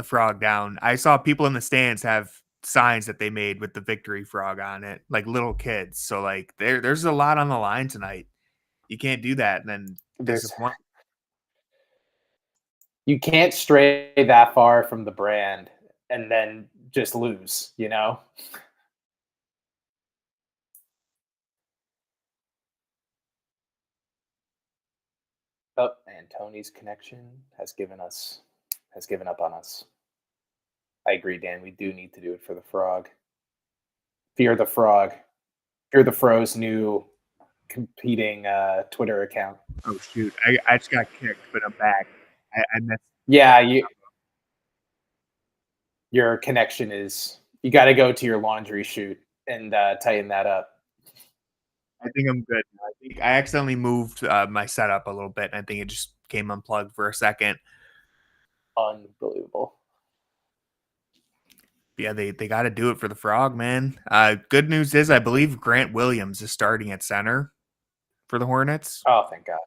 the frog down. I saw people in the stands have signs that they made with the victory frog on it, like little kids. So like there's a lot on the line tonight. You can't do that and then There's disappoint. you can't stray that far from the brand and then just lose, you know? Oh, and Tony's connection has given up on us. I agree, Dan. We do need to do it for the frog. Fear the frog. Fear the fro's new competing Twitter account. Oh shoot! I just got kicked, but I'm back. I missed. Yeah, your connection is. You got to go to your laundry chute and tighten that up. I think I'm good. I think I accidentally moved my setup a little bit, and I think it just came unplugged for a second. Unbelievable. Yeah, they got to do it for the frog, man. Good news is I believe Grant Williams is starting at center for the Hornets. Oh, thank God.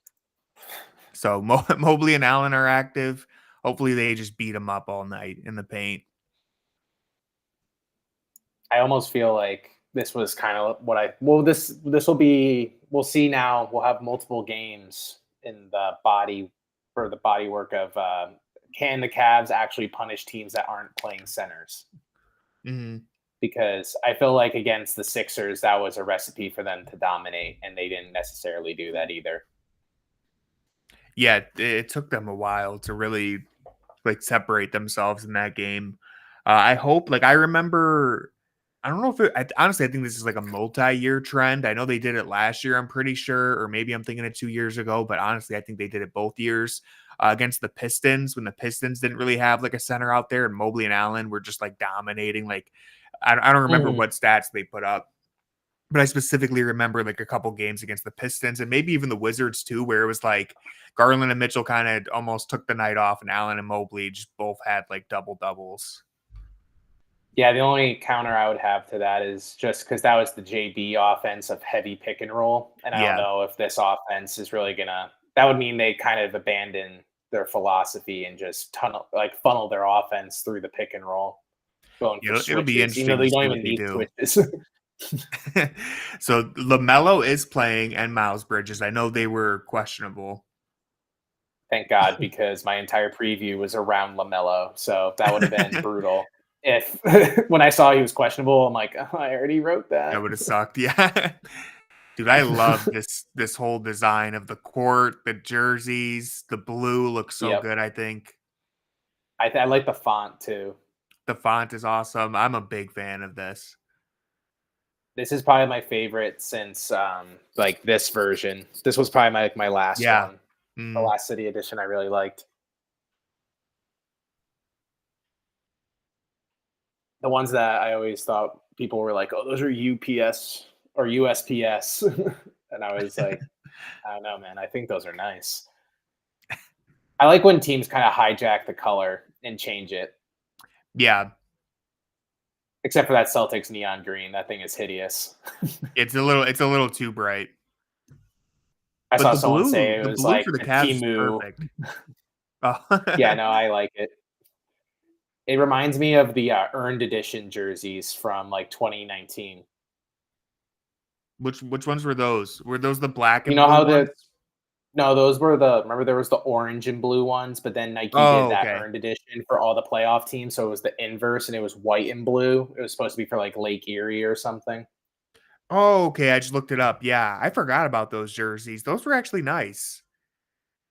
So Mobley and Allen are active. Hopefully they just beat them up all night in the paint. I almost feel like this was kind of what this will be. We'll see now. We'll have multiple games in the body for the body work of can the Cavs actually punish teams that aren't playing centers? Mm-hmm. Because I feel like against the Sixers, that was a recipe for them to dominate, and they didn't necessarily do that either. Yeah, it took them a while to really like separate themselves in that game. I hope, like, I remember, I don't know if honestly, I think this is like a multi-year trend. I know they did it last year, I'm pretty sure, or maybe I'm thinking it 2 years ago, but honestly, I think they did it both years against the Pistons when the Pistons didn't really have like a center out there and Mobley and Allen were just like dominating. Like, I don't remember what stats they put up, but I specifically remember like a couple games against the Pistons and maybe even the Wizards too, where it was like Garland and Mitchell kind of almost took the night off and Allen and Mobley just both had like double doubles. Yeah, the only counter I would have to that is just because that was the JB offense of heavy pick and roll. And I don't know if this offense is really going to, that would mean they kind of abandon their philosophy and just funnel their offense through the pick and roll. It'll be interesting. Even though they don't even need switches. So LaMelo is playing and Miles Bridges. I know they were questionable. Thank God, because my entire preview was around LaMelo. So that would have been brutal. If when I saw he was questionable, I'm like, oh, I already wrote that. That would have sucked. Yeah. Dude, I love this whole design of the court, the jerseys, the blue looks so good, I think. I like the font too. The font is awesome. I'm a big fan of this. This is probably my favorite since like this version. This was probably my last one. The last City Edition I really liked. The ones that I always thought people were like, oh, those are UPS or USPS. And I was like, I don't know, man. I think those are nice. I like when teams kind of hijack the color and change it. Yeah. Except for that Celtics neon green. That thing is hideous. It's a little too bright. I saw someone say it was like for the Cavs Timu. Perfect. Oh. Yeah, no, I like it. It reminds me of the earned edition jerseys from like 2019. Which ones were those? Were those the black and you know blue how ones? No, those were remember there was the orange and blue ones, but then Nike did that earned edition for all the playoff teams. So it was the inverse and it was white and blue. It was supposed to be for like Lake Erie or something. Oh, okay. I just looked it up. Yeah, I forgot about those jerseys. Those were actually nice.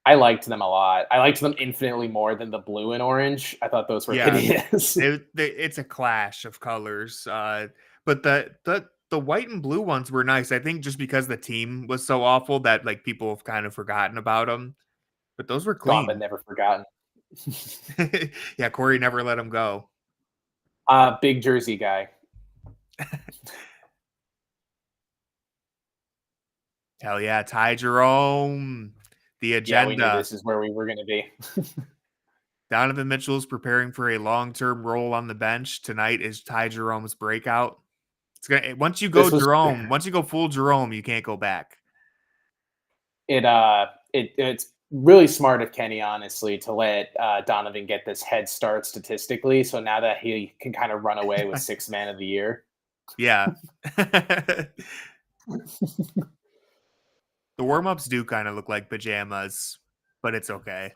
I liked them a lot. I liked them infinitely more than the blue and orange. I thought those were hideous. It's a clash of colors. But the white and blue ones were nice. I think just because the team was so awful that like people have kind of forgotten about them. But those were clean. Gone but never forgotten. Yeah, Corey never let them go. Big jersey guy. Hell yeah, Ty Jerome. The agenda. Yeah, we knew this is where we were going to be. Donovan Mitchell's preparing for a long-term role on the bench. Tonight is Ty Jerome's breakout. It's gonna once you go full Jerome, you can't go back. It's really smart of Kenny, honestly, to let Donovan get this head start statistically. So now that he can kind of run away with 6th man of the year. Yeah. The warm-ups do kind of look like pajamas, but it's okay.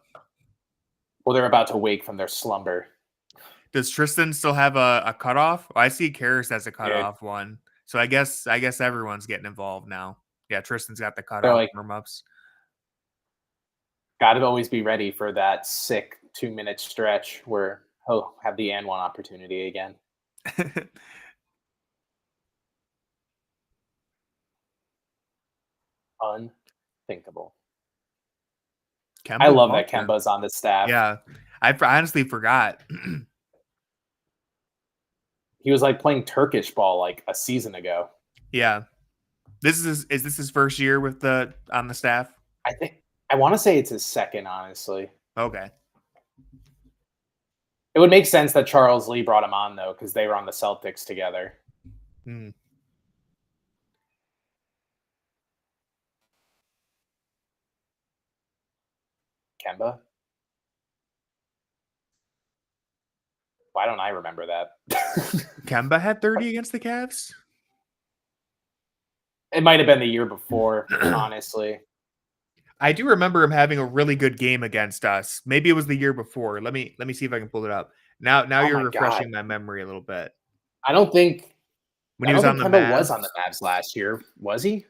Well, they're about to wake from their slumber. Does Tristan still have a cutoff? Oh, I see Karras has a cutoff one. So I guess everyone's getting involved now. Yeah, Tristan's got the cutoff like, warm-ups. Got to always be ready for that sick 2-minute stretch where he'll have the and one opportunity again. Unthinkable. Kemba I love Walker. That Kemba's on the staff. Yeah, I honestly forgot. He was like playing Turkish ball like a season ago. Yeah, is this his first year with on the staff? I want to say it's his second, honestly. Okay. It would make sense that Charles Lee brought him on though, because they were on the Celtics together. Hmm. Kemba? Why don't I remember that? Kemba had 30 against the Cavs? It might have been the year before, honestly. I do remember him having a really good game against us. Maybe it was the year before. Let me see if I can pull it up. Now you're refreshing my memory a little bit. I don't think when he was on the Kemba was on the Mavs last year, was he?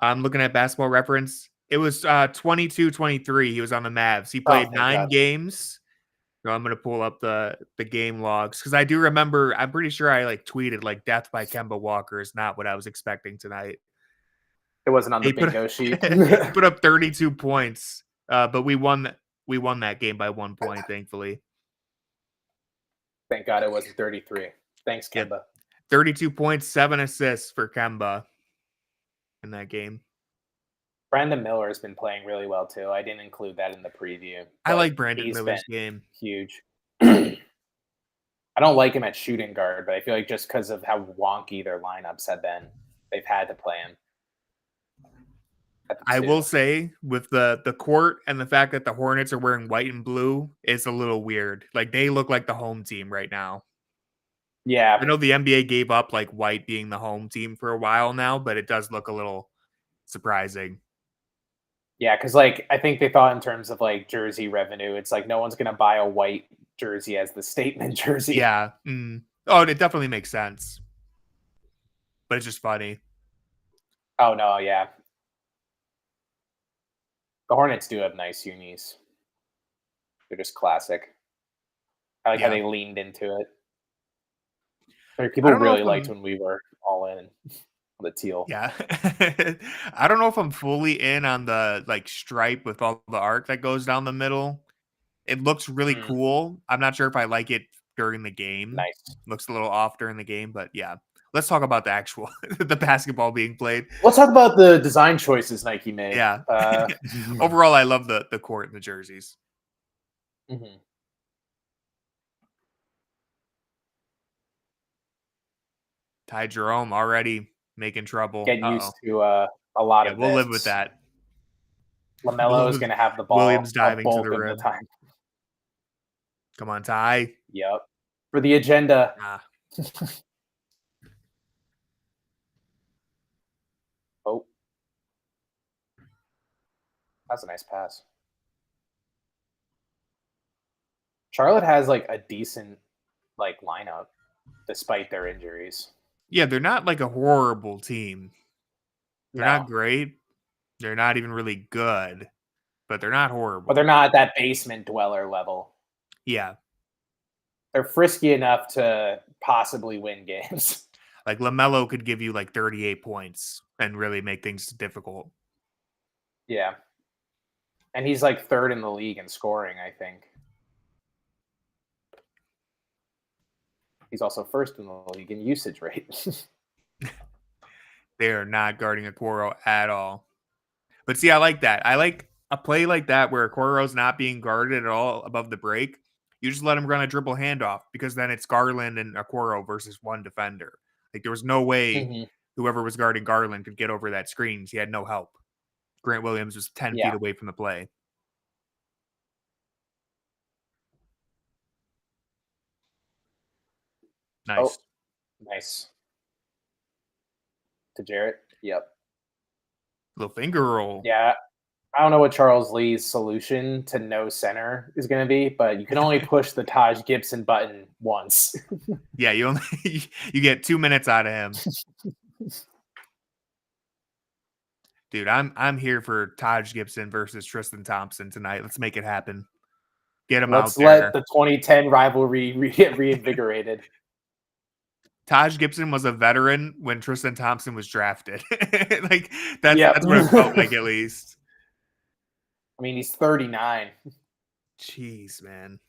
I'm looking at Basketball Reference. It was 22-23. He was on the Mavs. He played 9 games. So I'm gonna pull up the game logs because I do remember. I'm pretty sure I tweeted "Death by Kemba Walker" is not what I was expecting tonight. It wasn't on the bingo sheet. He put up 32 points, but we won that game by 1 point, thankfully. Thank God it wasn't 33. Thanks, Kemba. Yep. 32 points, 7 assists for Kemba in that game. Brandon Miller has been playing really well too. I didn't include that in the preview. I like Brandon Miller's game. Huge. I don't like him at shooting guard, but I feel like just because of how wonky their lineups have been, they've had to play him. I will say, with the court and the fact that the Hornets are wearing white and blue, it's a little weird. They look like the home team right now. Yeah. I know the NBA gave up white being the home team for a while now, but it does look a little surprising. Yeah, because I think they thought in terms of jersey revenue, it's no one's going to buy a white jersey as the statement jersey. Yeah. Oh, it definitely makes sense. But it's just funny. Oh, no, yeah. The Hornets do have nice unis. They're just classic. I like how they leaned into it. People really liked when we were all in on the teal. Yeah. I don't know if I'm fully in on the stripe with all the arc that goes down the middle. It looks really cool. I'm not sure if I like it during the game. Nice. Looks a little off during the game, but yeah. Let's talk about the actual the basketball being played. Let's talk about the design choices Nike made. Yeah. Overall, I love the court and the jerseys. Mm-hmm. Ty Jerome already making trouble. Get used to a lot of we'll live with that. LaMelo is going to have the ball. Williams diving to the rim. Time. Come on, Ty. Yep. For the agenda. Oh. That's a nice pass. Charlotte has a decent lineup despite their injuries. Yeah, they're not a horrible team. They're not great. They're not even really good, but they're not horrible. But they're not that basement dweller level. Yeah. They're frisky enough to possibly win games. LaMelo could give you 38 points and really make things difficult. Yeah. And he's 3rd in the league in scoring, I think. He's also 1st in the league in usage rate. They are not guarding Okoro at all. But see, I like that. I like a play like that where Okoro's not being guarded at all above the break. You just let him run a dribble handoff because then it's Garland and Okoro versus one defender. There was no way whoever was guarding Garland could get over that screen. He had no help. Grant Williams was 10 feet away from the play. Nice. Nice. To Jarrett. Yep. Little finger roll. Yeah. I don't know what Charles Lee's solution to no center is going to be, but you can only push the Taj Gibson button once. Yeah, you only you get 2 minutes out of him. Dude, I'm here for Taj Gibson versus Tristan Thompson tonight. Let's make it happen. Get him out there. Let's let the 2010 rivalry get reinvigorated. Taj Gibson was a veteran when Tristan Thompson was drafted. Like that's what it felt like, at least. I mean, he's 39. Jeez, man.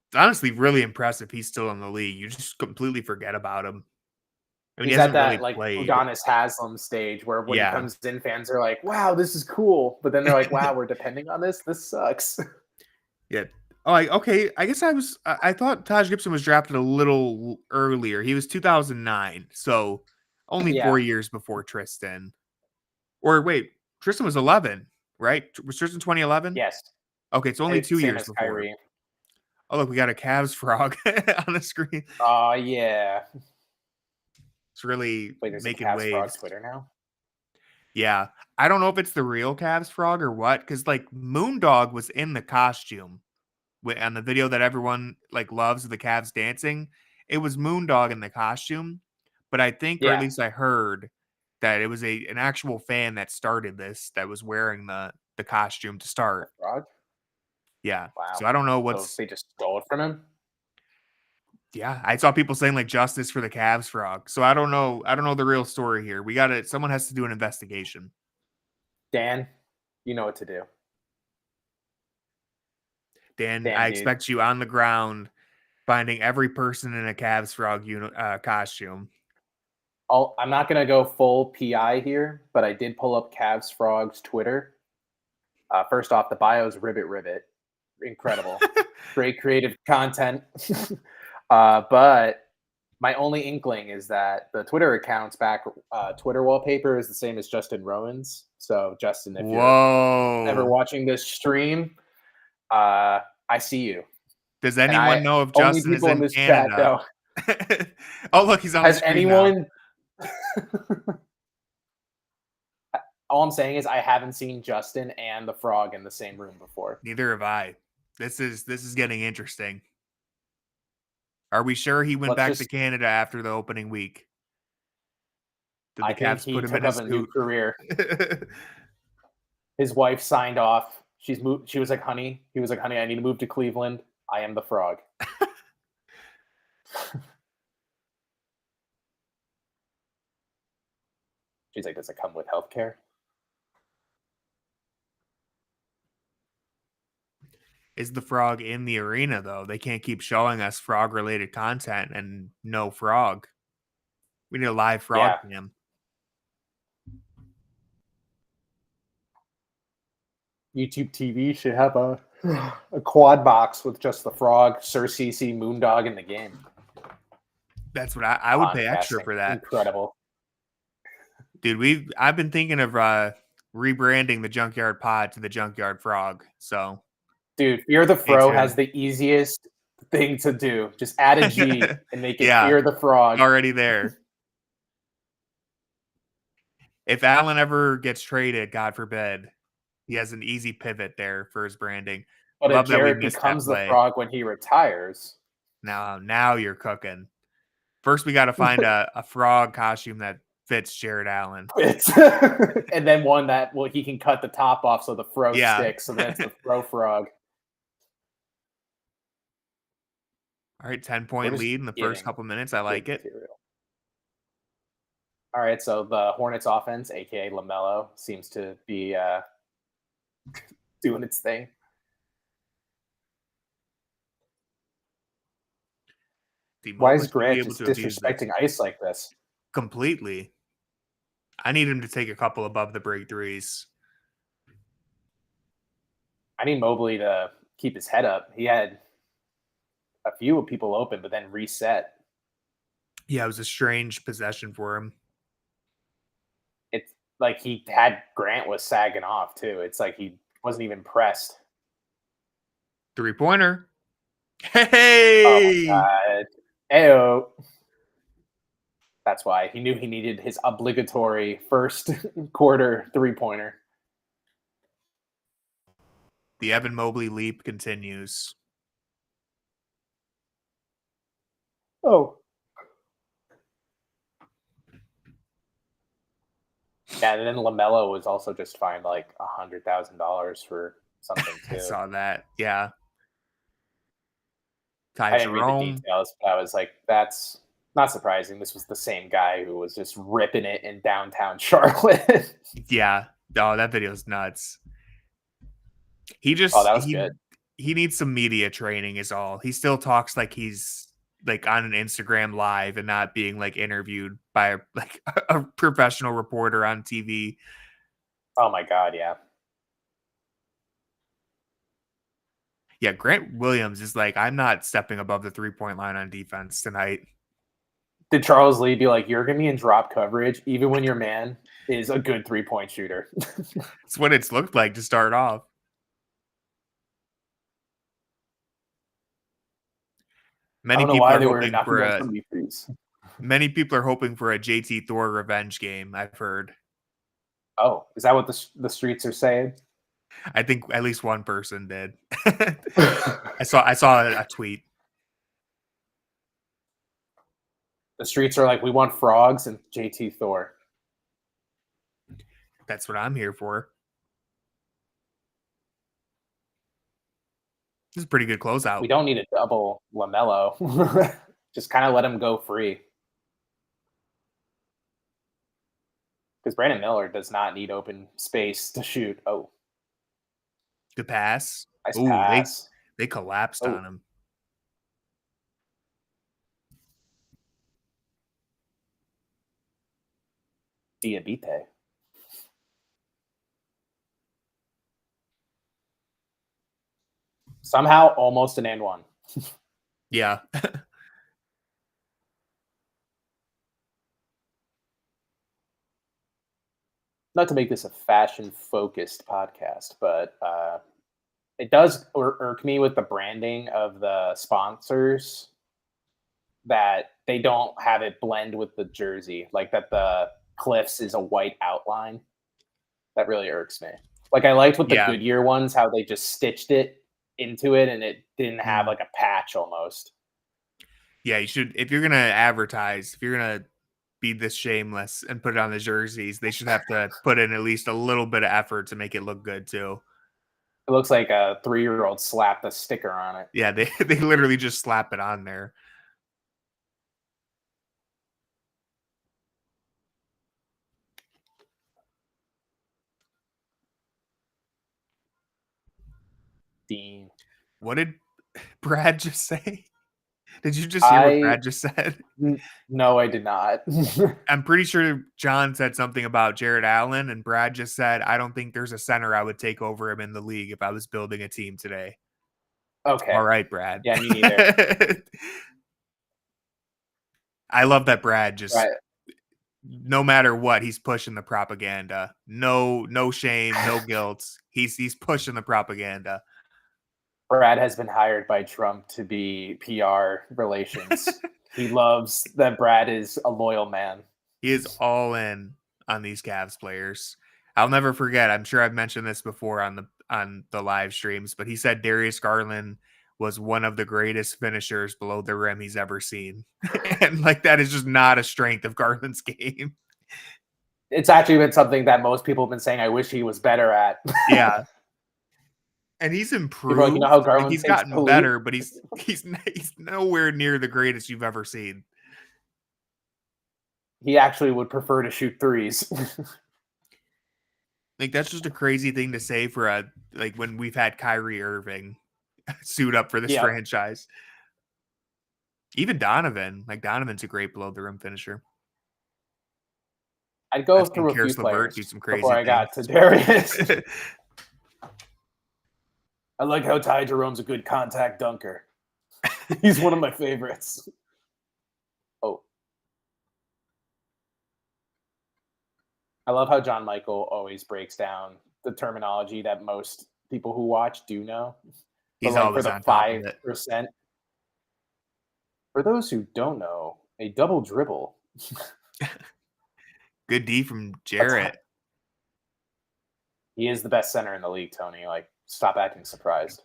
It's honestly really impressive he's still in the league. You just completely forget about him. I mean, He's he at hasn't that really played. Udonis Haslam stage where when he comes in, fans are like, "Wow, this is cool," but then they're like, "Wow, we're depending on this. This sucks." Yeah. Oh, okay. I guess I thought Taj Gibson was drafted a little earlier. He was 2009, so only 4 years before Tristan. Or wait, Tristan was 11, right? Was Tristan 2011? Yes. Okay, it's only 2 years before. Kyrie. Oh, look, we got a CAVS frog on the screen. Oh, yeah. It's really making waves. Frog Twitter now? Yeah. I don't know if it's the real CAVS frog or what, because like Moondog was in the costume on the video that everyone like loves of the CAVS dancing. It was Moondog in the costume, but I think, or at least I heard, that it was an actual fan that started this that was wearing the costume to start. The frog? Yeah. Wow. So I don't know what's. So they just stole it from him? Yeah, I saw people saying like justice for the CAVS frog. So I don't know the real story here. Someone has to do an investigation. Dan, you know what to do. Dan, I expect you on the ground finding every person in a CAVS frog costume. I'm not going to go full PI here, but I did pull up CAVS Frog's Twitter. First off, the bio is ribbit. Incredible. Great creative content. But my only inkling is that the Twitter account's back Twitter wallpaper is the same as Justin Rowan's. So, Justin, if you're ever watching this stream, I see you. Does anyone know if Justin is in this Canada? Chat, oh, look, he's on the screen now. All I'm saying is I haven't seen Justin and the frog in the same room before. Neither have I. This is getting interesting. Are we sure he went back to Canada after the opening week? Did the Cavs put him in a new career? His wife signed off. She was like, honey. He was like, honey, I need to move to Cleveland. I am the frog. She's like, does it come with healthcare? Is the frog in the arena, though? They can't keep showing us frog-related content and no frog. We need a live frog cam. YouTube TV should have a quad box with just the frog, Sir CC, Moondog in the game. That's what I would pay extra for that. Incredible. Dude, I've been thinking of rebranding the Junkyard Pod to the Junkyard Frog. So, dude, Fear the Fro has the easiest thing to do. Just add a G and make it Fear the Frog. Already there. If Allen ever gets traded, God forbid, he has an easy pivot there for his branding. But if Jared becomes the frog when he retires. Now you're cooking. First, we got to find a frog costume that fits Jared Allen. And then one that, he can cut the top off so the fro sticks. So that's the fro frog. All right, 10-point lead in the first couple minutes. I like it. All right, so the Hornets offense, a.k.a. LaMelo, seems to be doing its thing. Why is Grant just disrespecting ice like this? Completely. I need him to take a couple above the break threes. I need Mobley to keep his head up. He had a few people open, but then reset. Yeah, it was a strange possession for him. It's like he had Grant was sagging off, too. It's like he wasn't even pressed. 3-pointer. Hey! Oh, my God. Ayo. That's why he knew he needed his obligatory first quarter 3-pointer. The Evan Mobley leap continues. Oh. Yeah, and then LaMelo was also just fined like $100,000 for something too. I saw that. Yeah. I didn't read the details, but I was like, that's not surprising. This was the same guy who was just ripping it in downtown Charlotte. Yeah. Oh, that video's nuts. He just that was good. He needs some media training is all. He still talks like he's like on an Instagram live and not being like interviewed by like a professional reporter on TV. Oh my God, yeah. Yeah, Grant Williams is like, I'm not stepping above the 3-point line on defense tonight. Did Charles Lee be like, you're going to be in drop coverage even when your man is a good 3-point shooter? It's what it's looked like to start off. Many people are hoping for many people are hoping for a JT Thor revenge game, I've heard. Oh, is that what the streets are saying? I think at least one person did. I saw a tweet. The streets are like, we want frogs and JT Thor. That's what I'm here for. This is a pretty good closeout. We don't need a double LaMelo. Just kind of let him go free. Because Brandon Miller does not need open space to shoot. Oh. Good pass. Nice pass. They collapsed on him. Diabite. Somehow almost an and one. Yeah. Not to make this a fashion-focused podcast, but it does irk me with the branding of the sponsors that they don't have it blend with the jersey, like that the Cliffs is a white outline. That really irks me. Like I liked with the Goodyear ones, how they just stitched it into it and it didn't have like a patch almost. Yeah, you should, if you're going to advertise, if you're going to be this shameless and put it on the jerseys, they should have to put in at least a little bit of effort to make it look good too. It looks like a 3-year-old slapped a sticker on it. Yeah, they literally just slap it on there. Dean. What did Brad just say? Did you just hear what Brad just said? No, I did not. I'm pretty sure John said something about Jared Allen, and Brad just said, I don't think there's a center I would take over him in the league if I was building a team today. Okay. All right, Brad. Yeah, me neither. I love that Brad just, no matter what, he's pushing the propaganda. No shame, no guilt. He's pushing the propaganda. Brad has been hired by Trump to be PR relations. He loves that Brad is a loyal man. He is all in on these Cavs players. I'll never forget. I'm sure I've mentioned this before on the live streams, but he said Darius Garland was one of the greatest finishers below the rim he's ever seen. And like that is just not a strength of Garland's game. It's actually been something that most people have been saying I wish he was better at. Yeah. And he's improved. Like, you know how Garland he's gotten better, but he's nowhere near the greatest you've ever seen. He actually would prefer to shoot threes. Like that's just a crazy thing to say for when we've had Kyrie Irving suit up for this franchise. Even Donovan, Donovan's a great below the rim finisher. I'd go through a few players before I got to Darius. I like how Ty Jerome's a good contact dunker. He's one of my favorites. Oh. I love how John Michael always breaks down the terminology that most people who watch do know. He's always for the on top of it. 5%. For those who don't know, a double dribble. Good D from That's Jarrett. He is the best center in the league, Tony. Like, stop acting surprised.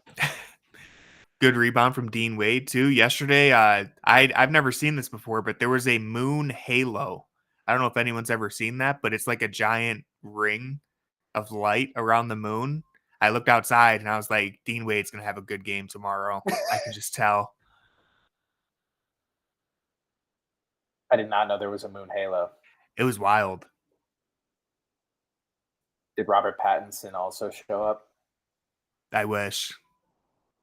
Good rebound from Dean Wade too. Yesterday, I've never seen this before, but there was a moon halo. I don't know if anyone's ever seen that, but it's like a giant ring of light around the moon. I looked outside and I was like, Dean Wade's gonna have a good game tomorrow. I can just tell. I did not know there was a moon halo. It was wild. Did Robert Pattinson also show up? I wish.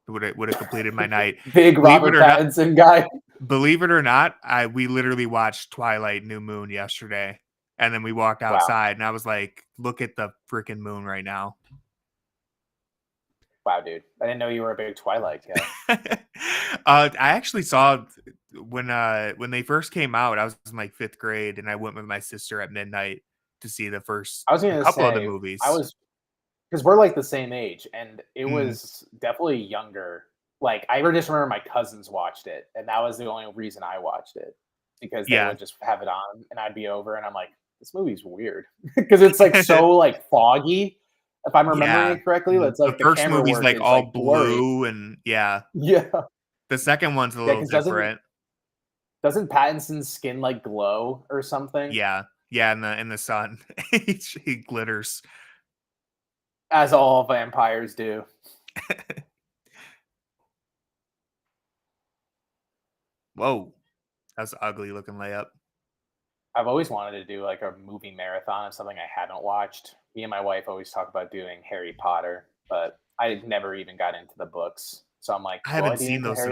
It would have completed my night. Big Robert Pattinson guy. Believe it or not, we literally watched Twilight New Moon yesterday. And then we walked outside and I was like, look at the freaking moon right now. Wow, dude. I didn't know you were a big Twilight guy. I actually saw when they first came out, I was in like 5th grade and I went with my sister at midnight to see the first couple of the movies. Because we're like the same age, and it was definitely younger. Like, I just remember my cousins watched it, and that was the only reason I watched it, because they would just have it on, and I'd be over, and I'm like, this movie's weird, because it's like so like foggy. If I'm remembering it correctly, it's like the first movie's like all blue, and yeah. The second one's a little different. Doesn't Pattinson's skin like glow or something? Yeah, in the sun, he glitters. As all vampires do. Whoa. That's an ugly looking layup. I've always wanted to do like a movie marathon of something I haven't watched. Me and my wife always talk about doing Harry Potter, but I never even got into the books. So I'm like, I haven't seen those in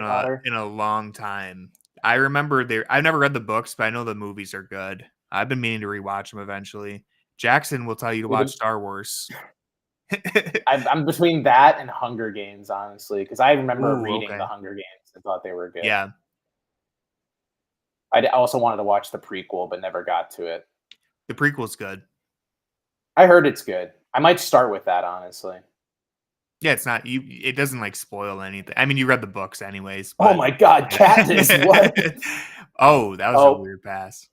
a long time. I remember I've never read the books, but I know the movies are good. I've been meaning to rewatch them eventually. Jackson will tell you to watch Star Wars. I'm between that and Hunger Games, honestly, because I remember reading the Hunger Games and thought they were good. Yeah. I also wanted to watch the prequel, but never got to it. The prequel's good. I heard it's good. I might start with that, honestly. Yeah, it's not it doesn't like spoil anything. I mean, you read the books anyways. But... Oh my god, Katniss, what? Oh, that was a weird pass.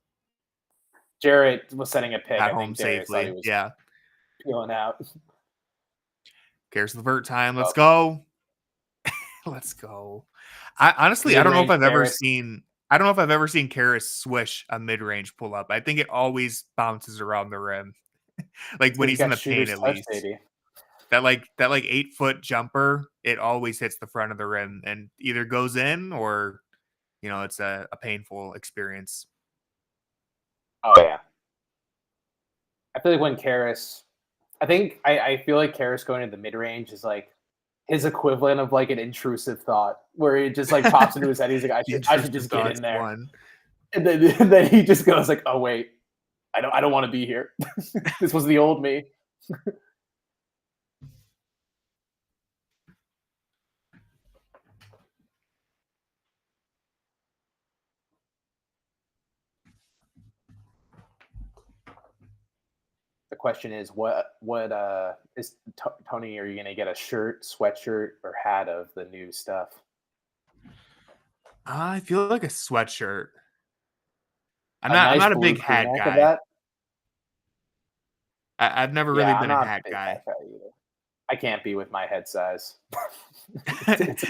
Jarrett was setting a pick. Got home safely. Yeah. Peeling out. Caris LeVert time. Let's go. Let's go. I don't know if I've ever seen Caris swish a mid-range pull-up. I think it always bounces around the rim. Like when he's in the paint, at least. Baby. That 8-foot jumper, it always hits the front of the rim and either goes in or, it's a painful experience. Oh yeah. I feel like when Caris, I feel like Caris going to the mid-range is like his equivalent of like an intrusive thought, where it just like pops into his head. He's like, I should just get in there. And then he just goes like, oh wait, I don't want to be here. This was the old me. The question is, what is Tony? Are you gonna get a shirt, sweatshirt, or hat of the new stuff? I feel like a sweatshirt. I'm not a big hat guy. I've never really been a hat guy. I can't be with my head size.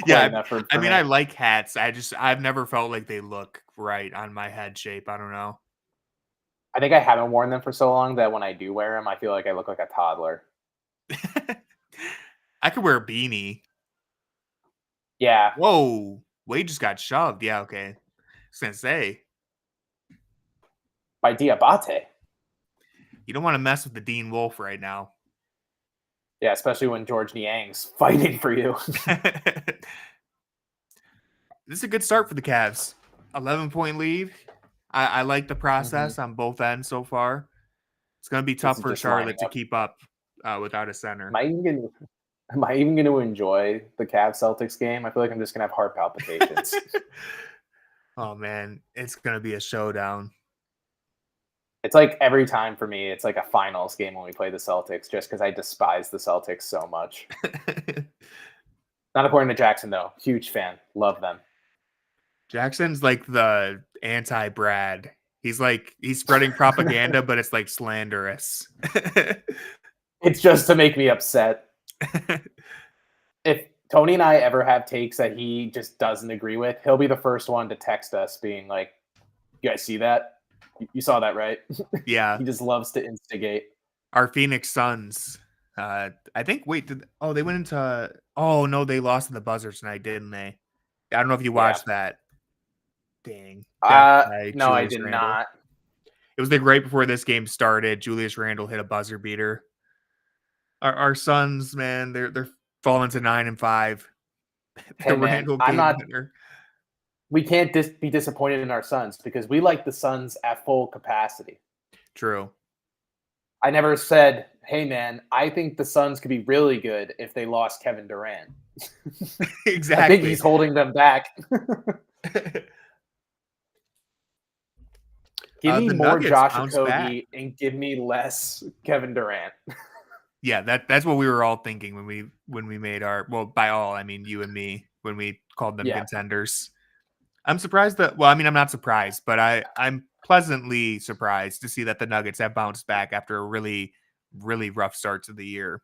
Yeah, I mean, I like hats. I've never felt like they look right on my head shape. I don't know. I think I haven't worn them for so long that when I do wear them, I feel like I look like a toddler. I could wear a beanie. Yeah. Whoa. Wade just got shoved. Yeah, okay. I was going to say. By Diabate. You don't want to mess with the Dean Wolf right now. Yeah, especially when George Niang's fighting for you. This is a good start for the Cavs. 11-point lead. I like the process on both ends so far. It's going to be tough for Charlotte to keep up without a center. Am I even going to enjoy the Cavs Celtics game? I feel like I'm just going to have heart palpitations. Oh, man. It's going to be a showdown. It's like every time for me, it's like a finals game when we play the Celtics, just because I despise the Celtics so much. Not according to Jackson, though. Huge fan. Love them. Jackson's like the anti-Brad. He's spreading propaganda, but it's like slanderous. It's just to make me upset. If Tony and I ever have takes that he just doesn't agree with, he'll be the first one to text us being like, "You guys see that? You saw that, right?" Yeah. He just loves to instigate. Our Phoenix Suns. I think. Wait. They went into? Oh no, they lost in the buzzer tonight, didn't they? I don't know if you watched that. Dang. By No, I Julius did Randle. not. It was like right before this game started. Julius Randle hit a buzzer beater. Our Suns, man, they're falling to 9-5. Hey, man, I'm not. We can't be disappointed in our Suns because we like the Suns at full capacity. True. I never said, "Hey, man, I think the Suns could be really good if they lost Kevin Durant." Exactly. I think he's holding them back. Give me more Josh Okogie and give me less Kevin Durant. Yeah, that's what we were all thinking when we made our, well, by all I mean you and me, when we called them contenders. I'm surprised that, well, I mean, I'm not surprised, but I'm pleasantly surprised to see that the Nuggets have bounced back after a really, really rough start to the year.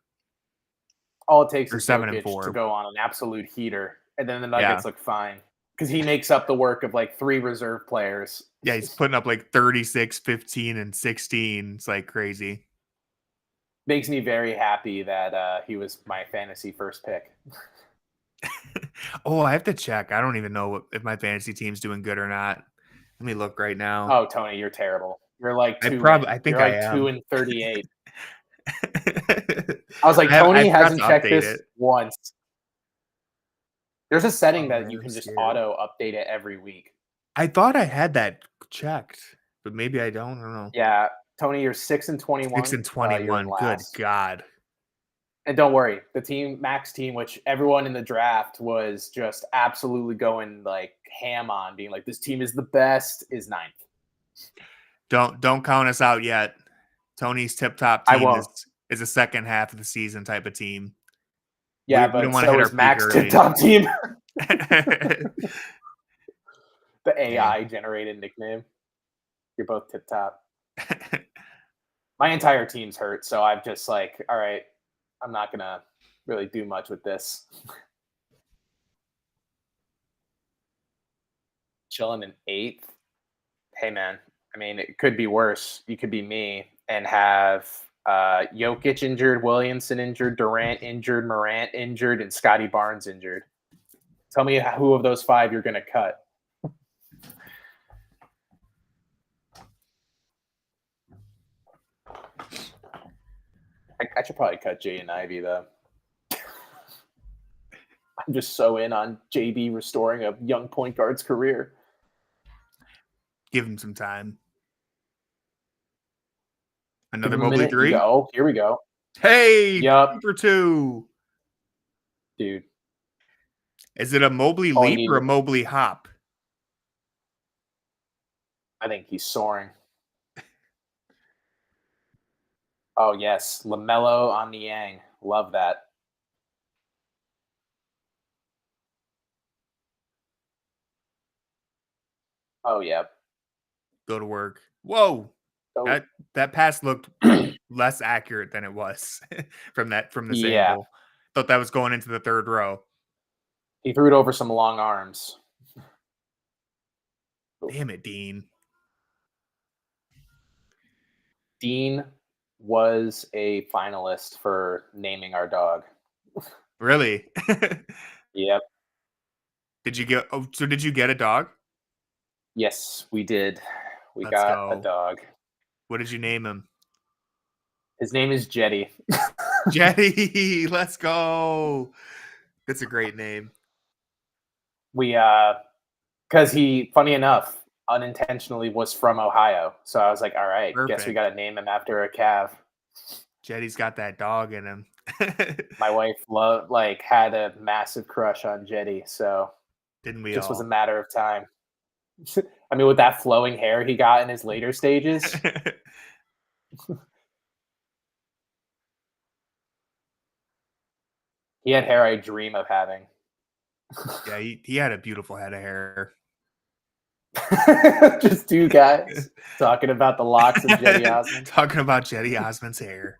All it takes is 7-4 to go on an absolute heater, and then the Nuggets look fine because he makes up the work of like 3 reserve players. Yeah, he's putting up like 36, 15, and 16. It's like crazy. Makes me very happy that he was my fantasy first pick. Oh, I have to check. I don't even know if my fantasy team's doing good or not. Let me look right now. Oh, Tony, you're terrible. You're like 2. I think you're like I am. 2-38. I was like, Tony hasn't checked this once. There's a setting that you can just auto update it every week. I thought I had that checked, but maybe I don't. I don't know. Yeah, Tony, you're 6-21. 6-21. Good God. And don't worry, the Max team, which everyone in the draft was just absolutely going like ham on, being like, this team is the best, is 9th. Don't count us out yet. Tony's tip-top team is a second half of the season type of team. Yeah, but so is Max tip-top team. The AI generated nickname. You're both tip-top. My entire team's hurt, so I'm just like, all right, I'm not going to really do much with this. Chilling in 8th. Hey, man. I mean, it could be worse. You could be me and have Jokic injured, Williamson injured, Durant injured, Morant injured, and Scotty Barnes injured. Tell me who of those 5 you're going to cut. I should probably cut Jay and Ivy, though. I'm just so in on JB restoring a young point guard's career. Give him some time. Another Mobley 3? Oh, here we go. Hey, 2 for 2. Dude. Is it a Mobley leap or a Mobley hop? I think he's soaring. Oh, yes. LaMelo on Niang. Love that. Oh, yeah. Go to work. Whoa. That pass looked less accurate than it was from this angle. Thought that was going into the 3rd row. He threw it over some long arms. Damn it, Dean. Dean was a finalist for naming our dog. Really? Yep. Did you get a dog? Yes, we did. We got a dog. What did you name him? His name is Jetty. Jetty, let's go. That's a great name. We because he, funny enough, unintentionally was from Ohio. So I was like, all right, guess we got to name him after a Cav. Jetty's got that dog in him. My wife had a massive crush on Jetty, so didn't we? Just was a matter of time. I mean, with that flowing hair he got in his later stages. He had hair I dream of having. Yeah, he had a beautiful head of hair. Just two guys talking about the locks of Jetty Osman. Talking about Jetty Osman's hair.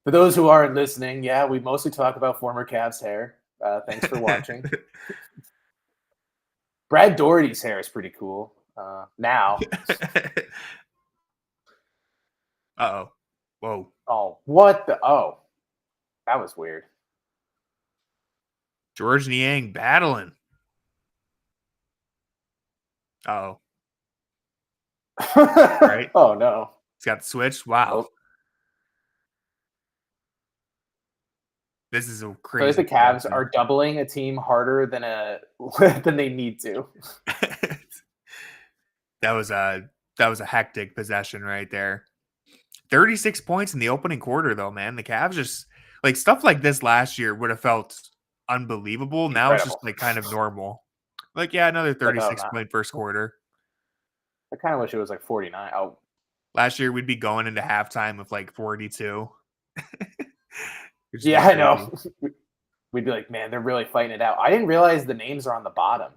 For those who aren't listening, yeah, we mostly talk about former Cavs hair. Thanks for watching. Brad Doherty's hair is pretty cool. Now. Uh-oh. Whoa. Oh, what the? Oh, that was weird. George Niang battling. Uh-oh. Right? Oh, no. He's got the switch. Wow. Oh. This is a crazy. So the Cavs are doubling a team harder than they need to. That was a hectic possession right there. 36 points in the opening quarter, though, man. The Cavs just like stuff like this last year would have felt unbelievable. Incredible. Now it's just like kind of normal. Like, yeah, another 36 point first quarter. I kind of wish it was like 49. Oh, last year we'd be going into halftime with like 42. Yeah, I know. We'd be like, man, they're really fighting it out. I didn't realize the names are on the bottom.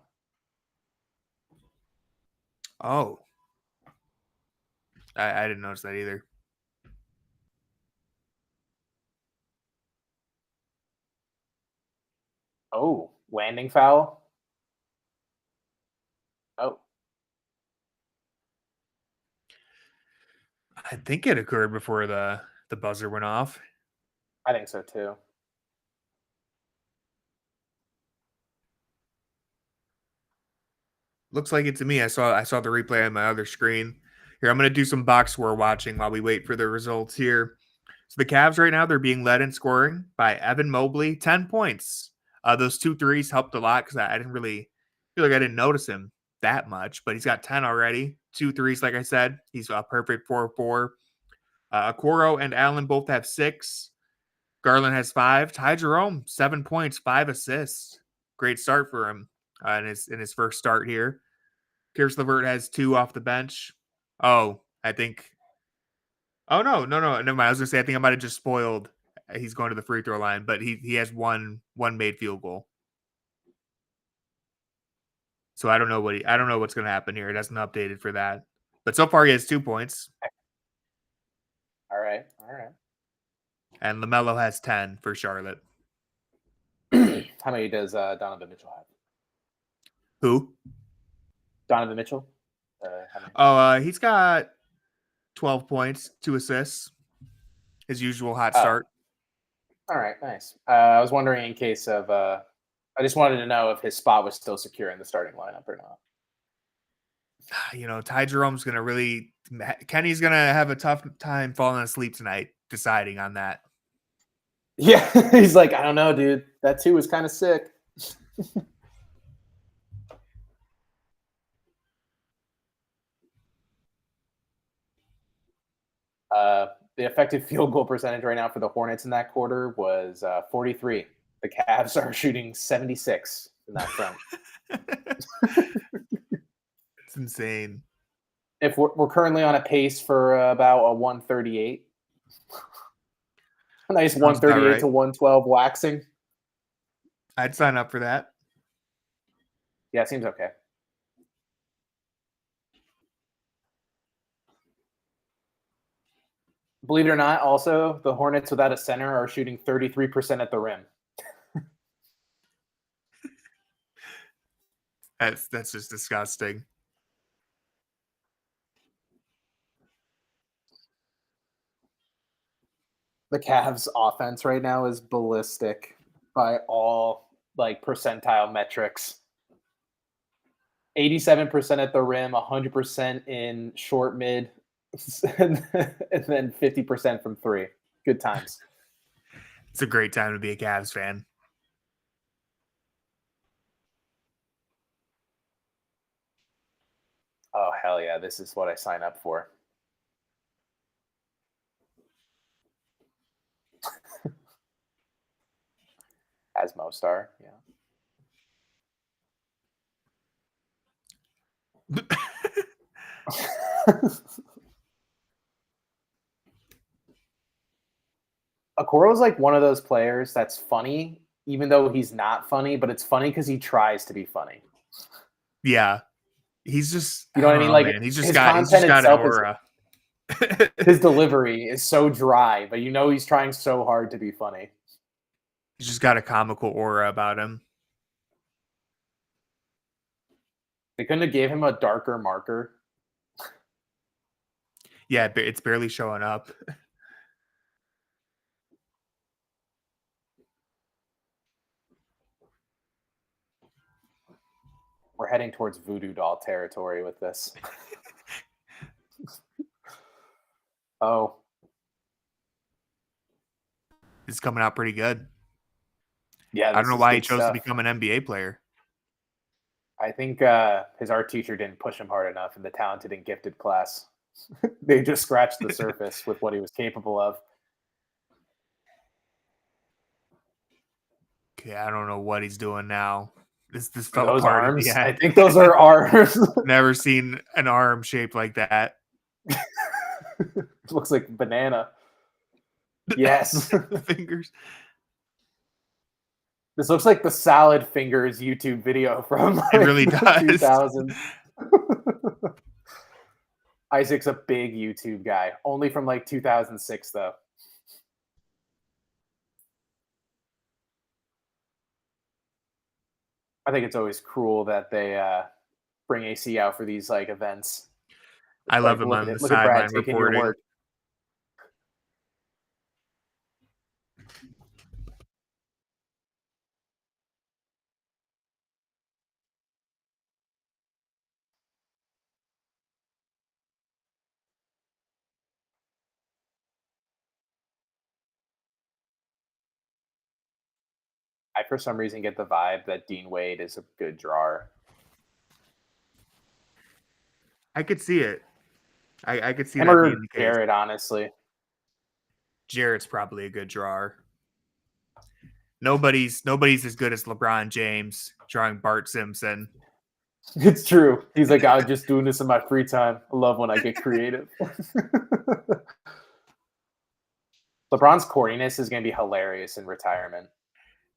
Oh. I didn't notice that either. Oh, landing foul. Oh. I think it occurred before the buzzer went off. I think so too. Looks like it to me. I saw the replay on my other screen. Here, I'm going to do some box score watching while we wait for the results here. So the Cavs right now, they're being led in scoring by Evan Mobley, 10 points. Those 2 threes helped a lot because I didn't really feel like I didn't notice him that much, but he's got 10 already. 2 threes, like I said. He's a perfect 4-4. Okoro and Allen both have 6. Garland has 5. Ty Jerome, 7 points, 5 assists. Great start for him in his first start here. Karis LeVert has 2 off the bench. Oh, I think. Oh no, never mind. I was gonna say I think I might have just spoiled. He's going to the free throw line, but he has one made field goal. So I don't know what's gonna happen here. It hasn't updated for that, but so far he has 2 points. All right. And LaMelo has 10 for Charlotte. How many does Donovan Mitchell have? Who? Donovan Mitchell. He's got 12 points, 2 assists. His usual hot start. All right, nice. I was wondering in case of. I just wanted to know if his spot was still secure in the starting lineup or not. You know, Ty Jerome's going to really. Kenny's going to have a tough time falling asleep tonight deciding on that. Yeah, he's like, I don't know, dude. That 2 was kind of sick. The effective field goal percentage right now for the Hornets in that quarter was 43. The Cavs are shooting 76 in that front. It's insane. If we're currently on a pace for about a 138. A nice 138 to 112 waxing. I'd sign up for that. Yeah, it seems okay. Believe it or not, also, the Hornets without a center are shooting 33% at the rim. That's just disgusting. The Cavs offense right now is ballistic by all like percentile metrics. 87% at the rim, 100% in short mid, and then 50% from 3. Good times. It's a great time to be a Cavs fan. Oh, hell yeah. This is what I sign up for. As Mostar, yeah. Okoro's like one of those players that's funny, even though he's not funny, but it's funny because he tries to be funny. Yeah. He's just, You know what I mean? know, Like man. He's just his got content an itself is aura. his delivery is so dry, but he's trying so hard to be funny. He's just got a comical aura about him. They couldn't have gave him a darker marker. Yeah, it's barely showing up. We're heading towards voodoo doll territory with this. Oh. He's coming out pretty good. Yeah, I don't know why he chose to become an NBA player. I think his art teacher didn't push him hard enough in the talented and gifted class. They just scratched the surface with what he was capable of. Okay, I don't know what he's doing now. This fell Those apart arms? at the end. I think those are arms. Never seen an arm shaped like that. It looks like banana. Yes. Fingers. This looks like the Salad Fingers YouTube video from It really does. 2000. Isaac's a big YouTube guy. Only from like 2006, though. I think it's always cruel that they bring AC out for these like events. I love him on the look at Brad sideline taking your reporting. work. I, for some reason, get the vibe that Dean Wade is a good drawer. I could see it. I could see Him that or being the case. Jarrett, honestly. Jarrett's probably a good drawer. Nobody's as good as LeBron James drawing Bart Simpson. It's true. He's like, I'm just doing this in my free time. I love when I get creative. LeBron's corniness is going to be hilarious in retirement.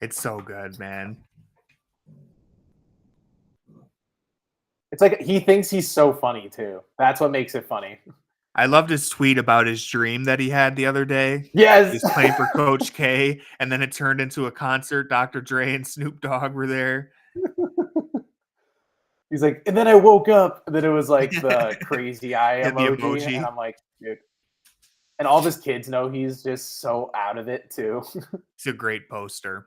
It's so good, man. It's like he thinks he's so funny, too. That's what makes it funny. I loved his tweet about his dream that he had the other day. Yes. He's playing for Coach K, and then it turned into a concert. Dr. Dre and Snoop Dogg were there. He's like, and then I woke up, and then it was like the crazy eye emoji, and I'm like, dude. And all of his kids know he's just so out of it, too. It's a great poster.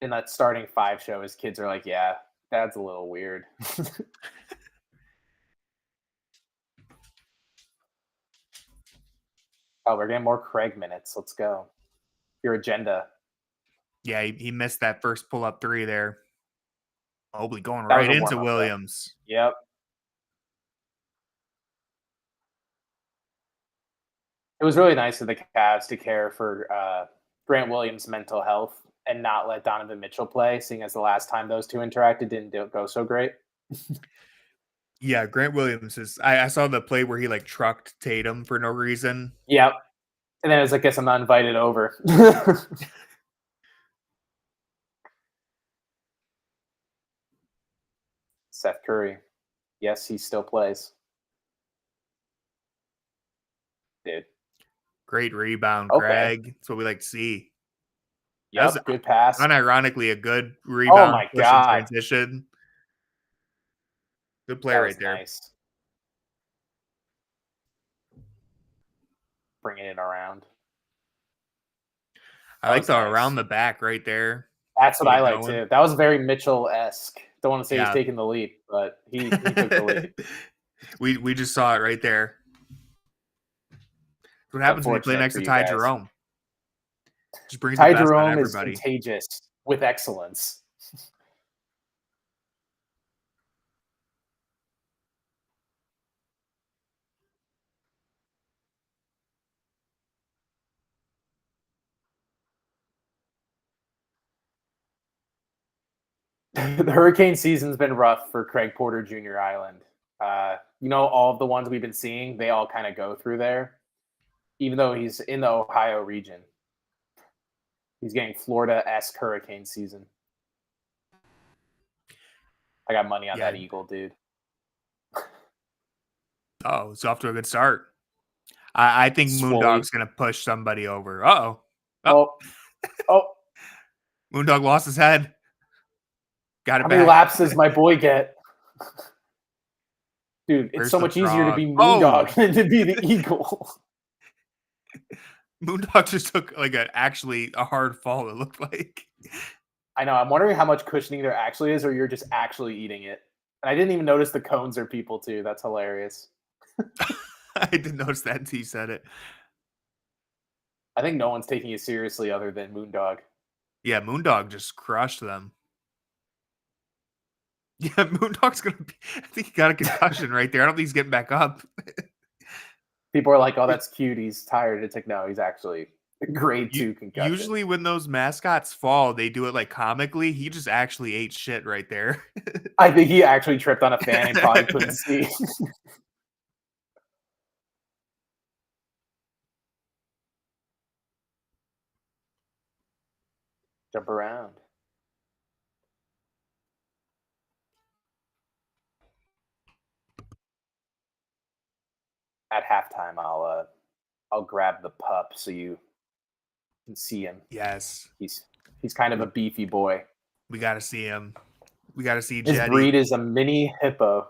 In that starting 5 show, his kids are like, yeah, that's a little weird. Oh, we're getting more Craig minutes. Let's go. Your agenda. Yeah, he missed that first pull-up 3 there. Mobley going right into Williams. Yep. It was really nice of the Cavs to care for Grant Williams' mental health and not let Donovan Mitchell play, seeing as the last time those two interacted didn't go so great. Yeah, Grant Williams is. I saw the play where he like trucked Tatum for no reason. Yep. And then it's like, guess I'm not invited over. Seth Curry. Yes, he still plays. Dude. Great rebound, Craig. That's what we like to see. Yep, good pass. Unironically, a good rebound. Oh my god! Transition. Good play right there. Nice. Bringing it around. I like the around the back right there. That's what I like too. That was very Mitchell-esque. Don't want to say he's taking the lead, but he took the lead. We just saw it right there. What happens when you play next to Ty Jerome? Just brings Ty the best Jerome out of everybody. is contagious with excellence. The hurricane season's been rough for Craig Porter Jr. Island. All of the ones we've been seeing, they all kind of go through there. Even though he's in the Ohio region, he's getting Florida-esque hurricane season. I got money on Yeah. that eagle, dude. Oh, it's off to a good start. I think Swolly. Moondog's gonna push somebody over. Uh-oh. Oh, Oh, oh. Moondog lost his head. Got How it many back. laps does my boy get? Dude, it's Where's so the much easier to frog? be Oh, Moondog than to be the eagle. Moondog just took like actually a hard fall, it looked like. I know. I'm wondering how much cushioning there actually is, or you're just actually eating it. And I didn't even notice the cones are people too. That's hilarious. I didn't notice that until you said it. I think no one's taking it seriously other than Moondog. Yeah, Moondog just crushed them. Yeah, Moondog's gonna be. I think he got a concussion right there. I don't think he's getting back up. People are like, "Oh, that's cute. He's tired." It's like, no, he's actually a grade 2 concussion. Usually, when those mascots fall, they do it like comically. He just actually ate shit right there. I think he actually tripped on a fan and probably couldn't see. Jump around. At halftime, I'll grab the pup so you can see him. Yes, He's kind of a beefy boy. we got to see him. We got to see His Jetty, breed is a mini hippo.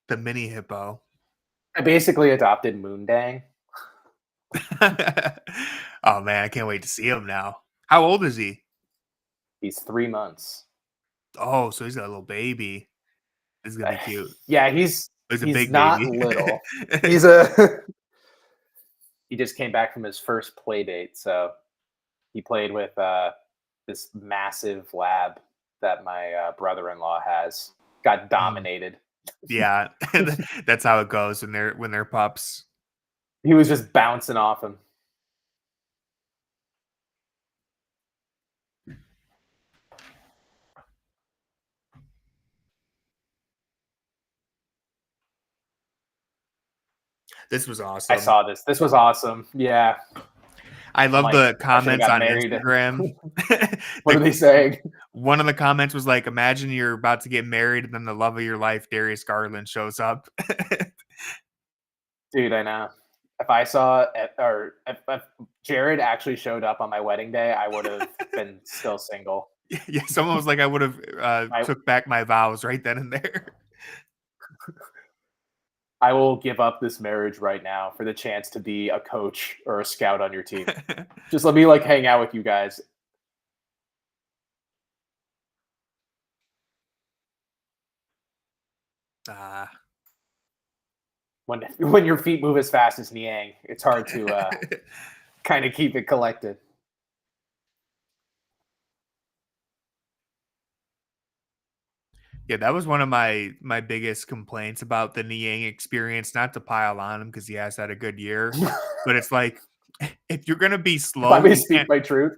the mini hippo. I basically adopted Moondang. Oh man, I can't wait to see him now. How old is he? He's 3 months. Oh, so he's got a little baby. This is gonna be cute. Yeah, he's He's a big not baby. little. He's a he just came back from his first play date, so he played with this massive lab that my brother-in-law has. Got dominated. Yeah, that's how it goes when they're pups. He was just bouncing off him. This was awesome. I saw this. This was awesome. Yeah. I love like, the comments on married. Instagram. What are they saying? One of the comments was like, "Imagine you're about to get married, and then the love of your life, Darius Garland, shows up." Dude, I know. If I saw or if Jared actually showed up on my wedding day, I would have been still single. Yeah, someone was like, "I would have took back my vows right then and there." I will give up this marriage right now for the chance to be a coach or a scout on your team. Just let me like hang out with you guys. When your feet move as fast as Niang, it's hard to kind of keep it collected. Yeah, that was one of my biggest complaints about the Niang experience. Not to pile on him because he has had a good year, but it's like if you're gonna be slow, If I may speak my truth.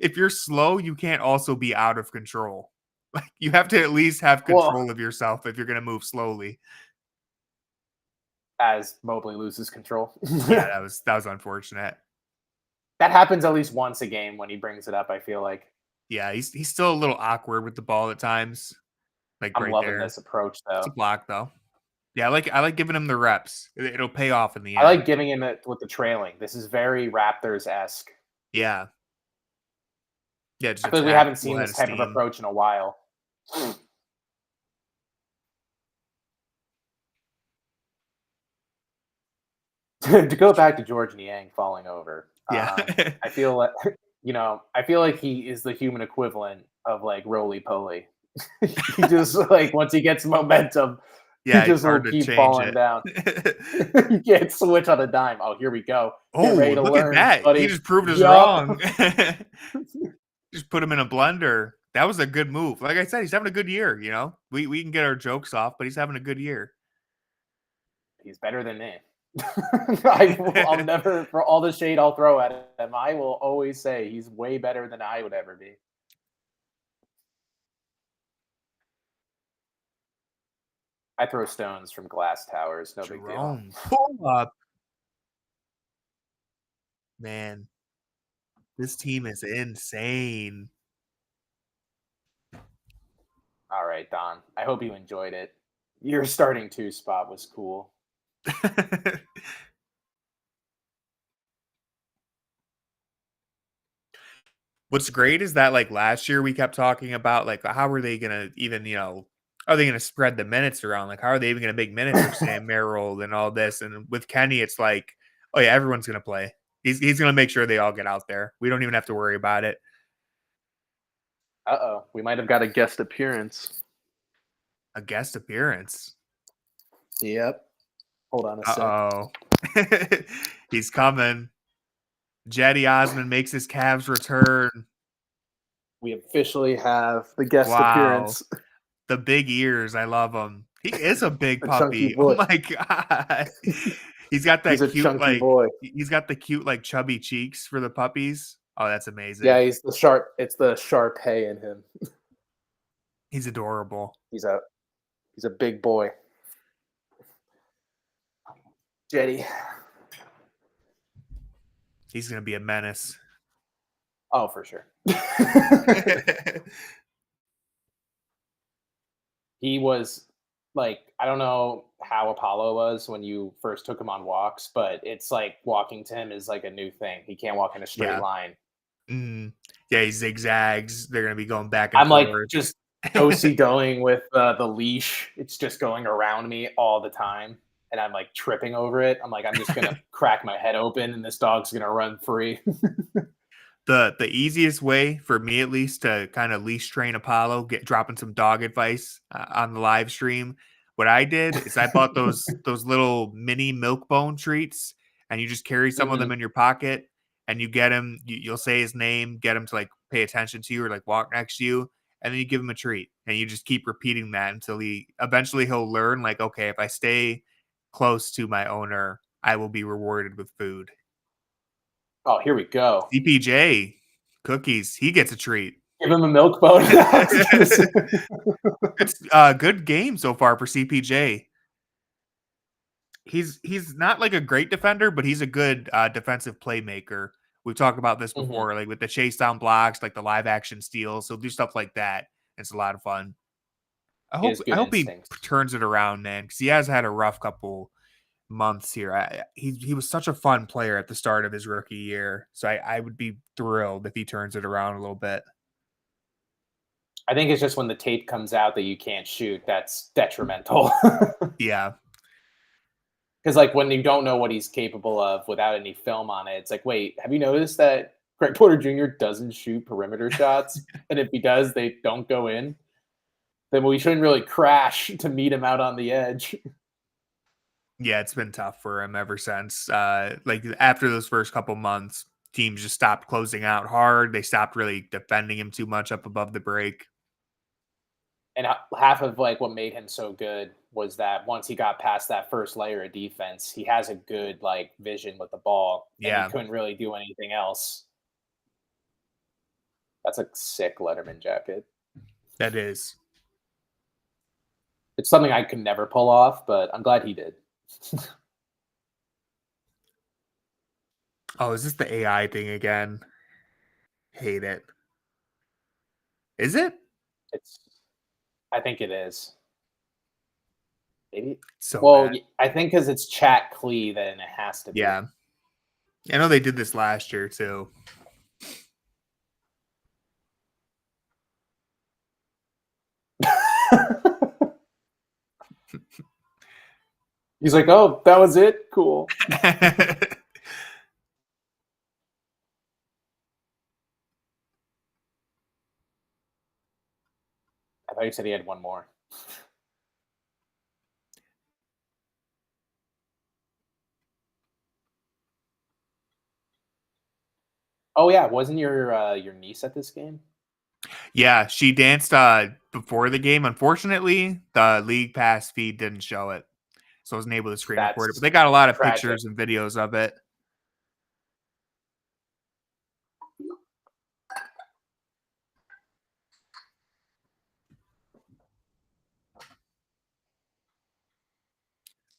If you're slow, you can't also be out of control. Like you have to at least have control of yourself if you're gonna move slowly. As Mobley loses control. Yeah, that was unfortunate. That happens at least once a game when he brings it up, I feel like. Yeah, he's still a little awkward with the ball at times. Like I'm right loving there. this approach though. It's a block though. Yeah, I like giving him the reps. It'll pay off in the end. I like giving him it with the trailing. This is very Raptors-esque. Yeah. Yeah, I feel like we haven't seen this type of approach in a while. To go back to George Niang falling over. Yeah. I feel like I feel like he is the human equivalent of like roly poly. He just like once he gets momentum, Yeah, he just will keep falling down. You can't switch on a dime. Oh, here we go. Oh, look at that. Buddy. He just proved us wrong. Just put him in a blender. That was a good move. Like I said, he's having a good year, you know? We can get our jokes off, but he's having a good year. He's better than me. I'll never, for all the shade I'll throw at him, I will always say he's way better than I would ever be. I throw stones from glass towers. No big deal. Pull up. Man, this team is insane. All right, Don. I hope you enjoyed it. Your starting 2 spot was cool. What's great is that like last year we kept talking about like how are they gonna even, are they gonna spread the minutes around? Like how are they even gonna make minutes for Sam Merrill and all this? And with Kenny, it's like, oh yeah, everyone's gonna play. He's gonna make sure they all get out there. We don't even have to worry about it. Uh-oh. We might have got a guest appearance. A guest appearance. Yep. Hold on a sec. Uh-oh. He's coming. Jetty Osman makes his Cavs return. We officially have the guest Wow. appearance. The big ears. I love him. He is a big A chunky puppy. Oh boy. my God. He's got that He's a cute, chunky like, boy. he's got the cute, like, chubby cheeks for the puppies. Oh, that's amazing. Yeah, he's the sharp. It's the Sharpei in him. He's adorable. He's a big boy. Jetty. He's going to be a menace. Oh, for sure. He was like, I don't know how Apollo was when you first took him on walks, but it's like walking to him is like a new thing. He can't walk in a straight line. Yeah, he zigzags. They're going to be going back and I'm forth. like just OC going with the leash. It's just going around me all the time. And I'm like tripping over it. I'm like, I'm just going to crack my head open and this dog's going to run free. The easiest way for me, at least, to kind of leash train Apollo, dropping some dog advice on the live stream. What I did is I bought those little mini milk bone treats, and you just carry some of them in your pocket, and you get him. You'll say his name, get him to like pay attention to you or like walk next to you, and then you give him a treat, and you just keep repeating that until he'll learn. Like, okay, if I stay close to my owner, I will be rewarded with food. Oh, here we go. CPJ cookies. He gets a treat. Give him a milk bone. It's a good game so far for CPJ. He's not like a great defender, but he's a good defensive playmaker. We've talked about this before, like with the chase down blocks, like the live action steals. So do stuff like that. It's a lot of fun. I hope he turns it around, man, because he has had a rough couple months here. He was such a fun player at the start of his rookie year, so I would be thrilled if he turns it around a little bit. I think it's just when the tape comes out that you can't shoot, that's detrimental. Yeah. Because like when you don't know what he's capable of without any film on it, it's like, wait, have you noticed that Greg Porter Jr. doesn't shoot perimeter shots? And if he does, they don't go in. Then we shouldn't really crash to meet him out on the edge. Yeah, it's been tough for him ever since. Like after those first couple months, teams just stopped closing out hard. They stopped really defending him too much up above the break. And half of like what made him so good was that once he got past that first layer of defense, he has a good like vision with the ball. And he couldn't really do anything else. That's a sick Letterman jacket. That is. It's something I could never pull off, but I'm glad he did. Oh, is this the AI thing again? Hate it. Is it? I think it is. Maybe. So well, bad. I think because it's Chat Clee, then it has to be. Yeah. I know they did this last year too. He's like, oh, that was it? Cool. I thought you said he had one more. Oh yeah, wasn't your niece at this game? Yeah, she danced before the game. Unfortunately, the League Pass feed didn't show it, so I wasn't able to screen record it. But they got a lot of pictures and videos of it.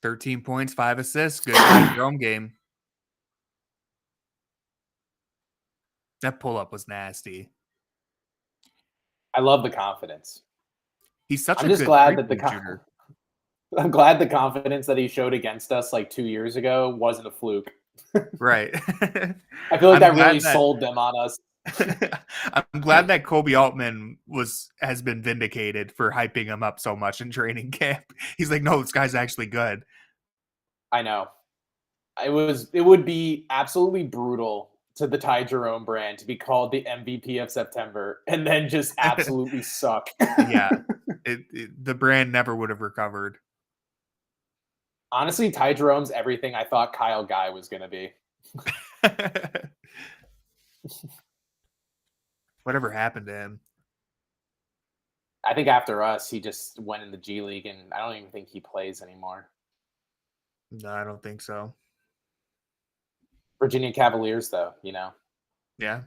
"13 points, 5 assists. Good home game." That pull-up was nasty. I love the confidence. He's such I'm a just good glad that three-point shooter. I'm glad the confidence that he showed against us like 2 years ago wasn't a fluke. Right. I feel like I'm that really glad that sold them on us. I'm glad that Kobe Altman has been vindicated for hyping him up so much in training camp. He's like, no, this guy's actually good. I know. It would be absolutely brutal to the Ty Jerome brand to be called the MVP of September and then just absolutely suck. Yeah. The brand never would have recovered. Honestly, Ty Jerome's everything I thought Kyle Guy was going to be. Whatever happened to him? I think after us, he just went in the G League, and I don't even think he plays anymore. No, I don't think so. Virginia Cavaliers, though, Yeah.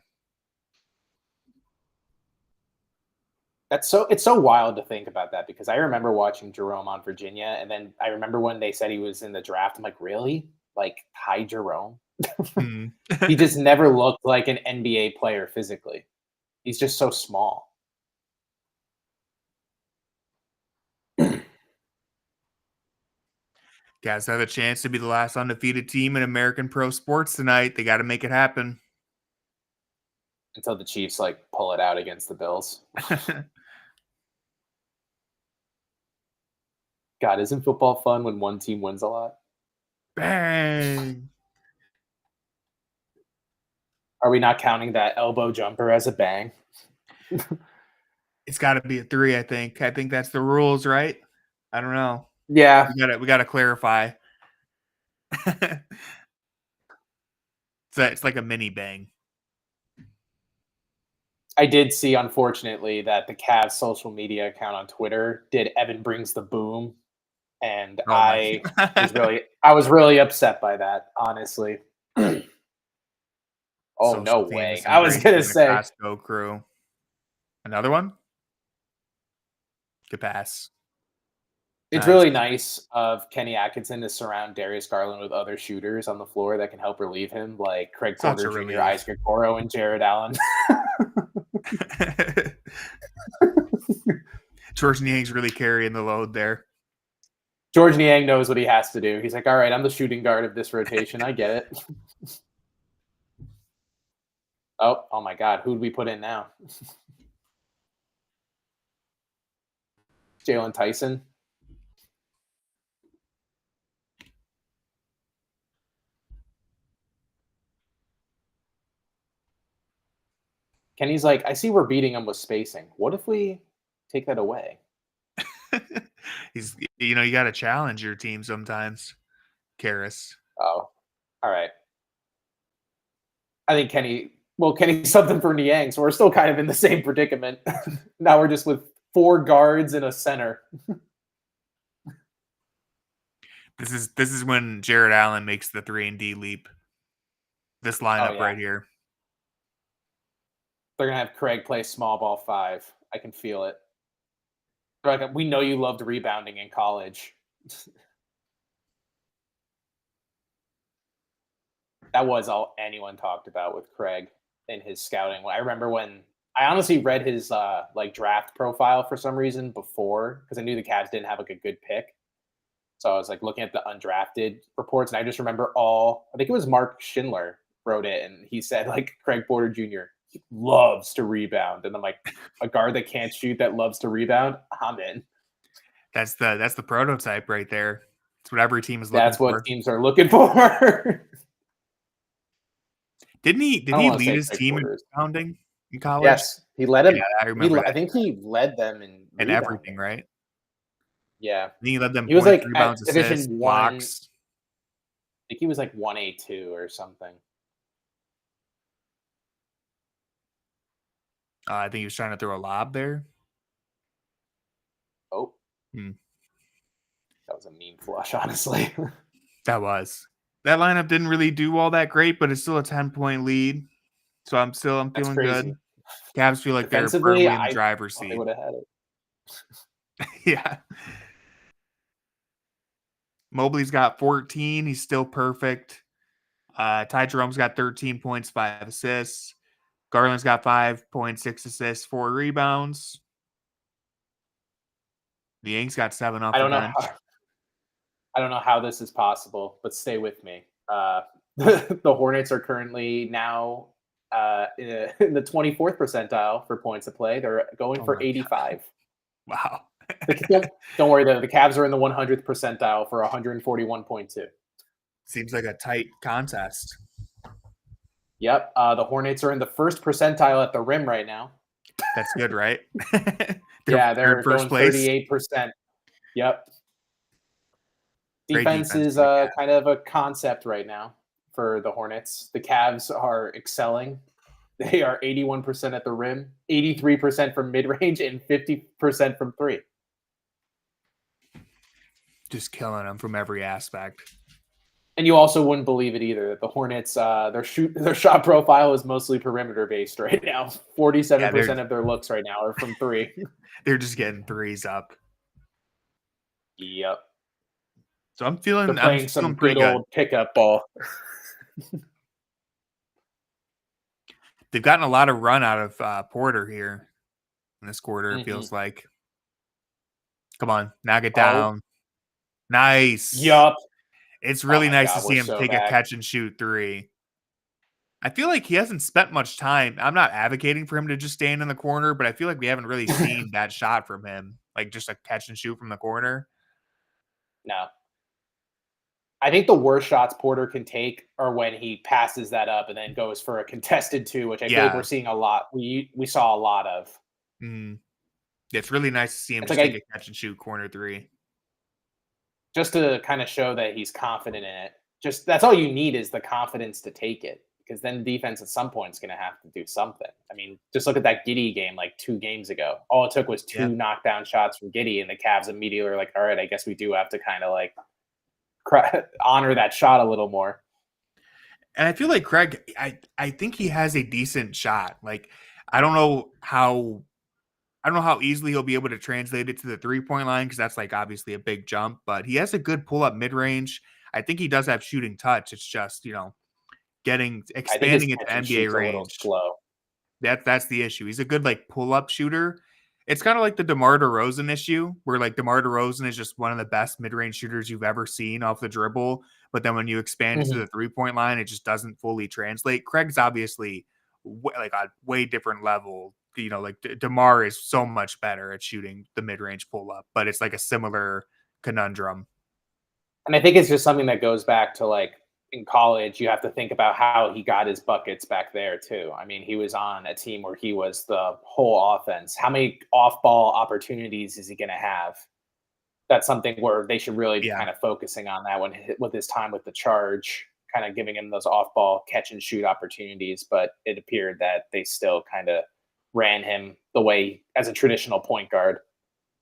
it's so wild to think about that because I remember watching Jerome on Virginia, and then I remember when they said he was in the draft. I'm like, really? Like Ty Jerome? He just never looked like an NBA player physically. He's just so small. Guys have a chance to be the last undefeated team in American pro sports tonight. They got to make it happen. Until the Chiefs pull it out against the Bills. God, isn't football fun when one team wins a lot? Bang! Are we not counting that elbow jumper as a bang? It's got to be a 3, I think. I think that's the rules, right? I don't know. Yeah. We got to clarify. So it's like a mini bang. I did see, unfortunately, that the Cavs social media account on Twitter did Evan Brings the Boom. And I was really upset by that, honestly. Oh, no way. I was going to say. Costco crew. Another one? Good pass. It's really nice of Kenny Atkinson to surround Darius Garland with other shooters on the floor that can help relieve him, like Craig Porter Jr., Isaac Okoro, and Jared Allen. George Niang's really carrying the load there. George Niang knows what he has to do. He's like, all right, I'm the shooting guard of this rotation. I get it. Oh my God. Who'd we put in now? Jalen Tyson. Kenny's like, I see we're beating him with spacing. What if we take that away? You got to challenge your team sometimes, Karras. Oh, all right. I think Kenny's something for Niang, so we're still kind of in the same predicament. Now we're just with 4 guards and a center. This is when Jared Allen makes the 3-and-D leap. This lineup right here. They're going to have Craig play small ball 5. I can feel it. Like, we know you loved rebounding in college. That was all anyone talked about with Craig in his scouting. I remember when I honestly read his draft profile for some reason before, because I knew the Cavs didn't have a good pick. So I was looking at the undrafted reports, and I just remember I think it was Mark Schindler wrote it, and he said Craig Porter Jr. loves to rebound, and I'm like, a guard that can't shoot that loves to rebound, I'm in. That's the prototype right there. It's what every team is looking for. That's what teams are looking for. Did he lead his team in rebounding in college? Yes, he led him. Yeah, I remember. I think he led them in everything, right? Yeah, he led them. He was rebounds, at Division assists, 1. blocks. I think he was 1A2 or something. I think he was trying to throw a lob there. Oh, that was a mean flush, honestly. That lineup didn't really do all that great, but it's still a 10-point lead. So I'm feeling good. Cavs feel like they're firmly in the driver's seat. They would have had it. Yeah. Mobley's got 14. He's still perfect. Ty Jerome's got 13 points, 5 assists. Garland's got 5 points, 6 assists, 4 rebounds. The Yanks got 7 off I the don't know bench. I don't know how this is possible, but stay with me. The Hornets are currently now in the 24th percentile for points of play. They're going Oh for my god! 85. Wow. Don't worry though. The Cavs are in the 100th percentile for 141.2. Seems like a tight contest. Yep. The Hornets are in the first percentile at the rim right now. That's good, right? They're in first going place. 38%. Yep. Great Defense is for the Cavs. kind of a concept right now for the Hornets. The Cavs are excelling. They are 81% at the rim, 83% from mid-range, and 50% from three. Just killing them from every aspect. And you also wouldn't believe it either that the Hornets, their shot profile is mostly perimeter based right now. 47% of their looks right now are from three. They're just getting threes up. Yep. So I'm feeling They're playing some good old pickup ball. They've gotten a lot of run out of Porter here in this quarter. It feels like. Come on, knock it down. Nice. Yup. It's really nice to see him take a catch and shoot three. I feel like he hasn't spent much time. I'm not advocating for him to just stand in the corner, but I feel like we haven't really seen that shot from him, like just a catch and shoot from the corner. No. I think the worst shots Porter can take are when he passes that up and then goes for a contested two, which I feel like we're seeing a lot. We saw a lot of. It's really nice to see him take a catch and shoot corner three. Just to kind of show that he's confident in it. Just that's all you need is the confidence to take it, because then the defense at some point is going to have to do something. I mean, just look at that Giddey game like 2 games ago. All it took was 2 knockdown shots from Giddey, and the Cavs immediately were like, all right, I guess we do have to kind of like honor that shot a little more. And I feel like Craig, I think he has a decent shot. Like, I don't know how easily he'll be able to translate it to the 3-point line, because that's like obviously a big jump, but he has a good pull up mid range. I think he does have shooting touch. It's just, expanding it to NBA range. A little slow. That's the issue. He's a good like pull up shooter. It's kind of like the DeMar DeRozan issue, where like DeMar DeRozan is just one of the best mid range shooters you've ever seen off the dribble. But then when you expand it to the 3-point line, it just doesn't fully translate. Craig's obviously like a way different level. Like DeMar is so much better at shooting the mid-range pull-up, but it's like a similar conundrum. And I think it's just something that goes back to like in college, you have to think about how he got his buckets back there too. I mean, he was on a team where he was the whole offense. How many off-ball opportunities is he going to have? That's something where they should really be kind of focusing on that with his time with the Charge, kind of giving him those off-ball catch and shoot opportunities. But it appeared that they still kind of ran him the way as a traditional point guard.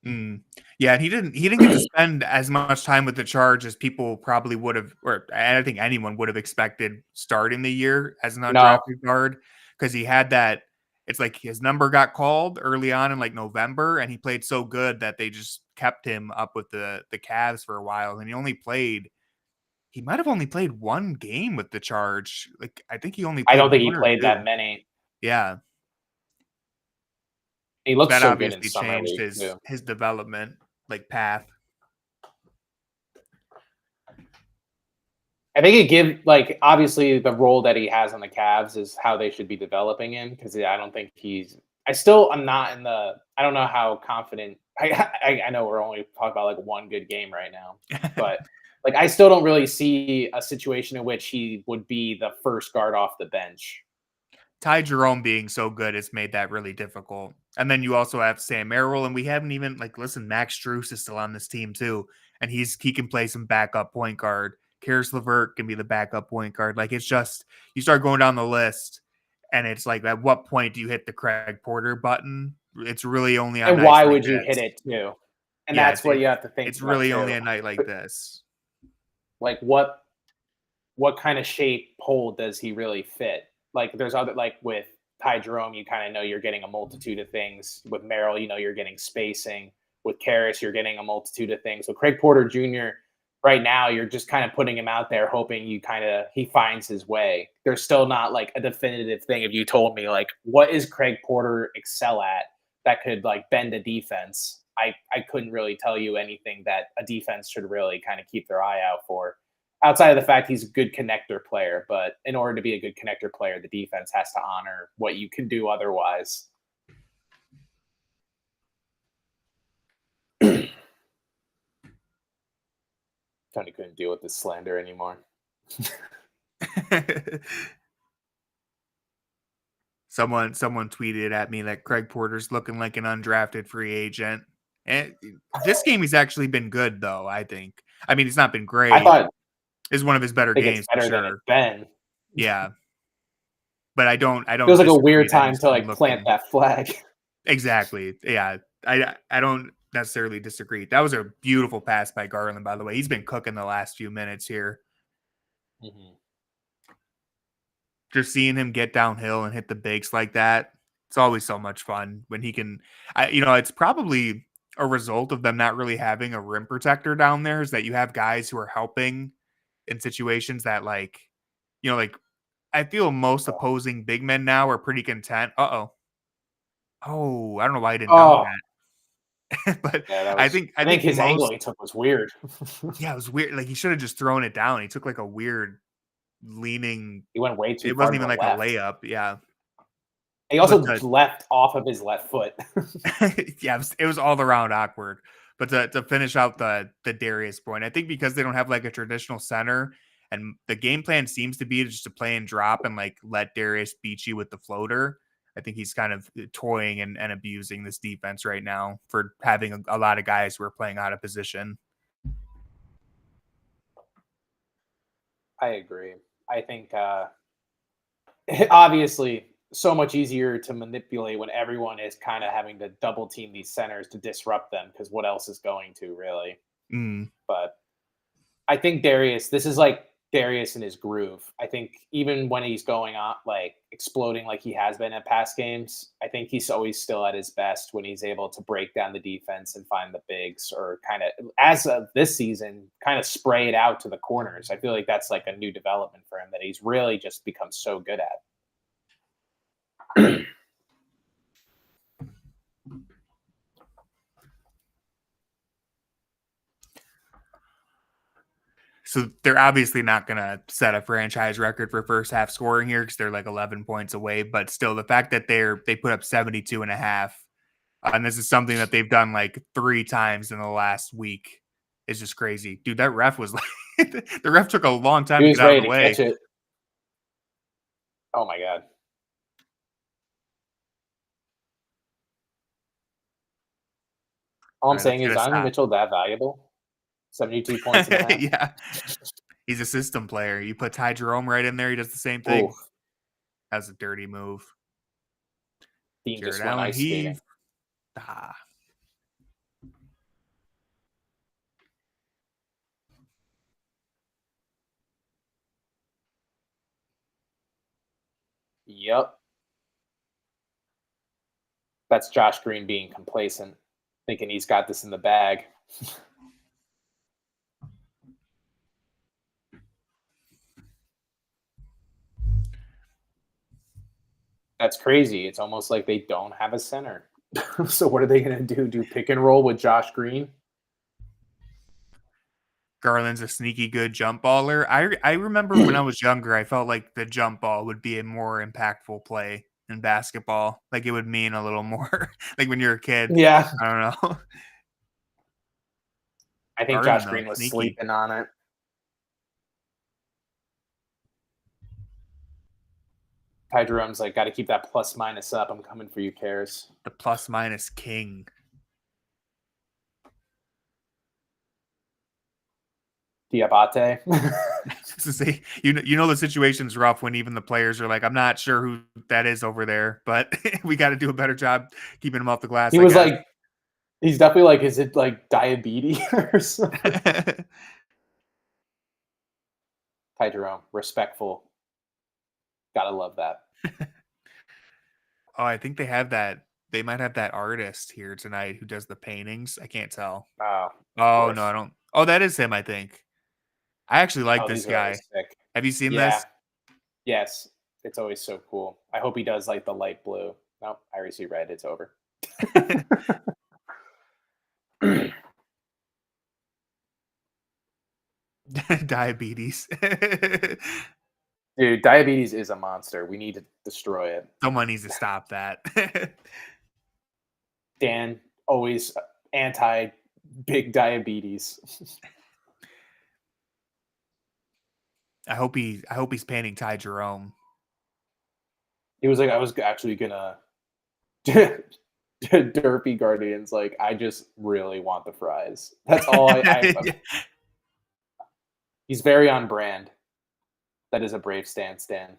Yeah, and he didn't get to spend as much time with the Charge as people probably would have, or I think anyone would have expected starting the year as an undrafted guard, because he had that. It's like his number got called early on in like November, and he played so good that they just kept him up with the Cavs for a while, and he might have only played 1 game with the Charge. Like I think he only played I don't think he played that many. Yeah. He looks that so obviously good in summer changed league, his development like path. I think it gives like obviously the role that he has on the Cavs is how they should be developing him, because I don't think I'm not in the. I don't know how confident. I know we're only talking about like 1 good game right now, but like I still don't really see a situation in which he would be the first guard off the bench. Ty Jerome being so good has made that really difficult. And then you also have Sam Merrill, and we haven't even Max Strus is still on this team too, and he can play some backup point guard. Karis LeVert can be the backup point guard. Like it's just you start going down the list, and it's like at what point do you hit the Craig Porter button? It's really only on. And why would you hit it too? And that's what you have to think. It's really only a night like this. Like what kind of shape hole does he really fit? Like there's other, like with Ty Jerome, you kind of know you're getting a multitude of things. With Merrill, you're getting spacing. With Karis, you're getting a multitude of things. With Craig Porter Jr., right now, you're just kind of putting him out there, hoping he finds his way. There's still not like a definitive thing. If you told me like, what is Craig Porter excel at that could like bend a defense? I couldn't really tell you anything that a defense should really kind of keep their eye out for. Outside of the fact he's a good connector player, but in order to be a good connector player, the defense has to honor what you can do otherwise. Tony couldn't deal with this slander anymore. Someone tweeted at me that Craig Porter's looking like an undrafted free agent. And this game he's actually been good though, I think. I mean, he's not been great. I thought it's one of his better games it's better for than sure. it's been. Yeah. But I don't feels like a weird time to like plant that flag. Exactly. Yeah. I don't necessarily disagree. That was a beautiful pass by Garland, by the way. He's been cooking the last few minutes here. Mm-hmm. Just seeing him get downhill and hit the bigs like that, it's always so much fun when he can. It's probably a result of them not really having a rim protector down there, is that you have guys who are helping in situations that like I feel most opposing big men now are pretty content. Oh, I don't know why I didn't dunk that. But yeah, I think his angle he took was weird. Yeah, it was weird. Like he should have just thrown it down. He took like a weird leaning. He went way too far. It wasn't even like a layup. Yeah. He also left off of his left foot. Yeah, it was all around awkward. But to finish out the Darius point, I think because they don't have like a traditional center, and the game plan seems to be just to play and drop and like let Darius beat you with the floater. I think he's kind of toying and abusing this defense right now for having a lot of guys who are playing out of position. I agree. I think obviously so much easier to manipulate when everyone is kind of having to double team these centers to disrupt them, because what else is going to really? But I think this is like Darius in his groove. I think even when he's going on like exploding like he has been at past games, I think he's always still at his best when he's able to break down the defense and find the bigs, or kind of, as of this season, kind of spray it out to the corners. I feel like that's like a new development for him that he's really just become so good at. So they're obviously not going to set a franchise record for first half scoring here because they're like 11 points away. But still, the fact that they put up 72 and a half, and this is something that they've done like 3 times in the last week, is just crazy. Dude, that ref was like, the ref took a long time to get out of the way. Catch it. Oh my God. All I'm saying is, Donovan Mitchell that valuable? 72 points and a half? Yeah. He's a system player. You put Ty Jerome right in there, he does the same thing. Oof. That's a dirty move. Dean just went ice skating. Yep. That's Josh Green being complacent, thinking he's got this in the bag. That's crazy. It's almost like they don't have a center. So what are they going to do? Do pick and roll with Josh Green? Garland's a sneaky good jump baller. I remember when I was younger, I felt like the jump ball would be a more impactful play in basketball. Like it would mean a little more. Like when you're a kid. Yeah. I don't know. I think Josh Green was sleeping on it. Ty Jerome's like, got to keep that plus minus up. I'm coming for you, Karis. The plus minus king. Diabate. You know the situation's rough when even the players are like, I'm not sure who that is over there, but we got to do a better job keeping him off the glass. He was like, he's definitely like, is it like diabetes or something? Ty Jerome, respectful. Gotta love that. Oh, I think they have that. They might have that artist here tonight who does the paintings. I can't tell. Oh no, I don't. Oh, that is him, I think. I actually like this guy. Have you seen this? Yes. It's always so cool. I hope he does like the light blue. Nope, I already see red. It's over. Diabetes. Dude, diabetes is a monster. We need to destroy it. Someone needs to stop that. Dan, always anti big diabetes. I hope he's painting Ty Jerome. He was like, I was actually gonna Derpy Guardians, like, I just really want the fries. That's all he's very on brand. That is a brave stance, Dan.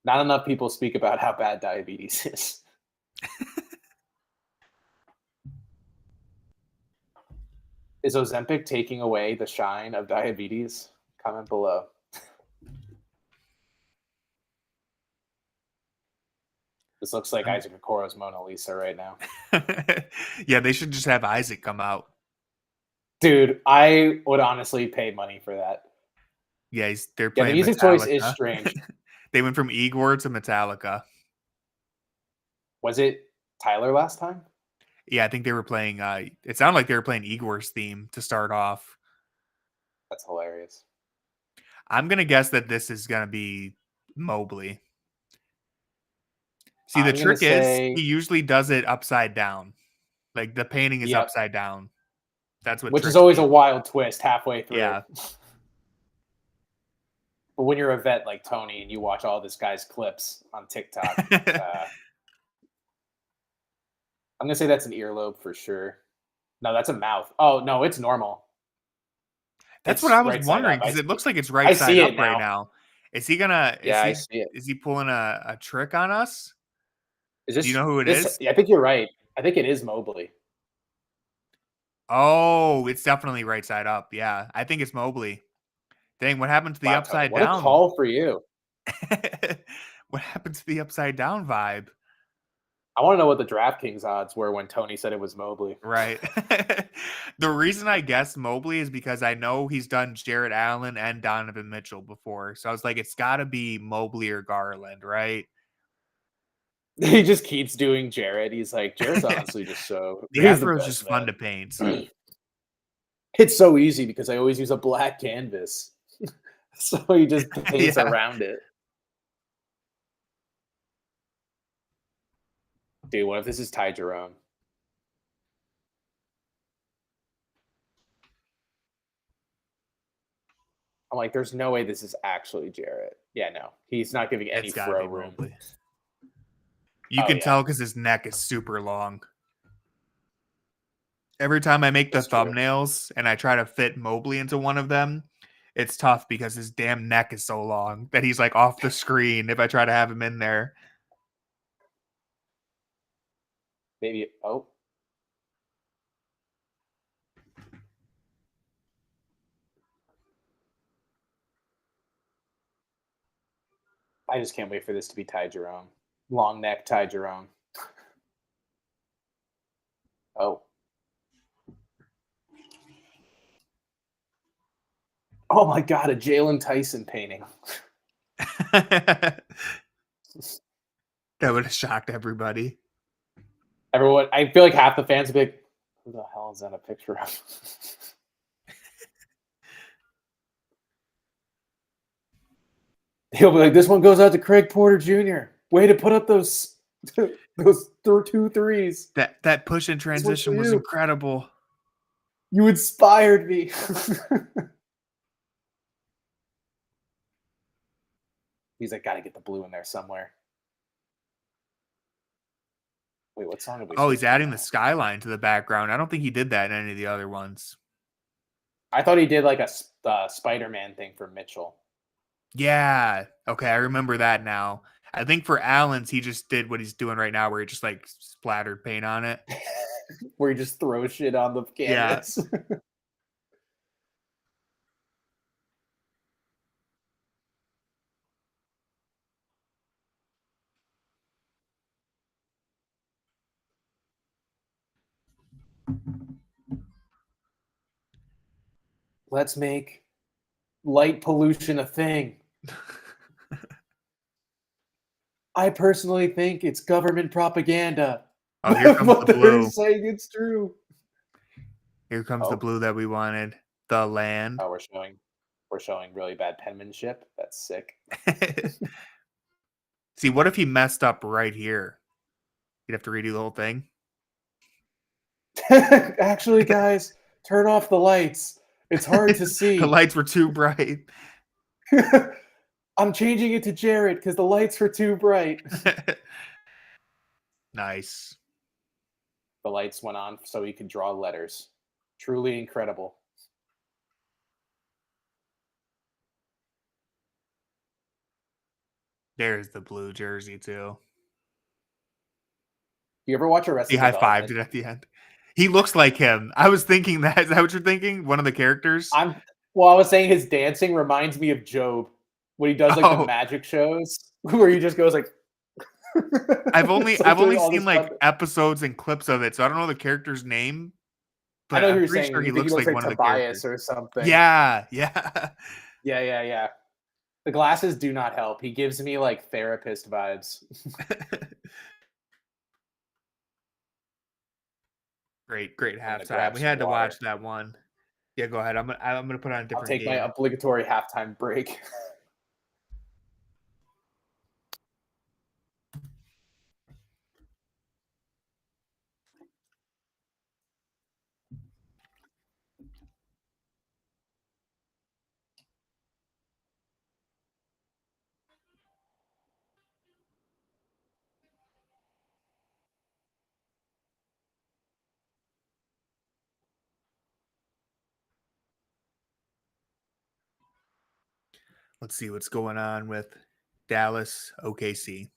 Not enough people speak about how bad diabetes is. Is Ozempic taking away the shine of diabetes? Comment below. This looks like Isaac Okoro's Mona Lisa right now. Yeah, they should just have Isaac come out. Dude, I would honestly pay money for that. Yeah, they're playing. The music choice is strange. They went from Igor to Metallica. Was it Tyler last time? Yeah, I think they were playing. It sounded like they were playing Igor's theme to start off. That's hilarious. I'm gonna guess that this is gonna be Mobley. See, the trick is he usually does it upside down. Like the painting is upside down. That's which is always a wild twist halfway through. Yeah. But when you're a vet like Tony and you watch all this guy's clips on TikTok, I'm gonna say that's an earlobe for sure. No, that's a mouth. Oh no, it's normal. That's what I was wondering because it looks like it's right side up right now. Is he gonna? I see it. Is he pulling a trick on us? Is this? Do you know who it is? I think you're right. I think it is Mobley. Oh, it's definitely right side up. Yeah, I think it's Mobley. Dang, what happened to the upside down? What a call for you. What happened to the upside down vibe? I want to know what the DraftKings odds were when Tony said it was Mobley. Right. The reason I guessed Mobley is because I know he's done Jarrett Allen and Donovan Mitchell before. So I was like, it's got to be Mobley or Garland, right? He just keeps doing Jarrett. He's like, Jarrett's honestly just so... The afro's just fun to paint. It's so easy because I always use a black canvas. So he just paints around it. Dude, what if this is Ty Jerome? I'm like, there's no way this is actually Jarrett. Yeah, no. He's not giving any throw room. You can tell because his neck is super long. Every time I make the thumbnails and I try to fit Mobley into one of them, it's tough because his damn neck is so long that he's like off the screen if I try to have him in there. Maybe, oh. I just can't wait for this to be Ty Jerome. Long neck Ty Jerome. Oh. Oh my God, a Jalen Tyson painting. That would have shocked everybody. Everyone, I feel like half the fans would be like, who the hell is that a picture of? He'll be like, this one goes out to Craig Porter Jr. Way to put up those 2 threes. That push and transition was incredible. You inspired me. He's like, gotta get the blue in there somewhere. Wait, what song? Oh, he's adding the skyline to the background. I don't think he did that in any of the other ones. I thought he did like a Spider-Man thing for Mitchell. Yeah. Okay, I remember that now. I think for Allen's, he just did what he's doing right now, where he just like splattered paint on it. Where he just throws shit on the canvas. Yeah. Let's make light pollution a thing. I personally think it's government propaganda. Oh, here comes the blue. They're saying it's true. Here comes the blue that we wanted. The land. Oh, we're showing really bad penmanship. That's sick. See, what if he messed up right here? You'd have to redo the whole thing. Actually, guys, turn off the lights. It's hard to see. The lights were too bright. I'm changing it to Jared because the lights were too bright. Nice. The lights went on so he could draw letters. Truly incredible. There's the blue jersey too. You ever watch Arrested He high Development? fived it at the end. He looks like him. I was thinking that. Is that what you're thinking? One of the characters? I was saying his dancing reminds me of Job when he does like the magic shows where he just goes like. I've only seen like episodes and clips of it, so I don't know the character's name. But I know who you're pretty saying. Sure he looks like one of the characters or something. Yeah. Yeah. The glasses do not help. He gives me like therapist vibes. Great halftime. We had to watch that one. Yeah, go ahead. I'm gonna put on a different. I'll take my obligatory halftime break. Let's see what's going on with Dallas OKC.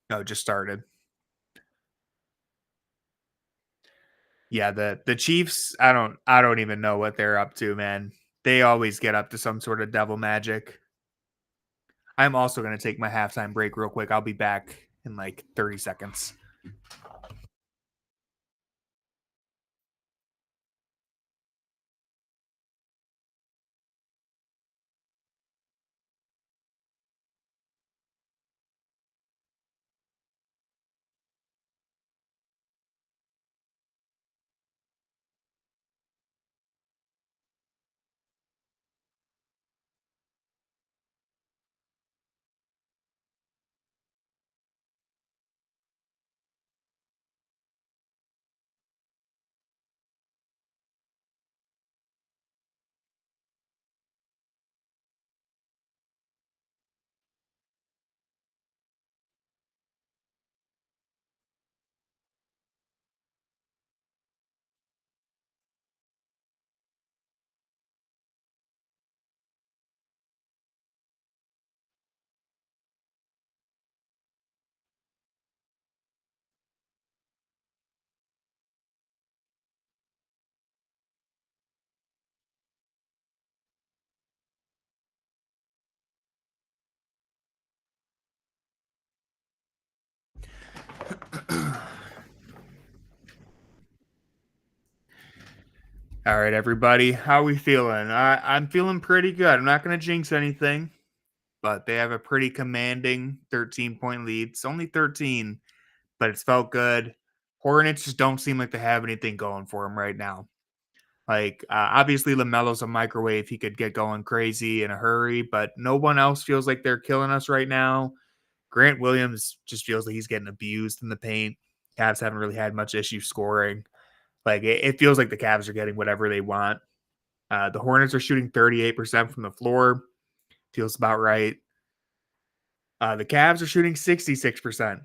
No, just started. Yeah, the Chiefs, I don't even know what they're up to, man. They always get up to some sort of devil magic. I'm also going to take my halftime break real quick. I'll be back in like 30 seconds. All right, everybody. How are we feeling? I'm feeling pretty good. I'm not going to jinx anything, but they have a pretty commanding 13-point lead. It's only 13, but it's felt good. Hornets just don't seem like they have anything going for them right now. Like, obviously, LaMelo's a microwave. He could get going crazy in a hurry, but no one else feels like they're killing us right now. Grant Williams just feels like he's getting abused in the paint. Cavs haven't really had much issue scoring. Like, it feels like the Cavs are getting whatever they want. The Hornets are shooting 38% from the floor. Feels about right. The Cavs are shooting 66%,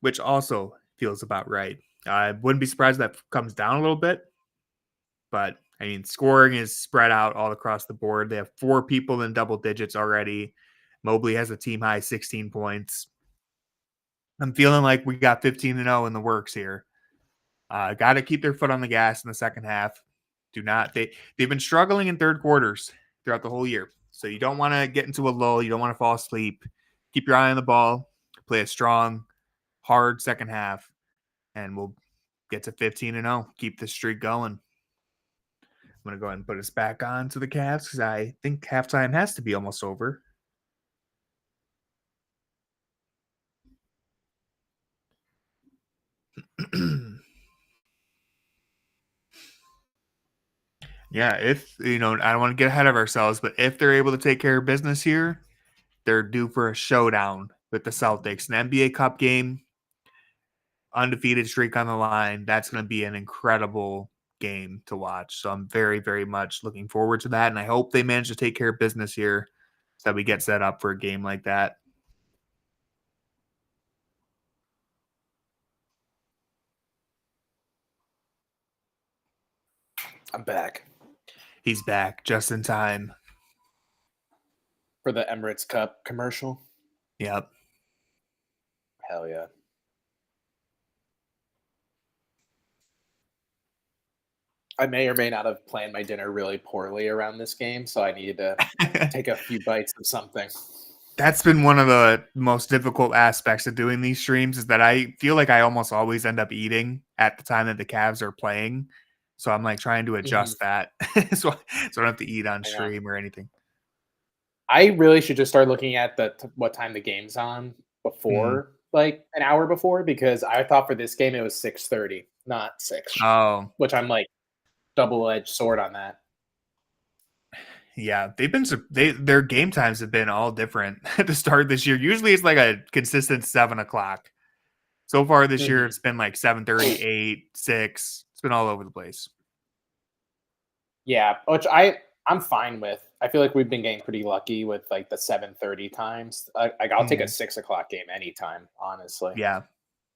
which also feels about right. I wouldn't be surprised if that comes down a little bit. But, I mean, scoring is spread out all across the board. They have 4 people in double digits already. Mobley has a team high 16 points. I'm feeling like we got 15-0 in the works here. Got to keep their foot on the gas in the second half. They've been struggling in third quarters throughout the whole year. So you don't want to get into a lull. You don't want to fall asleep. Keep your eye on the ball. Play a strong, hard second half. And we'll get to 15-0. Keep this streak going. I'm going to go ahead and put us back on to the Cavs because I think halftime has to be almost over. Yeah, if I don't want to get ahead of ourselves, but if they're able to take care of business here, they're due for a showdown with the Celtics, an NBA Cup game, undefeated streak on the line. That's going to be an incredible game to watch. So I'm very, very much looking forward to that, and I hope they manage to take care of business here so that we get set up for a game like that. I'm back He's back just in time. for the Emirates Cup commercial. Yep. Hell yeah. I may or may not have planned my dinner really poorly around this game, so I needed to take a few bites of something. That's been one of the most difficult aspects of doing these streams is that I feel like I almost always end up eating at the time that the Cavs are playing. So I'm like trying to adjust that so I don't have to eat on stream or anything. I really should just start looking at what time the game's on before, like an hour before, because I thought for this game it was 6:30, not 6. Oh, Which I'm like double-edged sword on that. yeah. Their game times have been all different at the start this year. Usually it's like a consistent 7:00. So far this year it's been like 7:30, 8, 6. It's been all over the place. Yeah, which I'm fine with. I feel like we've been getting pretty lucky with like the 7:30 times. Like I'll take a 6:00 game anytime, honestly. Yeah.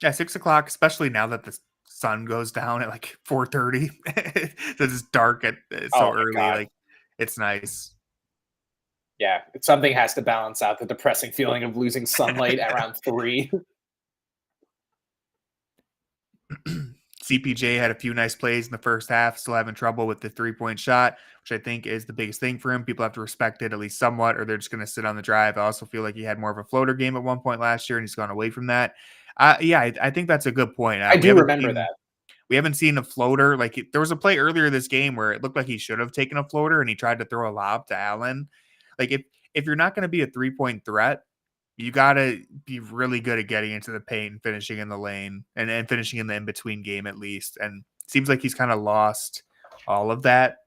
Yeah, 6:00, especially now that the sun goes down at like 4:30. It's dark at so early. God. Like it's nice. Yeah, something has to balance out the depressing feeling of losing sunlight around 3. CPJ had a few nice plays in the first half, still having trouble with the 3-point shot, which I think is the biggest thing for him. People have to respect it at least somewhat, or they're just going to sit on the drive. I also feel like he had more of a floater game at one point last year, and he's gone away from that. I think that's a good point. I do remember that. We haven't seen a floater. Like there was a play earlier this game where it looked like he should have taken a floater, and he tried to throw a lob to Allen. Like if you're not going to be a 3-point threat, you got to be really good at getting into the paint and finishing in the lane and finishing in the in-between game at least. And it seems like he's kind of lost all of that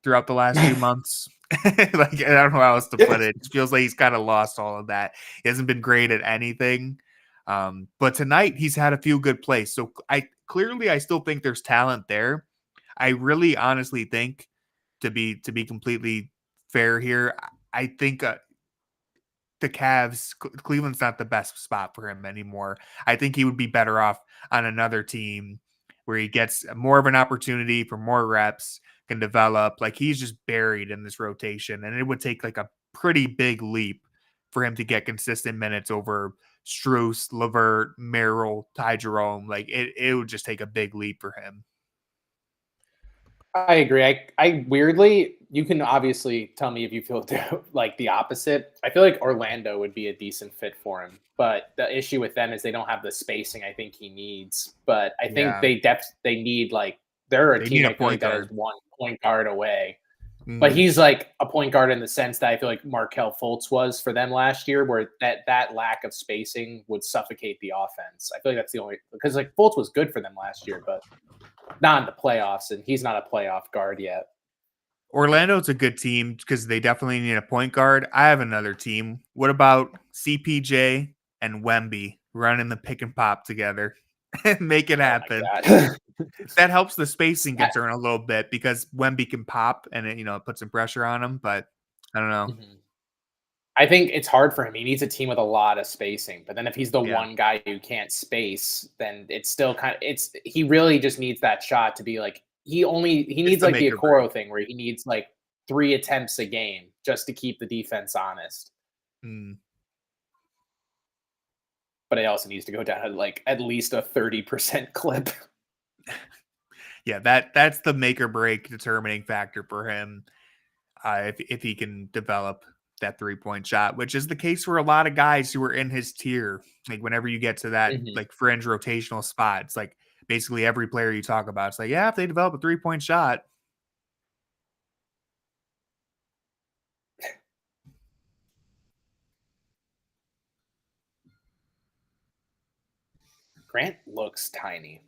throughout the last few months. Like, I don't know how else to put it. It feels like he's kind of lost all of that. He hasn't been great at anything. But tonight he's had a few good plays. So I still think there's talent there. I really honestly think to be completely fair here, I think the Cavs, Cleveland's not the best spot for him anymore. I think he would be better off on another team where he gets more of an opportunity for more reps, can develop. Like he's just buried in this rotation, and it would take like a pretty big leap for him to get consistent minutes over Strus, Levert, Merrill, Ty Jerome. Like it would just take a big leap for him. I agree. I weirdly, you can obviously tell me if you feel like the opposite. I feel like Orlando would be a decent fit for him, but the issue with them is they don't have the spacing I think he needs. But I think they need like they're a team I feel like that is one point guard away. But he's like a point guard in the sense that I feel like Markelle Fultz was for them last year, where that lack of spacing would suffocate the offense. I feel like that's the only because like Fultz was good for them last year, but not in the playoffs, and he's not a playoff guard yet. Orlando's a good team because they definitely need a point guard. I have another team. What about CPJ and Wemby running the pick and pop together and make it happen? That helps the spacing concern a little bit because Wemby can pop and it puts some pressure on him, but I don't know. I think it's hard for him. He needs a team with a lot of spacing. But then if he's the one guy who can't space, then it's still he really just needs that shot to be like he needs like the Okoro thing where he needs like 3 attempts a game just to keep the defense honest. But it also needs to go down to like at least a 30% clip. Yeah, that's the make or break determining factor for him. If he can develop that 3-point shot, which is the case for a lot of guys who are in his tier. Like whenever you get to that like fringe rotational spot, it's like basically every player you talk about, it's like, yeah, if they develop a 3-point shot. Grant looks tiny.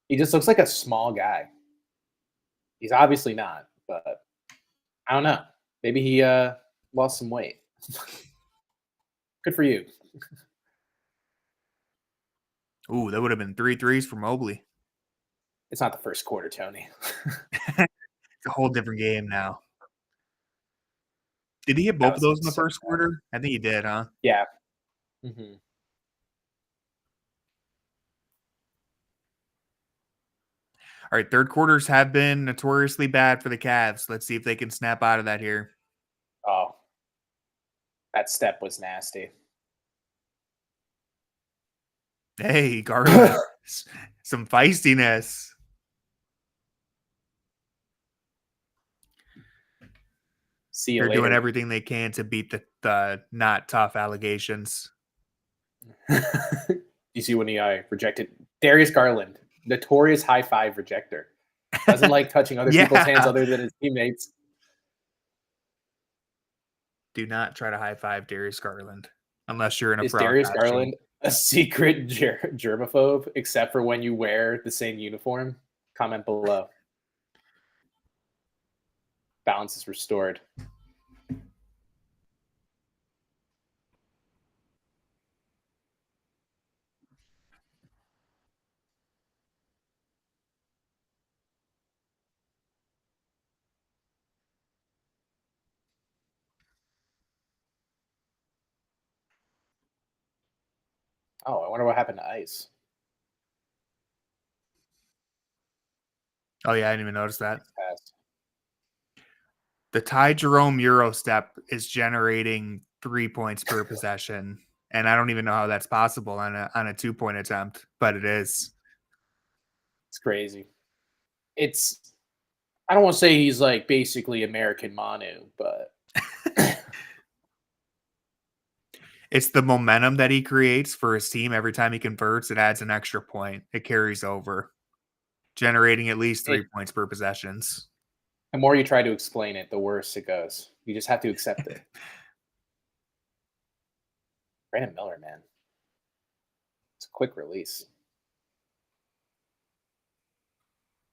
He just looks like a small guy. He's obviously not, but I don't know. Maybe he lost some weight. Good for you. Ooh, that would have been 3 threes for Mobley. It's not the first quarter, Tony. It's a whole different game now. Did he hit That both of was those in the so first quarter? I think he did, huh? Yeah. Mhm. All right, third quarters have been notoriously bad for the Cavs. Let's see if they can snap out of that here. Oh, that step was nasty. Hey, Garland, some feistiness. See you They're doing later. everything they can to beat the not tough allegations. You see when he rejected Darius Garland, notorious high five rejector. Doesn't like touching other people's hands Yeah. other than his teammates. Do not try to high five Darius Garland unless you're in a Is frog Darius costume. Garland a secret germaphobe except for when you wear the same uniform? Comment below. Balance is restored. Oh, I wonder what happened to Ice. Oh yeah, I didn't even notice that. Pass. The Ty Jerome Euro step is generating 3 points per possession, and I don't even know how that's possible on a 2-point attempt, but it is. It's crazy. It's I don't want to say he's like basically American Manu, but It's the momentum that he creates for his team every time he converts. It adds an extra point. It carries over, generating at least 3 points per possessions. the more you try to explain it, the worse it goes. You just have to accept it. Brandon Miller, man. It's a quick release.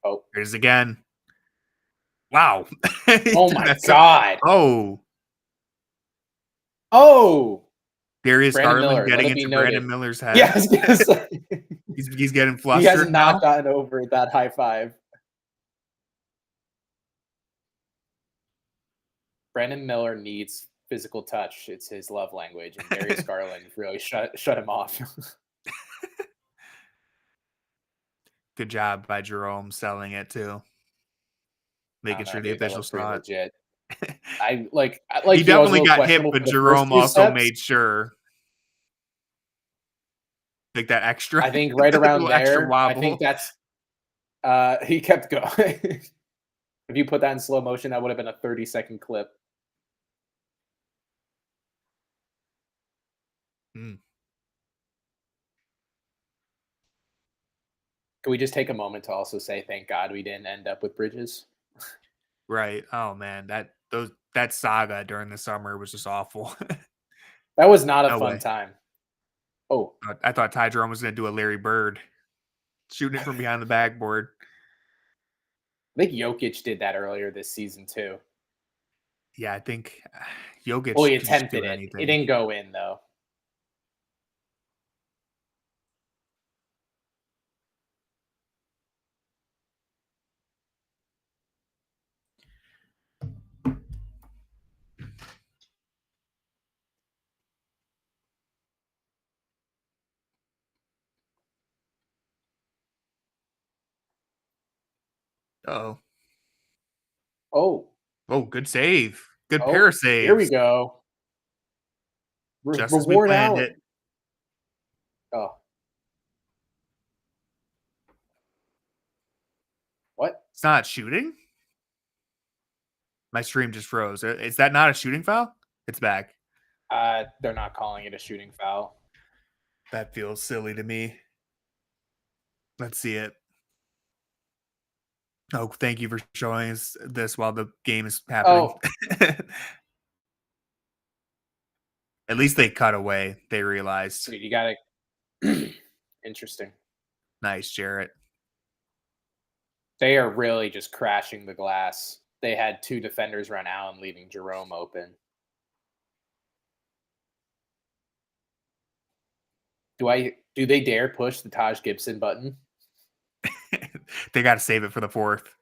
Oh. It is again. Wow. Oh my God. Oh. Oh. Darius Brandon Garland Miller, getting let it be into noted. Brandon Miller's head. Yeah, I was gonna say. He's getting He flustered has now. not gotten over that high five. Brandon Miller needs physical touch. It's his love language, and Darius Garland really shut him off. Good job by Jerome selling it too. Making sure the officials saw it. Legit. I like He you. I was a definitely little got hit, questionable but for the first Jerome few also steps. made sure. Like that extra. I think right around little extra there. wobble. I think that's. He kept going. If you put that in slow motion, that would have been a 30-second clip. Hmm. Can we just take a moment to also say thank God we didn't end up with Bridges? Right. Oh man, that saga during the summer was just awful. That was not a No fun way. time. Oh, I thought Ty Jerome was going to do a Larry Bird, shooting it from behind the backboard. I think Jokic did that earlier this season too. Yeah, I think Jokic Well, he can just attempted do it. anything. It didn't go in though. Oh. Oh. Oh, good save. Good Oh, pair of saves. here we go. Just as we Reward planned out. it. Oh. What? It's not shooting? My stream just froze. Is that not a shooting foul? It's back. They're not calling it a shooting foul. That feels silly to me. Let's see it. Oh, thank you for showing us this while the game is happening. Oh. At least they cut away. They realized. Dude, you gotta. Interesting. Nice, Jarrett. They are really just crashing the glass. They had 2 defenders run out and leaving Jerome open. Do they dare push the Taj Gibson button? They got to save it for the fourth.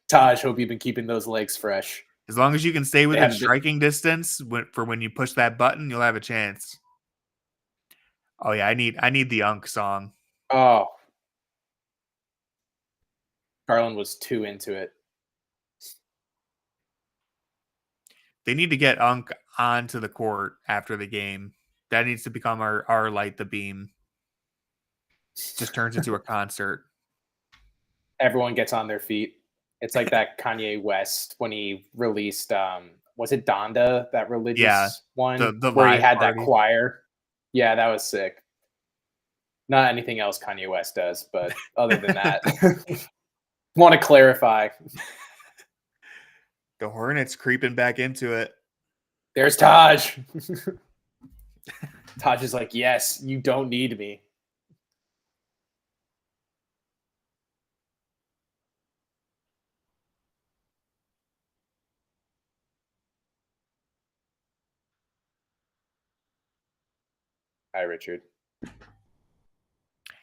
Taj, hope you've been keeping those legs fresh. As long as you can stay within striking distance for when you push that button, you'll have a chance. Oh yeah, I need the Unk song. Oh. Garland was too into it. They need to get Unk onto the court after the game. That needs to become our light the beam. Just turns into a concert. Everyone gets on their feet. It's like that Kanye West when he released was it Donda, that religious one the where he had party. that choir. Yeah, that was sick. Not anything else Kanye West does, but other than that, want to clarify. The Hornets creeping back into it. There's Taj. Taj is like, yes, you don't need me. Hi, Richard.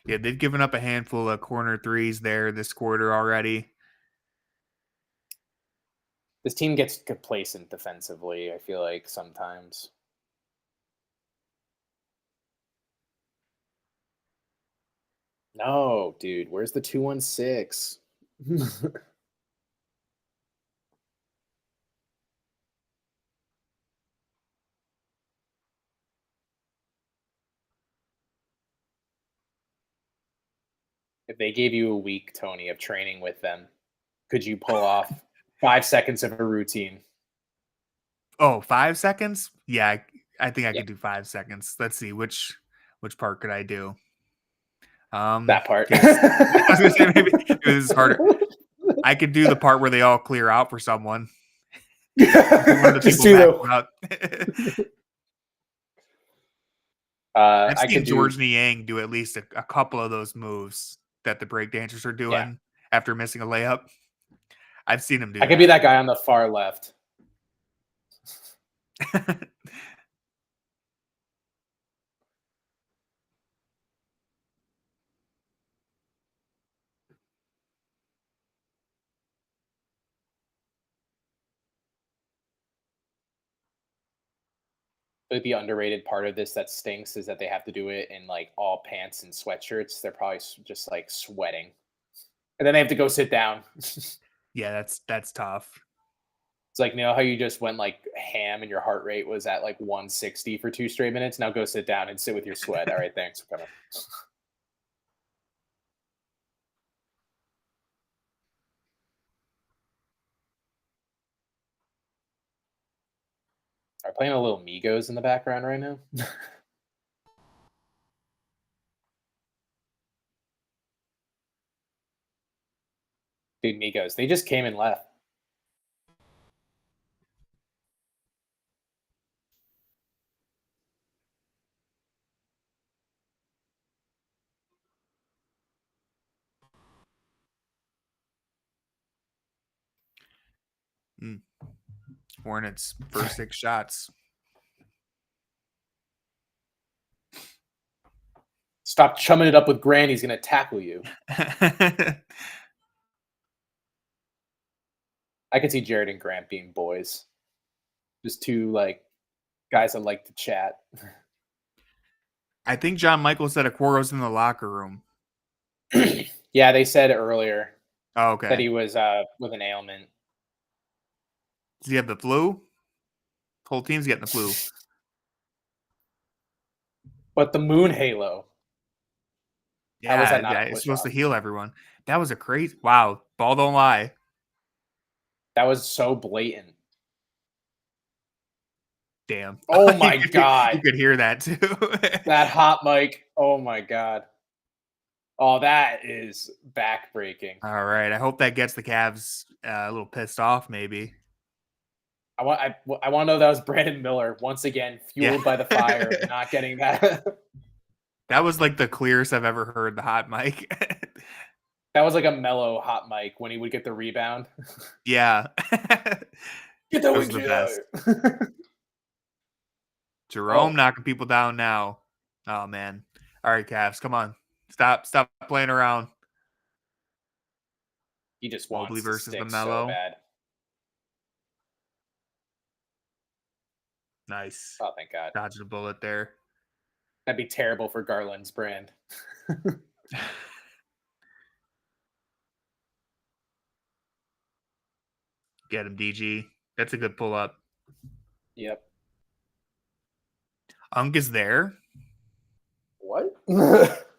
Yeah, they've given up a handful of corner threes there this quarter already. This team gets complacent defensively, I feel like, sometimes. No, dude, where's the 2-1-6? If they gave you a week, Tony, of training with them, could you pull off 5 seconds of a routine? Oh, 5 seconds? Yeah, I think I could do 5 seconds. Let's see, which part could I do? That part. I was gonna say maybe this is harder. I could do the part where they all clear out for someone. One of the people I've seen George Niang do at least a couple of those moves that the breakdancers are doing after missing a layup. I've seen him do I could be that guy on the far left. The underrated part of this that stinks is that they have to do it in like all pants and sweatshirts. They're probably just like sweating, and then they have to go sit down. Yeah, that's tough. It's like, you know how you just went like ham and your heart rate was at like 160 for 2 straight minutes? Now go sit down and sit with your sweat. All right, thanks for coming. Are playing a little Migos in the background right now? Dude, Migos, they just came and left. Hornets first 6 shots. Stop chumming it up with Grant. He's going to tackle you. I could see Jared and Grant being boys. Just 2 like guys that like to chat. I think John Michael said Okoro's in the locker room. Yeah, they said earlier. Oh, okay. That he was with an ailment. Does he have the flu? Whole team's getting the flu. But the moon halo. Yeah, was that not it's supposed to heal everyone. That was a crazy. Wow, ball don't lie. That was so blatant. Damn. Oh my God. You could hear that too. That hot mic. Oh my God. Oh, that is backbreaking. All right. I hope that gets the Cavs a little pissed off, maybe. I want to know that was Brandon Miller once again, fueled by the fire, not getting that. That was like the clearest I've ever heard the hot mic. That was like a mellow hot mic when he would get the rebound. Yeah. Get that Those are the wicked best. out. Jerome knocking people down now. Oh, man. All right, Cavs, come on. Stop playing around. He just Mobley wants to versus stick so LaMelo. bad. Nice. Oh, thank God. Dodging a bullet there. That'd be terrible for Garland's brand. Get him, DG. That's a good pull up. Yep. Unk is there. What?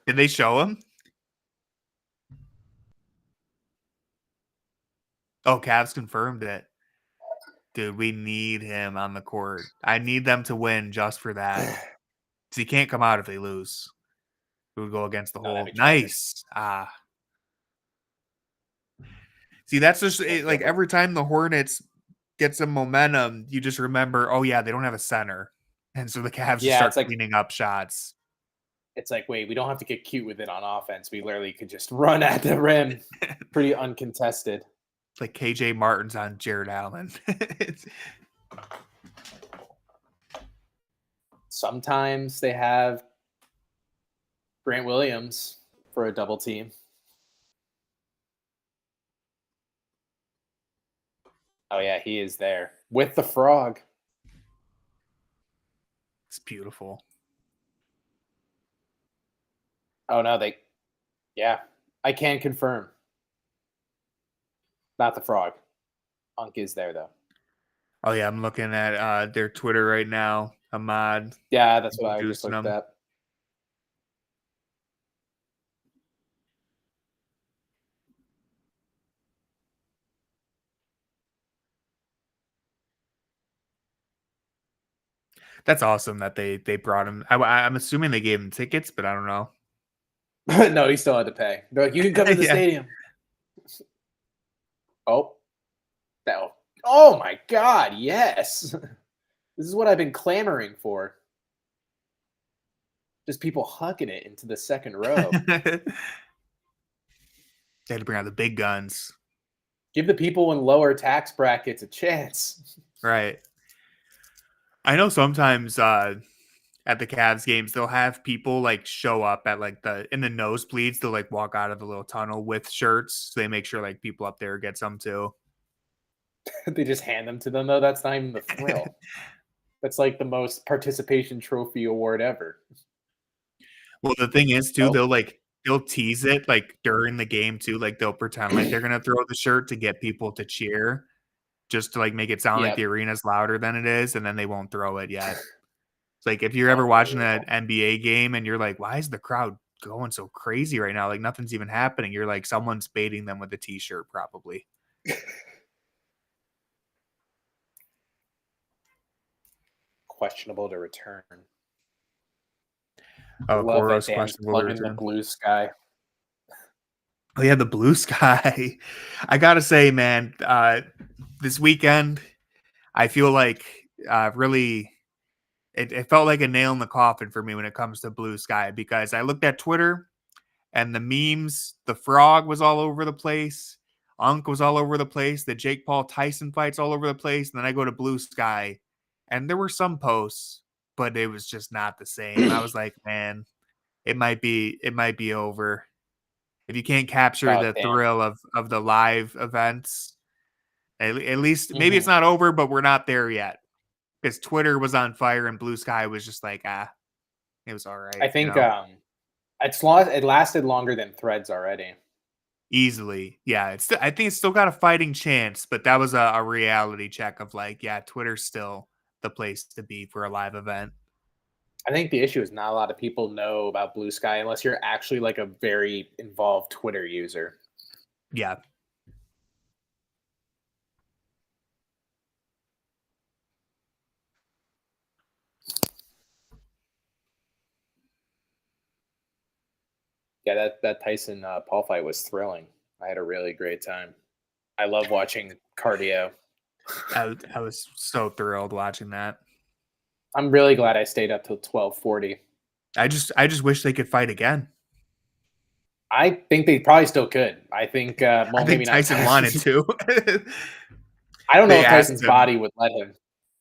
Did they show him? Oh, Cavs confirmed it. Dude, we need him on the court. I need them to win just for that. Because he can't come out if they lose. It would go against the whole. Nice. See, that's just like every time the Hornets get some momentum, you just remember, oh, yeah, they don't have a center. And so the Cavs just start cleaning up shots. It's like, wait, we don't have to get cute with it on offense. We literally could just run at the rim pretty uncontested. It's like KJ Martin's on Jared Allen. Sometimes they have Grant Williams for a double team. Oh, yeah, he is there with the frog. It's beautiful. Oh, no, I can confirm. Not the frog. Unk is there, though. Oh, yeah, I'm looking at their Twitter right now. Ahmad. Yeah, that's what I just looked at. That's awesome that they brought him. I'm assuming they gave him tickets, but I don't know. No, he still had to pay. They're like, you can come to the stadium. Oh, my God, yes. This is what I've been clamoring for. Just people hucking it into the second row. They had to bring out the big guns. Give the people in lower tax brackets a chance. Right. I know sometimes at the Cavs games, they'll have people like show up at like in the nosebleeds. They'll like walk out of the little tunnel with shirts. So they make sure like people up there get some too. They just hand them to them though. That's not even the thrill. That's like the most participation trophy award ever. Well, the thing is too, they'll tease it like during the game too. Like they'll pretend like they're gonna throw the shirt to get people to cheer, just to like make it sound like the arena's louder than it is, and then they won't throw it yet. It's like if you're ever watching an NBA game and you're like, why is the crowd going so crazy right now? Like nothing's even happening. You're like, someone's baiting them with a t-shirt, probably. Questionable to return. Oh, Koro's questionable to return. The blue sky. Oh yeah, the blue sky. I gotta say, man, this weekend, I feel like really, it felt like a nail in the coffin for me when it comes to blue sky, because I looked at Twitter and the memes, the frog was all over the place, Unk was all over the place, the Jake Paul Tyson fights all over the place, and then I go to blue sky, and there were some posts, but it was just not the same. I was like, man, it might be over. If you can't capture the thrill of the live events, at least maybe it's not over, but we're not there yet. Because Twitter was on fire and Blue Sky was just like, it was all right. I think it lasted longer than Threads already. Easily. Yeah. I think it's still got a fighting chance, but that was a reality check of like, yeah, Twitter's still the place to be for a live event. I think the issue is not a lot of people know about Blue Sky unless you're actually like a very involved Twitter user. Yeah. Yeah, that Tyson Paul fight was thrilling. I had a really great time. I love watching cardio. I was so thrilled watching that. I'm really glad I stayed up till 12:40. I just wish they could fight again. I think they probably still could. I think, I well, think maybe not Tyson wanted Tyson. to. I don't know They if asked Tyson's him. body would let him.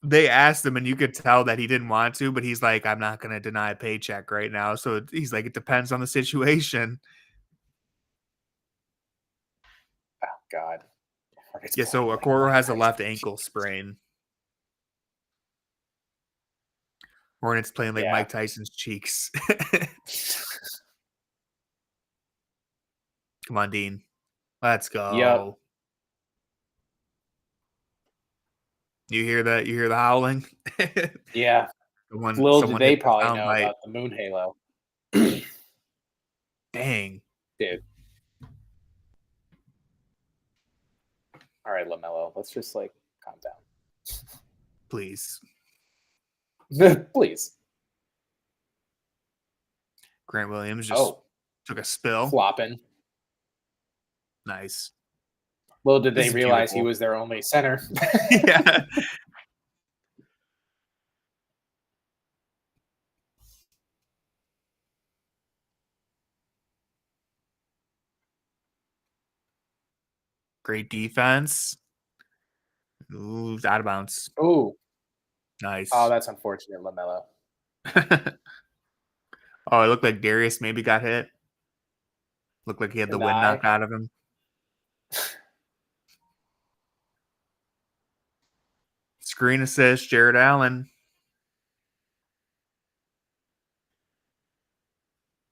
They asked him, and you could tell that he didn't want to, but he's like, "I'm not gonna deny a paycheck right now." So he's like, "It depends on the situation." Oh god. Hornets Yeah, so playing like Okoro Mike has a left Tyson. ankle Jesus. sprain. Hornets playing like Yeah. Mike Tyson's cheeks. Come on, Dean. Let's Yep. go. You hear that? You hear the howling? Yeah. Someone Little did someone hit they the probably sound know bite. about the moon halo. Dang. Dude. All right, LaMelo. Let's just like calm Please. down. Please. Grant Williams just Oh, took a spill. flopping. Nice. Little did This they is realize he beautiful. was their only center. Yeah. Great defense. Ooh, out of bounds. Ooh. Oh, Nice. that's unfortunate, LaMelo. Oh, it looked like Darius maybe got hit. Looked like he had the wind Deny. knocked out of him. Screen assist, Jared Allen.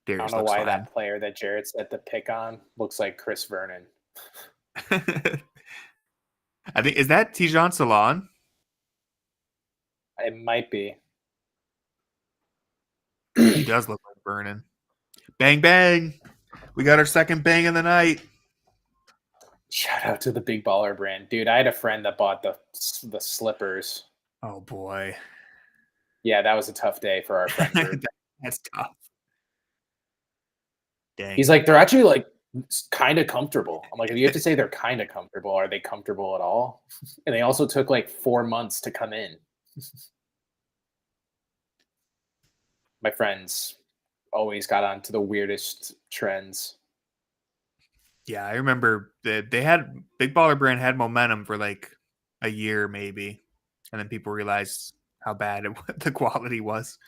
I don't Darius know looks why fine. that player that Jared said to pick on looks like Chris Vernon. I think is that Tijon Salon? It might be. He does look like Vernon. Bang bang. We got our second bang of the night. Shout out to the Big Baller brand, dude. I had a friend that bought the slippers. Oh boy. Yeah, that was a tough day for our friend group. That's tough. Dang. He's like, they're actually like kind of comfortable. I'm like, if you have to say they're kind of comfortable, are they comfortable at all? And they also took like 4 months to come in. My friends always got onto the weirdest trends. Yeah, I remember that they had Big Baller Brand had momentum for like a year maybe, and then people realized how bad the quality was.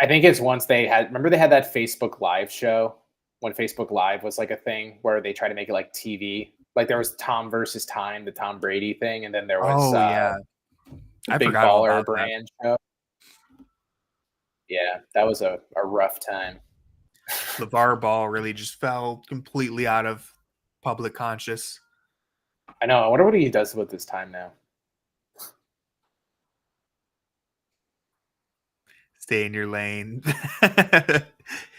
I think it's once they had, remember they had that Facebook Live show when Facebook Live was like a thing where they tried to make it like TV. Like there was Tom versus Time, the Tom Brady thing, and then there was Oh yeah, the I Big forgot all Baller about that. brand show. Yeah, that was a rough time. LeVar Ball really just fell completely out of public conscious. I know. I wonder what he does with his time now. Stay in your lane.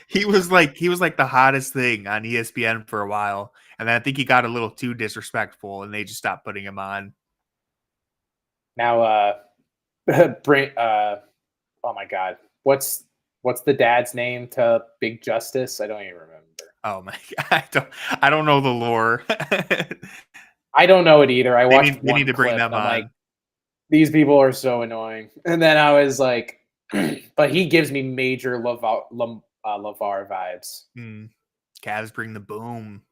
he was like the hottest thing on ESPN for a while, and then I think he got a little too disrespectful, and they just stopped putting him on. Now, bring. Oh my God, what's the dad's name to Big Justice? I don't even remember. Oh my god, I don't know the lore. I don't know it either. I They watched need one to bring clip. them And I'm like, on. these people are so annoying. And then I was like, but he gives me major LeVar vibes. Cavs bring the boom.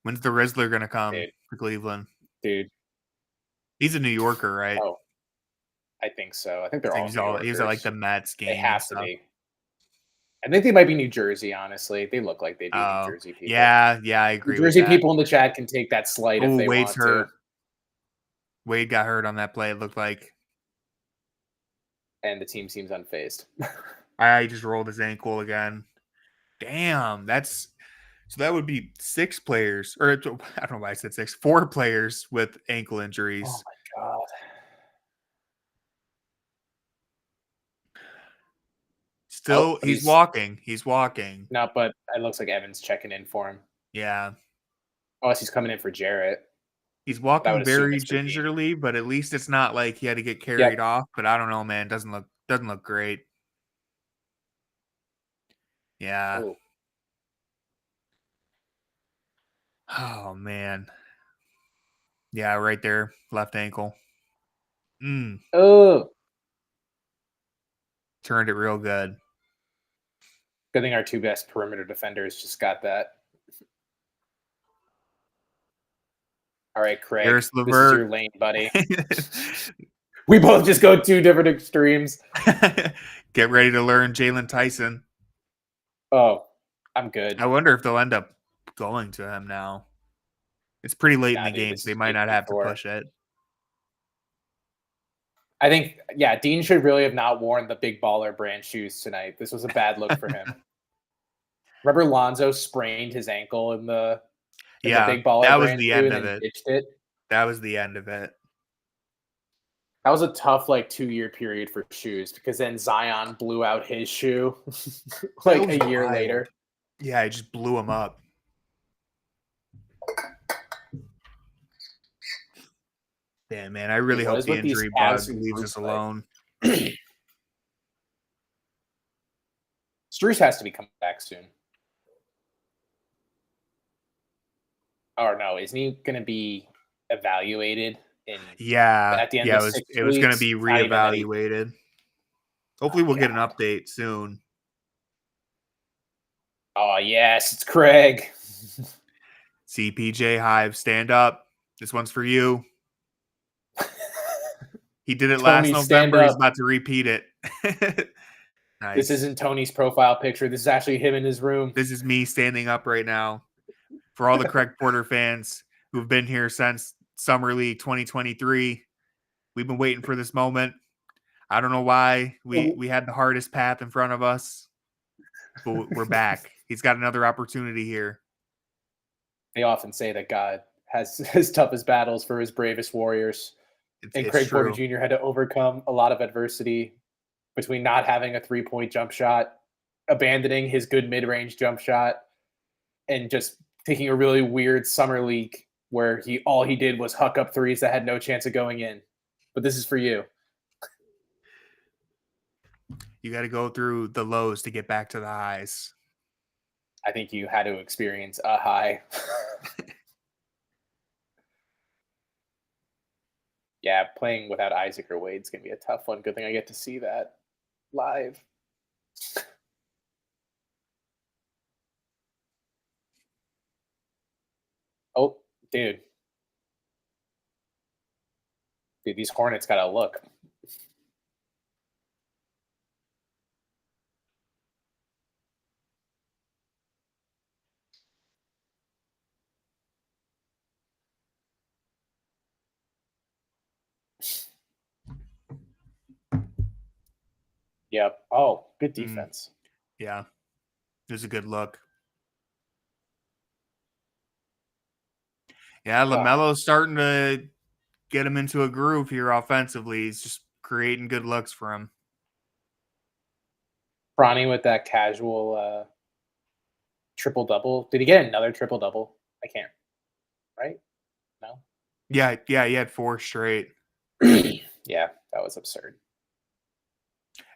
When's the Rizzler gonna come Dude, to Cleveland? dude. He's a New Yorker, right? Oh, I think so. I think they're So all New he was at like Yorkers. the Mets They game and have to stuff. be. I think they might be New Jersey, honestly. They look like they be New Oh, Jersey people. yeah, I New agree with Jersey that. people in the chat can take that slight if Oh, they Wade's want to. hurt. Wade got hurt on that play, it looked like. And the team seems unfazed. I just rolled his ankle again. Damn, so that would be 6 players, or I don't know why I said 6, 4 players with ankle Oh injuries. my God. Still, he's walking. He's walking. No, but it looks like Evan's checking in for him. Yeah. Unless he's coming in for Jarrett. He's But I would walking assume very it's for Dean. gingerly, but at least it's not like he had to get carried off. But I don't know, man. Doesn't look great. Yeah. Ooh. Oh man. Yeah, right there, left ankle. Oh. Turned it real good. Good thing our two best perimeter defenders just got that. All right, Craig. Harris This is your LeVert. lane, buddy. We both just go two different extremes. Get ready to learn Jalen Tyson. Oh, I'm good. I wonder if they'll end up going to him now. It's pretty late in the game, so they might not have to push it. I think, yeah, Dean should really have not worn the big baller brand shoes tonight. This was a bad look for him. Remember Lonzo sprained his ankle in the big baller that was brand the shoe end and of then it. ditched it. That was the end of it. That was a tough 2-year period for shoes because then Zion blew out his shoe a year later. Yeah, I just blew him up. Yeah, man, I really hope the injury bug leaves us alone. Strus has to be coming back soon. Or no, isn't he going to be evaluated? At the end of it was going to be reevaluated. Hopefully we'll get an update soon. Oh, yes, it's Craig. CPJ Hive, stand up. This one's for you. He did it last November. He's about to repeat it. Nice. This isn't Tony's profile picture. This is actually him in his room. This is me standing up right now. For all the Craig Porter fans who've been here since Summer League 2023, we've been waiting for this moment. I don't know why we had the hardest path in front of us, but we're back. He's got another opportunity here. They often say that God has his toughest battles for his bravest warriors. And Craig Porter Jr. had to overcome a lot of adversity between not having a 3-point jump shot, abandoning his good mid-range jump shot, and just taking a really weird summer league where all he did was huck up threes that had no chance of going in. But this is for you. You got to go through the lows to get back to the highs. I think you had to experience a high. Yeah, playing without Isaac or Wade's going to be a tough one. Good thing I get to see that live. Oh, dude. Dude, these Hornets got to look. Yep. Oh, good defense. Yeah. It was a good look. Yeah, LaMelo's starting to get him into a groove here offensively. He's just creating good looks for him. Bronny with that casual triple-double. Did he get another triple-double? I can't. Right? No? Yeah, he had 4 straight. Yeah, that was absurd.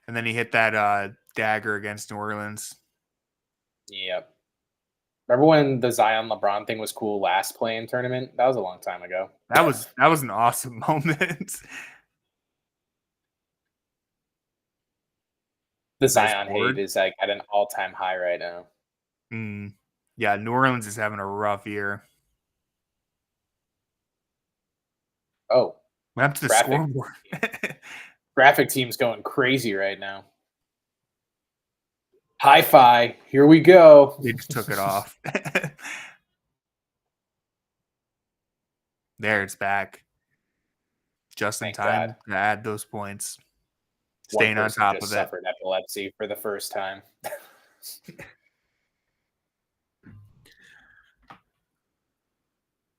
And then he hit that dagger against New Orleans. Yep. Remember when the Zion LeBron thing was cool last play-in tournament? That was a long time ago. That was an awesome moment. The Zion hate is at an all-time high right now. Yeah, New Orleans is having a rough year. Oh. What happened to the scoreboard? Graphic team's going crazy right now. Hi-fi. Here we go. They just took it off. There, it's back. Just in time to add those points. Staying on top of it. Suffered epilepsy for the first time.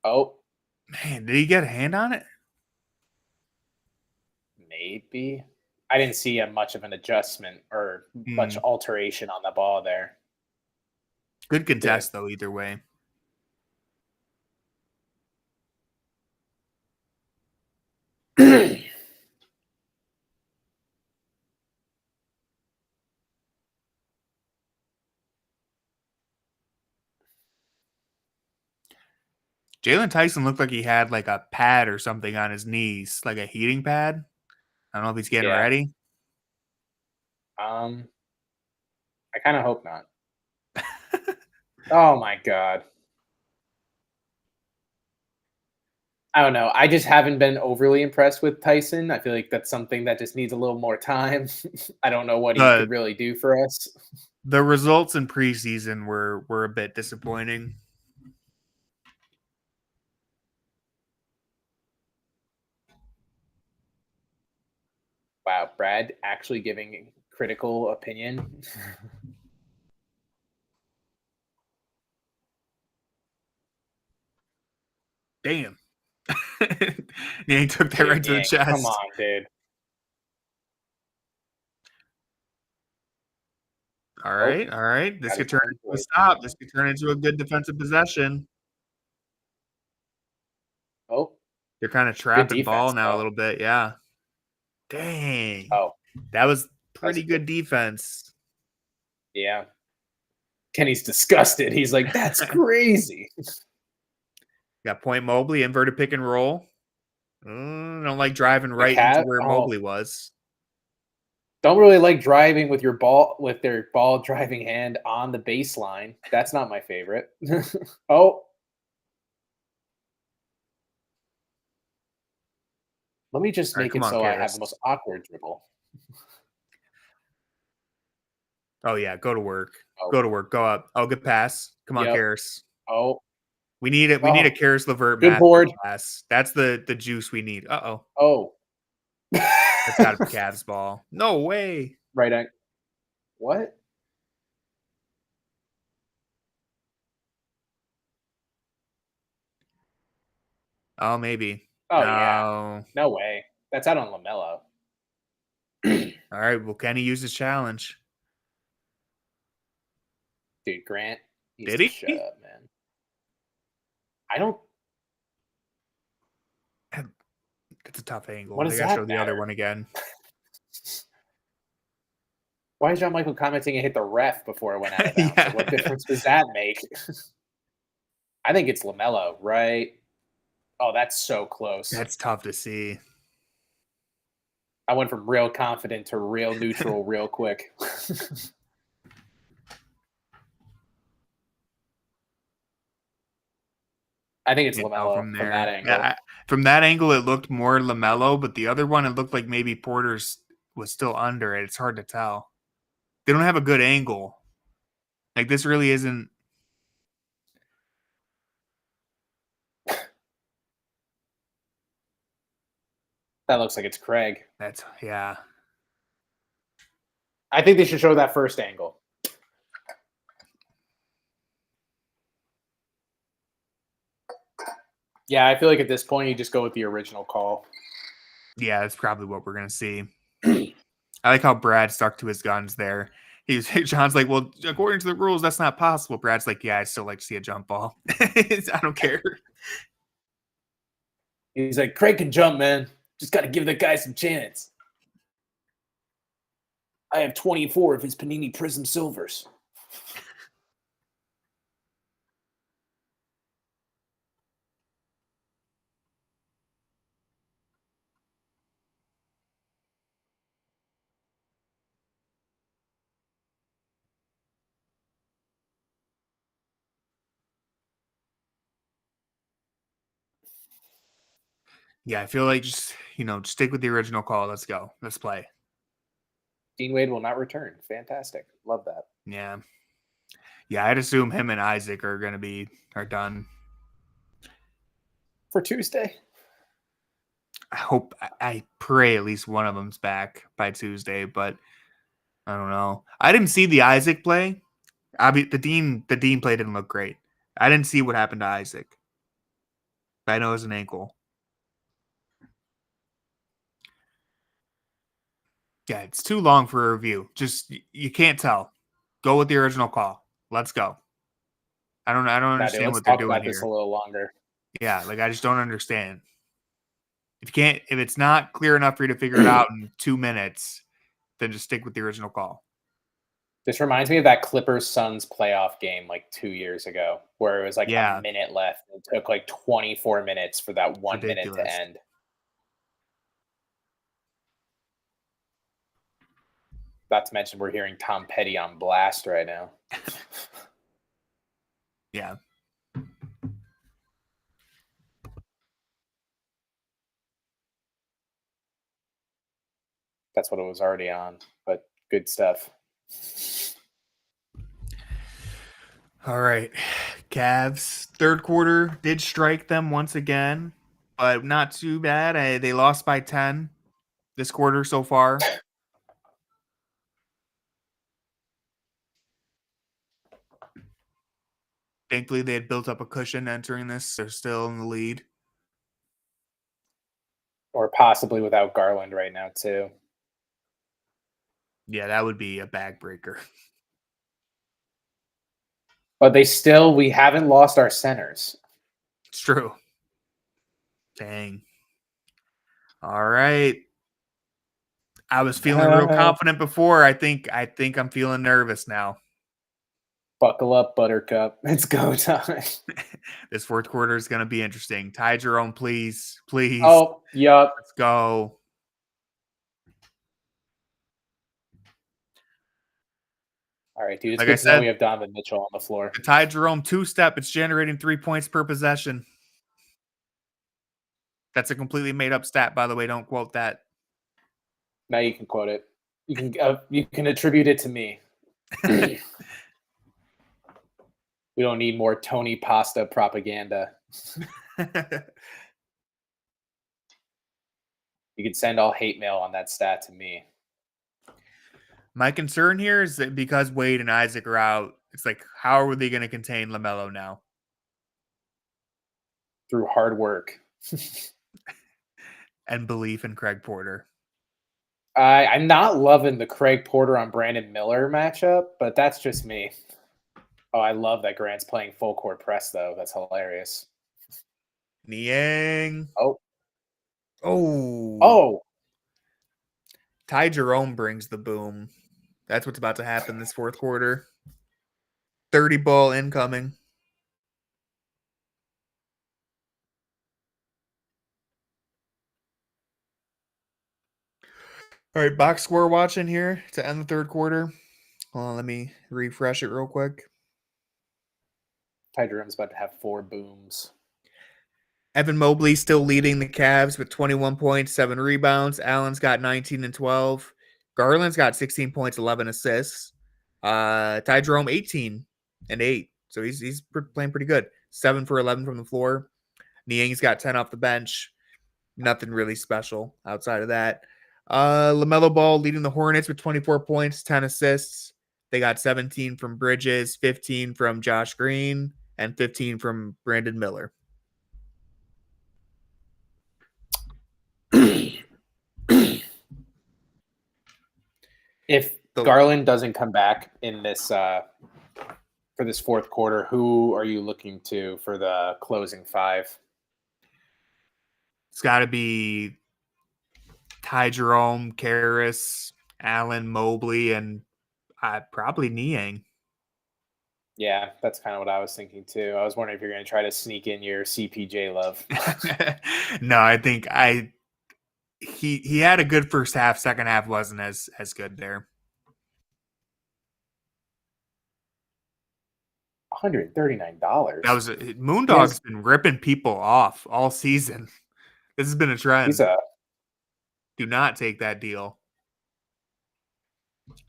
Oh. Man, did he get a hand on it? Maybe. I didn't see much of an adjustment or much alteration on the ball there. Good contest, though, either way. Jalen Tyson looked like he had like a pad or something on his knees, like a heating pad. I don't know if he's getting ready. I kind of hope not. Oh my God. I don't know. I just haven't been overly impressed with Tyson. I feel like that's something that just needs a little more time. I don't know what he could The really do for us. the results in preseason were a bit disappointing. Wow, Brad actually giving critical opinion. Damn. Yeah, he took that Dude, right to the Yang, come chest. on, dude. All Oh, right, all right. This got could his turn own into a voice. stop. This could turn into a good defensive possession. Oh, They're kind of good trapping ball defense, now a though. little bit. Yeah. Dang. Oh, That was that was pretty a good. good defense. Yeah. Kenny's disgusted. He's like, that's crazy. Got Point Mobley, inverted pick and roll. Don't like driving The right into cat. where Oh, Mobley was. don't really like driving with your ball with their ball driving hand on the baseline. That's not my favorite. Oh, let me just All right, make come it on, so I have the Karis. most awkward dribble. Oh yeah, go to work. Oh, Go to work. Go up. Oh, good pass. Come on, yep. Karis. Oh, We need it. We need a oh, Karis LeVert good Matthews board. pass. That's the juice we need. Oh, Oh. that's got to be Cavs ball. No way. Right. What? Oh, maybe. Oh yeah. No. No way. That's out on LaMelo. All right. Well, Kenny used his challenge. Dude, Grant needs Did to shut he? up, man. I don't. That's a tough angle. What They does got to show that the other matter? one again. Why is John Michael commenting and hit the ref before it went out of bounds? Yeah. Like, what difference does that make? I think it's LaMelo, right? Oh, that's so close. That's tough to see. I went from real confident to real neutral real quick. I think it's LaMelo From from that there. angle. Yeah, from that angle, it looked more LaMelo, but the other one, it looked like maybe Porter's was still under it. It's hard to tell. They don't have a good angle. Like this really isn't. That looks like it's Craig. That's yeah. I think they should show that first angle. Yeah, I feel like at this point you just go with the original call. Yeah, that's probably what we're gonna see. I like how Brad stuck to his guns there. John's like, well, according to the rules, that's not possible. Brad's like, yeah, I still like to see a jump ball. I don't care. He's like, Craig can jump, man. Just got to give the guy some chance. I have 24 of his Panini Prism Silvers. Yeah, I feel like just stick with the original call. Let's go. Let's play. Dean Wade will not return. Fantastic. Love that. Yeah. Yeah, I'd assume him and Isaac are done. For Tuesday? I pray at least one of them's back by Tuesday, but I don't know. I didn't see the Isaac play. The Dean play didn't look great. I didn't see what happened to Isaac. I know it was an ankle. Yeah, it's too long for a review. Just you can't tell. Go with the original call. Let's go. I don't understand Let's what they're talk doing about this here. a little longer. Yeah, like I just don't understand. If it's not clear enough for you to figure it out in 2 minutes, then just stick with the original call. This reminds me of that Clippers Suns playoff game like 2 years ago, where it was like a minute left. It took like 24 minutes for that 1 minute to end. Not to mention, we're hearing Tom Petty on blast right now. Yeah. that's what it was already on. But good stuff. All right. Cavs, third quarter did strike them once again, but not too bad. They lost by 10 this quarter so far. Thankfully, they had built up a cushion entering this. They're still in the lead. Or possibly without Garland right now, too. Yeah, that would be a bag breaker. But we haven't lost our centers. It's true. Dang. All right. I was feeling real confident before. I think I'm feeling nervous now. Buckle up, Buttercup. It's go time. This fourth quarter is going to be interesting. Ty Jerome, please. Oh, yup. Let's go. All right, dude. It's good to know we have Donovan Mitchell on the floor. The Ty Jerome two-step, it's generating 3 points per possession. That's a completely made-up stat, by the way. Don't quote that. Now you can quote it. You can attribute it to me. We don't need more Tony Pasta propaganda. You can send all hate mail on that stat to me. My concern here is that because Wade and Isaac are out, it's like, how are they going to contain LaMelo now? Through hard work. And belief in Craig Porter. I'm not loving the Craig Porter on Brandon Miller matchup, but that's just me. Oh, I love that Grant's playing full court press, though. That's hilarious. Niang. Oh. Ty Jerome brings the boom. That's what's about to happen this fourth quarter. 30 ball incoming. All right, box score watching here to end the third quarter. Hold on, let me refresh it real quick. Ty Jerome's about to have 4 booms. Evan Mobley still leading the Cavs with 21 points, 7 rebounds. Allen's got 19 and 12. Garland's got 16 points, 11 assists. Ty Jerome 18 and 8. So he's playing pretty good. 7 for 11 from the floor. Niang's got 10 off the bench. Nothing really special outside of that. LaMelo Ball leading the Hornets with 24 points, 10 assists. They got 17 from Bridges, 15 from Josh Green, and 15 from Brandon Miller. If Garland doesn't come back in this for this fourth quarter, who are you looking to for the closing 5? It's got to be Ty Jerome, Karras, Allen, Mobley, and probably Niang. Yeah, that's kind of what I was thinking too. I was wondering if you're going to try to sneak in your CPJ love. No, I think he had a good first half. Second half wasn't as good there. $139. That was Moondog's been ripping people off all season. This has been a trend. Do not take that deal.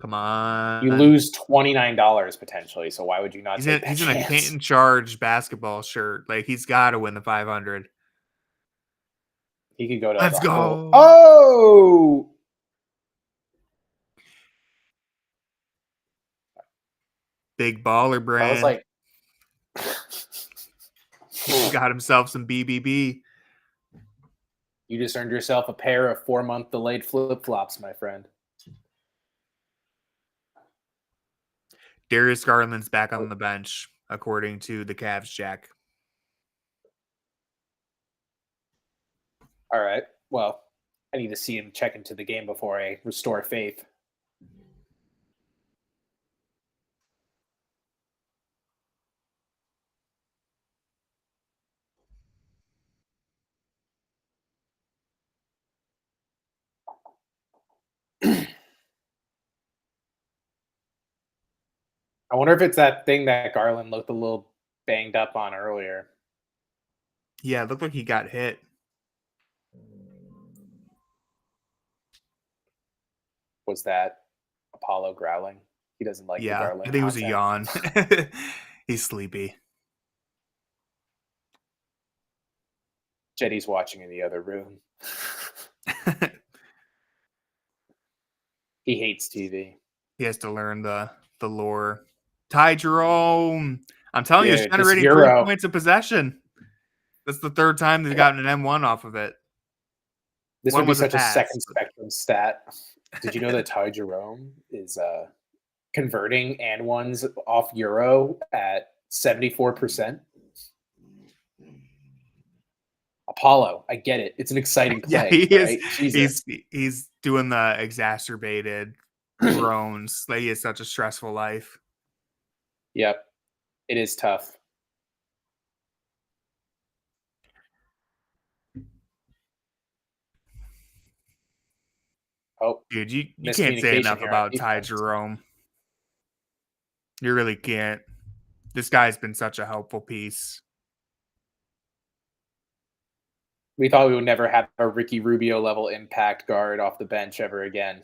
Come on. You lose $29 potentially, so why would you not take that He's chance? in a Canton Charge basketball shirt. Like, he's got to win the 500. He could go to Let's go. Oh! Big baller brand. I was like... Got himself some BBB. You just earned yourself a pair of 4-month delayed flip-flops, my friend. Darius Garland's back on the bench, according to the Cavs Jack. All right. Well, I need to see him check into the game before I restore faith. I wonder if it's that thing that Garland looked a little banged up on earlier. Yeah, it looked like he got hit. was that Apollo growling. He doesn't like the Yeah, Garland I think it was a content. yawn. He's sleepy. Jetty's watching in the other room. He hates TV. He has to learn the lore. Ty Jerome. I'm telling you, it's Dude, this generating 3 Euro. points of possession. That's the 3rd time they've gotten an M1 off of it. This One would be was a such a pass, second but- spectrum stat. Did you know that Ty Jerome is converting and ones off Euro at 74%? Apollo, I get it. It's an exciting Yeah, play. he Right? is. He's doing the exacerbated groans. Like, he has such a stressful life. Yep. It is tough. Oh, Dude, you can't say enough miscommunication here on about Ty defense. Jerome. You really can't. This guy's been such a helpful piece. We thought we would never have a Ricky Rubio level impact guard off the bench ever again.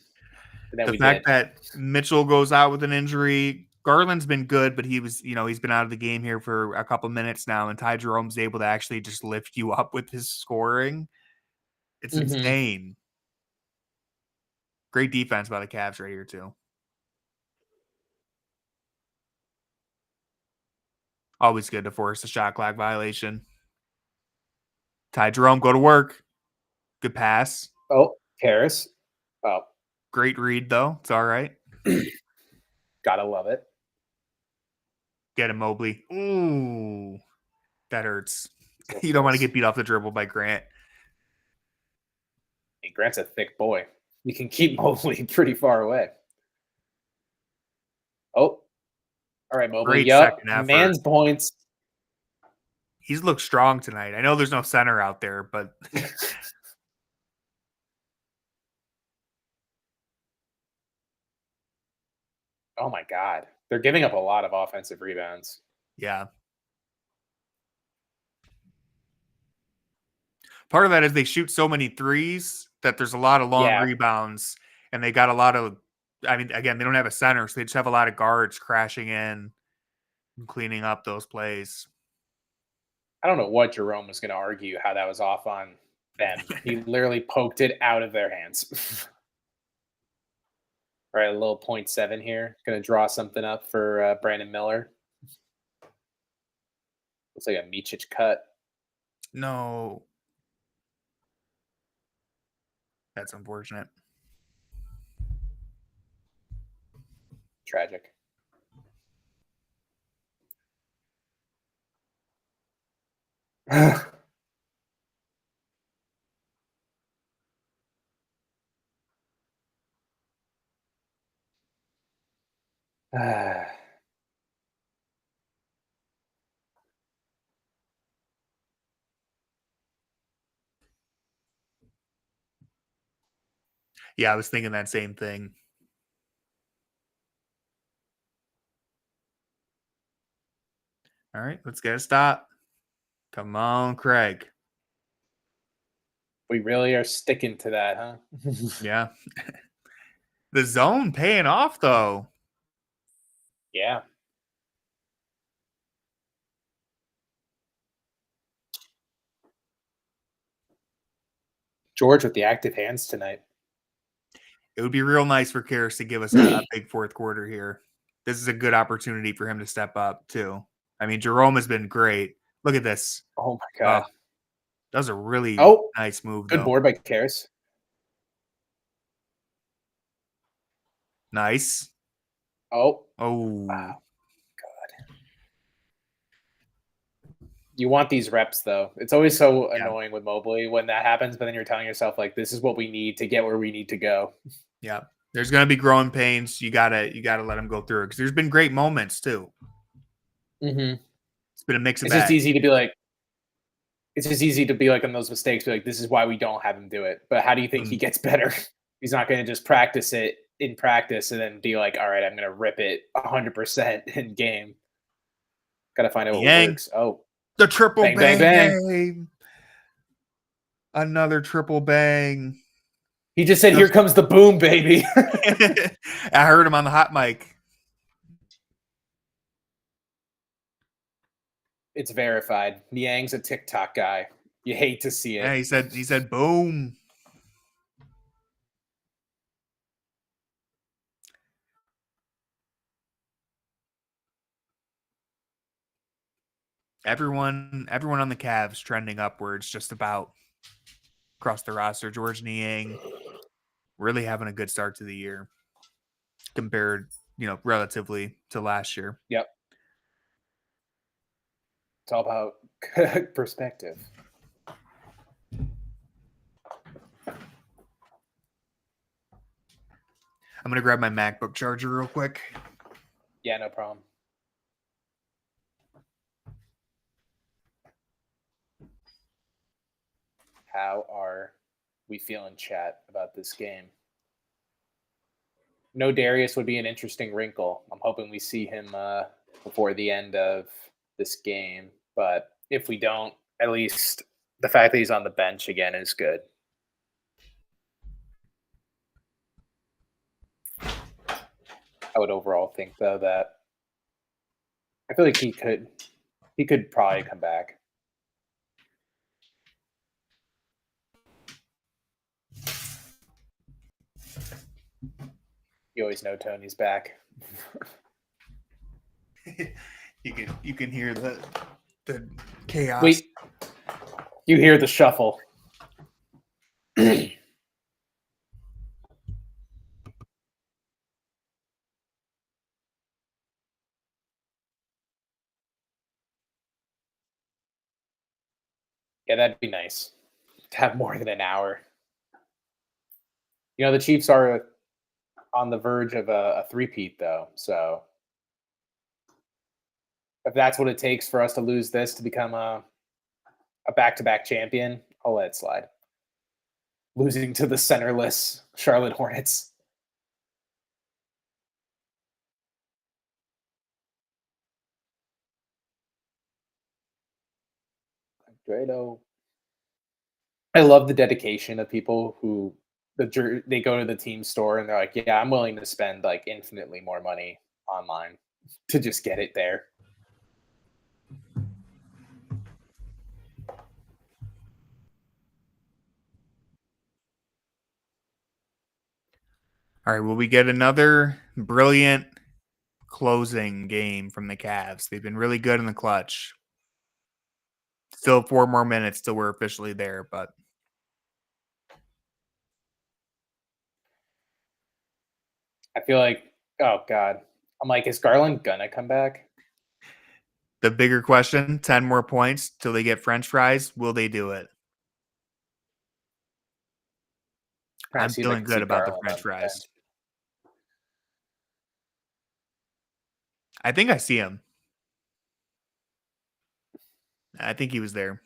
And then The we fact did. that Mitchell goes out with an injury, Garland's been good, but he's been out of the game here for a couple minutes now, and Ty Jerome's able to actually just lift you up with his scoring. It's insane. Great defense by the Cavs right here, too. Always good to force a shot clock violation. Ty Jerome, go to work. Good pass. Oh, Harris. Oh. Great read, though. It's all right. Gotta love it. Get him, Mobley. Ooh. That hurts. You don't want to get beat off the dribble by Grant. Hey, Grant's a thick boy. You can keep Mobley pretty far away. Oh. All right, Mobley. Great second effort. Man's points. He's looked strong tonight. I know there's no center out there, but oh my God. They're giving up a lot of offensive rebounds. yeah. Part of that is they shoot so many threes that there's a lot of long rebounds, and they got a lot of, I mean, again, they don't have a center, so they just have a lot of guards crashing in and cleaning up those plays. I don't know what Jerome was going to argue how that was off on them. He literally poked it out of their hands. All right, a little 0.7 here. Going to draw something up for Brandon Miller. Looks like a Micic cut. No. That's unfortunate. Tragic. Yeah, I was thinking that same thing. All right, let's get a stop. Come on, Craig. We really are sticking to that, huh? Yeah. The zone paying off, though. Yeah. George with the active hands tonight. It would be real nice for Karras to give us a big fourth quarter here. This is a good opportunity for him to step up, too. I mean, Jerome has been great. Look at this. Oh, my God. That was a really nice move, good board by Karras. Nice. Oh. Wow. God. You want these reps, though. It's always so annoying with Mobley when that happens, but then you're telling yourself, like, this is what we need to get where we need to go. Yeah. There's going to be growing pains. You gotta let him go through it because there's been great moments, too. Mm-hmm. It's been a mix of It's just easy to be like, on those mistakes, be like, this is why we don't have him do it. But how do you think he gets better? He's not going to just practice it in practice and then be like, all right, I'm going to rip it 100% in game. Got to find out what works. Oh, the triple bang. Bang. Another triple bang. He just said, "Here comes the boom, baby." I heard him on the hot mic. It's verified. Niang's a TikTok guy. You hate to see it. Yeah, he said boom. Everyone on the Cavs trending upwards just about across the roster. George Niang really having a good start to the year compared, relatively to last year. Yep. It's all about perspective. I'm going to grab my MacBook charger real quick. Yeah, no problem. How are we feeling, chat, about this game? No Darius would be an interesting wrinkle. I'm hoping we see him before the end of this game. But if we don't, at least the fact that he's on the bench again is good. I would overall think, though, that I feel like he could probably come back. You always know Tony's back. You can hear the chaos. Wait, you hear the shuffle. Yeah, that'd be nice to have more than an hour. The Chiefs are on the verge of a three-peat, though. So if that's what it takes for us to lose this to become a back-to-back champion, I'll let it slide. Losing to the centerless Charlotte Hornets. Drado. I love the dedication of people who they go to the team store and they're like, yeah, I'm willing to spend like infinitely more money online to just get it there. All right, will we get another brilliant closing game from the Cavs? They've been really good in the clutch. Still 4 more minutes till we're officially there, but I feel like, oh God, I'm like, is Garland gonna come back? the bigger question, 10 more points till they get French fries. Will they do it? I'm feeling good about the French fries. I think I see him. I think he was there.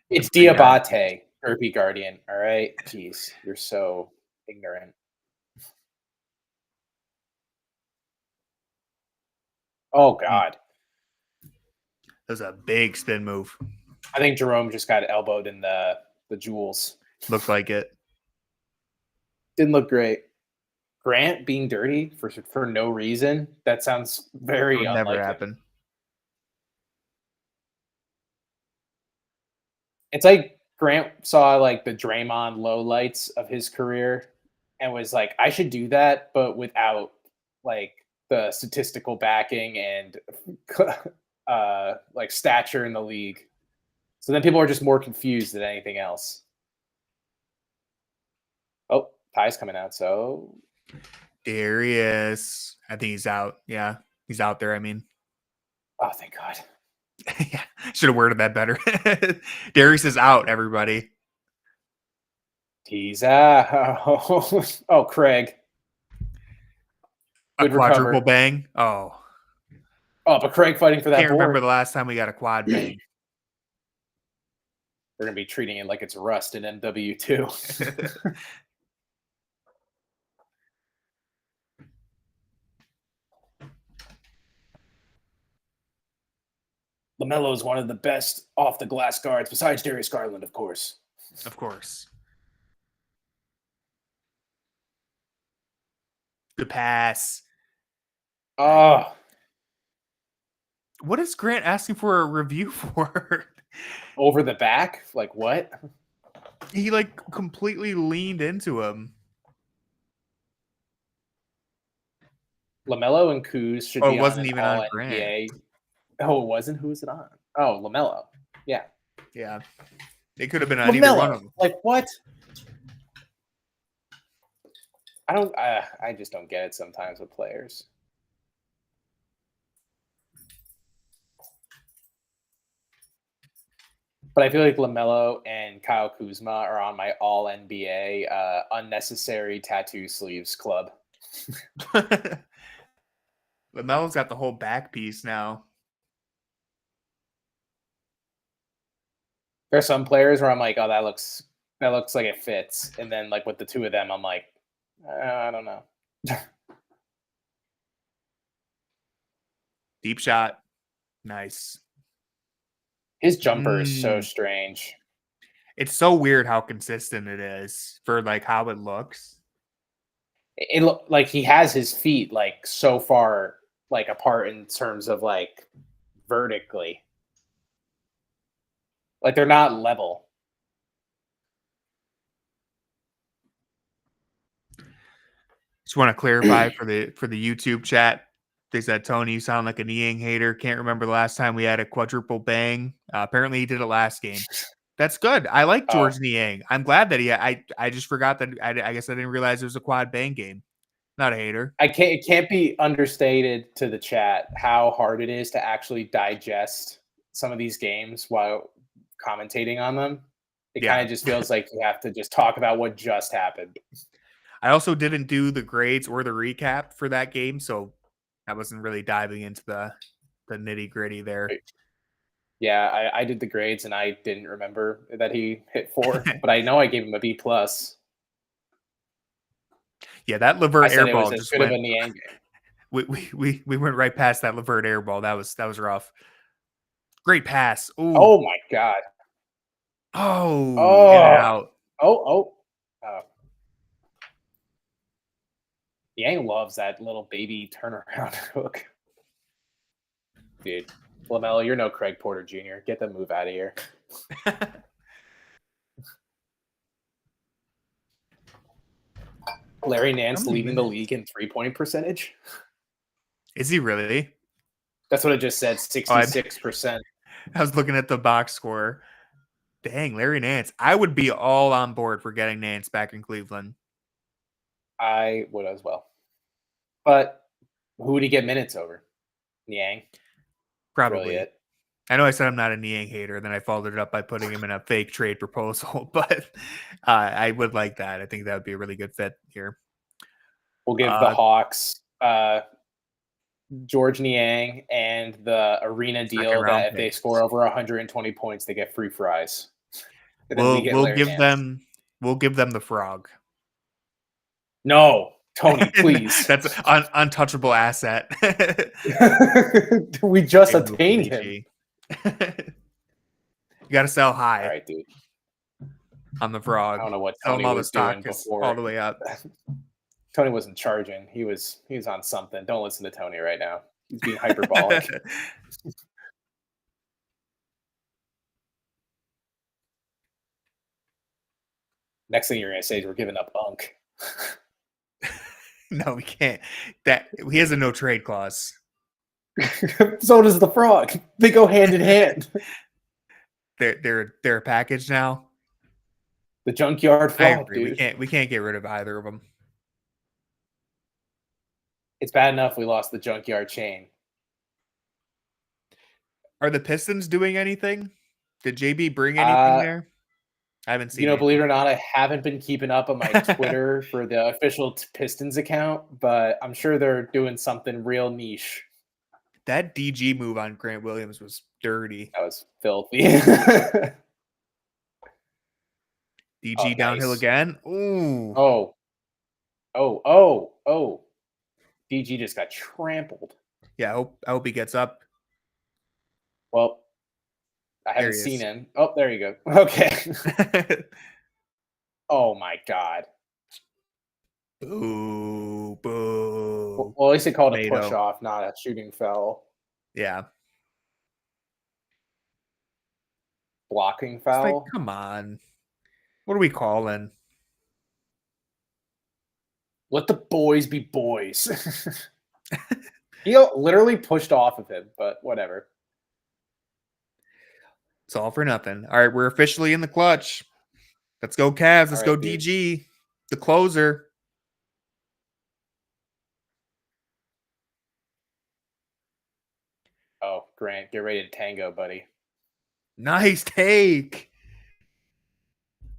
It's Diabate, Kirby Guardian. All right. Jeez, you're so ignorant. Oh God. That was a big spin move. I think Jerome just got elbowed in the jewels. Looked like it. Didn't look great. Grant being dirty for no reason. That sounds very unlike never happen. It's like Grant saw like the Draymond low lights of his career and was like, I should do that, but without like the statistical backing and like stature in the league. So then people are just more confused than anything else. Oh, Ty's coming out. So there he is. I think he's out. Yeah, he's out there. I mean, oh, thank God. Yeah, should have worded that better. Darius is out, everybody. He's out. Oh, Craig. Good a quadruple recover. Bang. Oh, but Craig fighting for that. Can't remember the last time we got a quad bang. We're gonna be treating it like it's rust in MW2. LaMelo is one of the best off the glass guards, besides Darius Garland, of course. Of course. The pass. Oh, What is Grant asking for a review for? over the back? Like what? He like completely leaned into him. LaMelo and Kuz should Oh, be it on wasn't an even on all Grant. NBA. Oh, it wasn't? Who was it on? Oh, LaMelo. Yeah. Yeah. It could have been on either one of them. Like what? I just don't get it sometimes with players. But I feel like LaMelo and Kyle Kuzma are on my all NBA unnecessary tattoo sleeves club. LaMelo's got the whole back piece now. There's some players where I'm like, oh, that looks like it fits, and then like with the two of them, I'm like, I don't know. Deep shot. Nice. His jumper is so strange. It's so weird how consistent it is for like how it looks. It look like he has his feet like so far like apart in terms of like vertically. Like they're not level. Just want to clarify for the YouTube chat. They said, Tony, you sound like a Niang hater. Can't remember the last time we had a quadruple bang. Apparently he did it last game. That's good. I like George Niang. I'm glad that I just forgot that. I guess I didn't realize it was a quad bang game. Not a hater. It can't be understated to the chat how hard it is to actually digest some of these games while commentating on them. It kind of just feels like you have to just talk about what just happened. I also didn't do the grades or the recap for that game, so I wasn't really diving into the nitty gritty there. Yeah, I did the grades and I didn't remember that he hit 4, but I know I gave him a B+. Yeah, that Levert airball just went. In the game. We went right past that Levert airball. That was rough. Great pass. Ooh. Oh my god. Oh, in and out. Oh. Yang loves that little baby turnaround hook. Dude, LaMelo, you're no Craig Porter Jr. Get the move out of here. Larry Nance leading the league in 3-point percentage. Is he really? That's what it just said, 66%. I was looking at the box score. Dang, Larry Nance. I would be all on board for getting Nance back in Cleveland. I would as well. But who would he get minutes over? Niang? Probably. Really it. I know I said I'm not a Niang hater, then I followed it up by putting him in a fake trade proposal, but I would like that. I think that would be a really good fit here. We'll give the Hawks George Niang and the arena deal that if they score over 120 points, they get free fries. We'll give them the frog. No, Tony, please. That's an untouchable asset. We just attained him. You got to sell high. All right, dude. On the frog. I don't know what Tony was doing before. All the way up. Tony wasn't charging. He was on something. Don't listen to Tony right now. He's being hyperbolic. Next thing you're going to say is we're giving up Unk. No, we can't. He has a no trade clause. So does the frog. They go hand in hand. They're a package now. The junkyard frog, dude. We can't get rid of either of them. It's bad enough we lost the junkyard chain. Are the Pistons doing anything? Did JB bring anything there? I haven't seen. Believe it or not, I haven't been keeping up on my Twitter for the official Pistons account, but I'm sure they're doing something real niche. That DG move on Grant Williams was dirty. That was filthy. DG downhill again. Ooh. Oh. DG just got trampled. Yeah, I hope he gets up. Well, I There haven't he seen is. him. Oh, there you go. Okay. Oh my god. Boo, Well, boo. at least they called a push Tomato. off, not a shooting foul. Yeah. Blocking It's like, foul. come on. What are we calling? Let the boys be boys. He literally pushed off of him, but whatever. It's all for nothing. All right, we're officially in the clutch. Let's go, Cavs. Let's All go, right, dude. DG. The closer. Oh, Grant, get ready to tango, buddy. Nice take.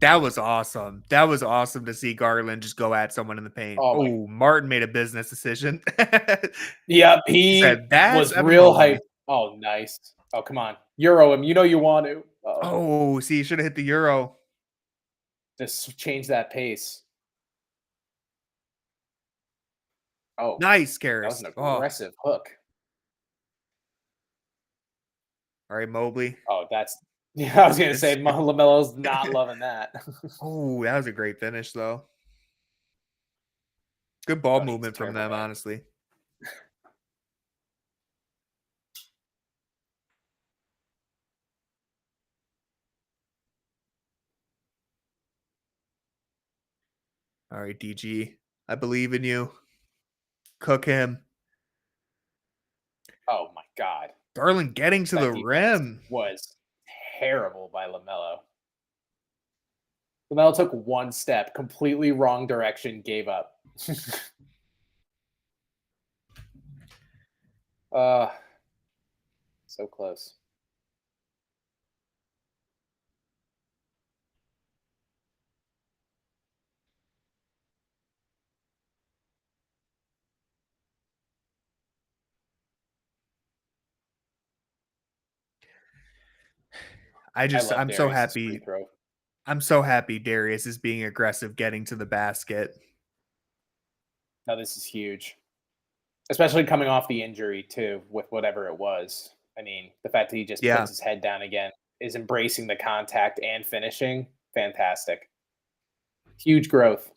That was awesome. That was awesome to see Garland just go at someone in the paint. Oh my. Oh, Martin made a business decision. Yep, He he said, that's was Evan real Mobley. hype. Oh, nice. Oh, come on. Euro him. You know you want to. Oh, see, you should have hit the Euro. Just change that pace. Oh, Nice, that was Karras. an Oh, aggressive hook. all right, Mobley. Oh, that's. Yeah, I was gonna say LaMelo's not loving that. Oh, that was a great finish, though. Good ball Oh, he's movement from terrible, them, man. honestly. All right, DG. I believe in you. Cook him. Oh my god. Garland getting to That the defense rim. was terrible by LaMelo. LaMelo took one step, completely wrong direction, gave up. So close. I love I'm so Darius's free happy. throw. I'm so happy Darius is being aggressive, getting to the basket. No, this is huge. Especially coming off the injury, too, with whatever it was. I mean, the fact that he just Yeah. puts his head down again, is embracing the contact and finishing. Fantastic. Huge growth.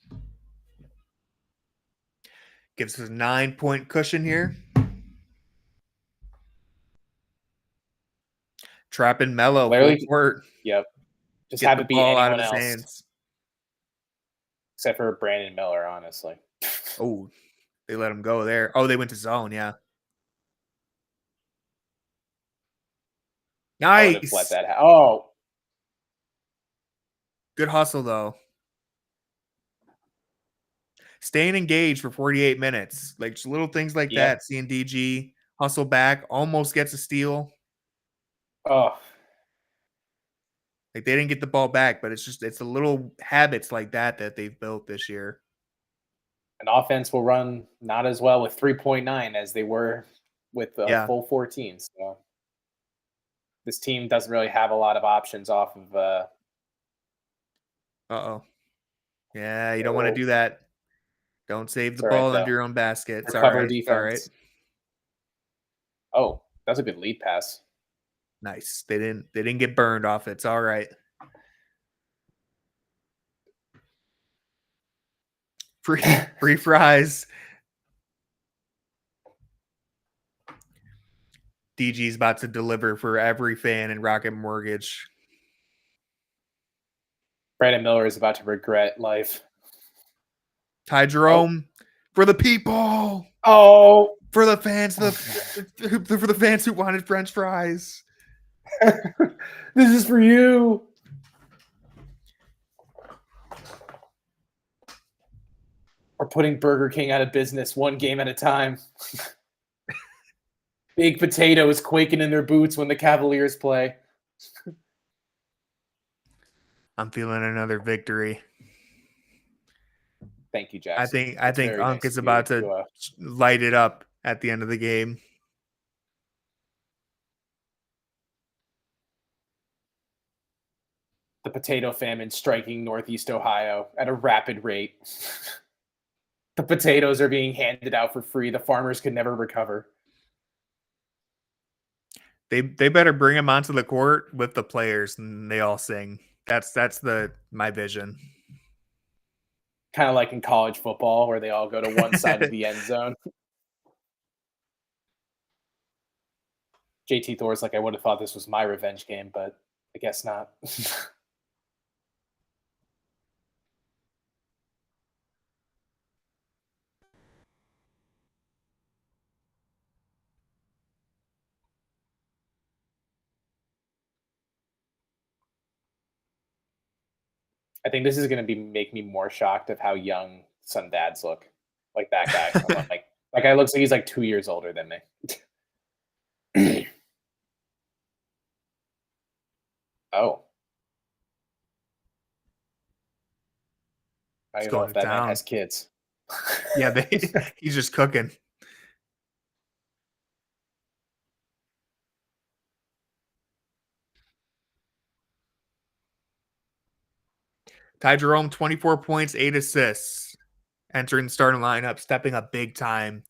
Gives us a 9-point cushion here. Trapping Mello. Literally, Full court. yep. Just Get have the it be ball out of anyone his else, hands. except for Brandon Miller, honestly. Oh, they let him go there. Oh, they went to zone. Yeah. I would have let Nice. that happen. Oh, Good hustle, though. Staying engaged for 48 minutes. Like just little things like yep. that. Seeing DG hustle back, almost gets a steal. Oh, Like they didn't get the ball back, but it's the little habits like that that they've built this year. an offense will run not as well with 3.9 as they were with the Yeah. full 14. So this team doesn't really have a lot of options off of. Uh-oh. Yeah, you don't want to do that. Don't save the It's all right, ball though. under your own basket. It's all Recover right. It's all right. defense. Oh, that's a good lead pass. Nice. They didn't get burned off it. It's all right. Free fries. DG's about to deliver for every fan in Rocket Mortgage. Brandon Miller is about to regret life. Ty Jerome for the people. Oh, For the fans, for the fans who wanted French fries. this is for you. We're putting Burger King out of business one game at a time. Big Potato is quaking in their boots when the Cavaliers play. I'm feeling another victory. Thank you, Jackson. I think Unk is about to light it up at the end of the game. The potato famine striking Northeast Ohio at a rapid rate. The potatoes are being handed out for free. The farmers could never recover. They better bring him onto the court with the players and they all sing. That's my vision. Kind of like in college football where they all go to one side of the end zone. JT Thor's like, I would have thought this was my revenge game, but I guess not. I think this is going to make me more shocked of how young some dads look. Like that guy. I'm like, that guy looks like he's like 2 years older than me. Oh. I don't know if that man has kids. Yeah, he's just cooking. Ty Jerome, 24 points, 8 assists. Entering the starting lineup, stepping up big time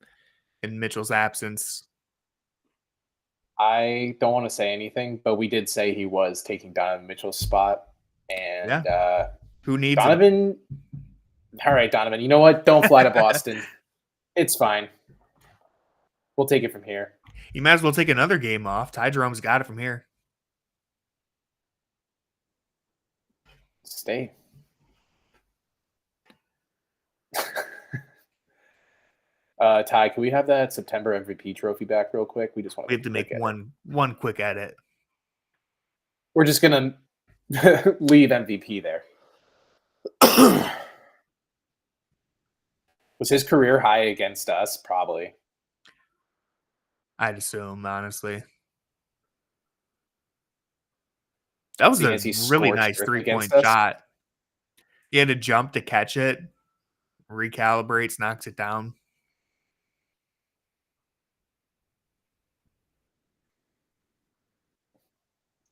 in Mitchell's absence. I don't want to say anything, but we did say he was taking Donovan Mitchell's spot. And who needs Donovan? All right, Donovan. You know what? Don't fly to Boston. It's fine. We'll take it from here. You might as well take another game off. Ty Jerome's got it from here. Stay. Ty, can we have that September MVP trophy back real quick? We have to make one quick edit. We're just gonna leave MVP there. Was his career high against us? Probably. I'd assume, honestly. That was a really nice 3-point shot. He had to jump to catch it, recalibrates, knocks it down.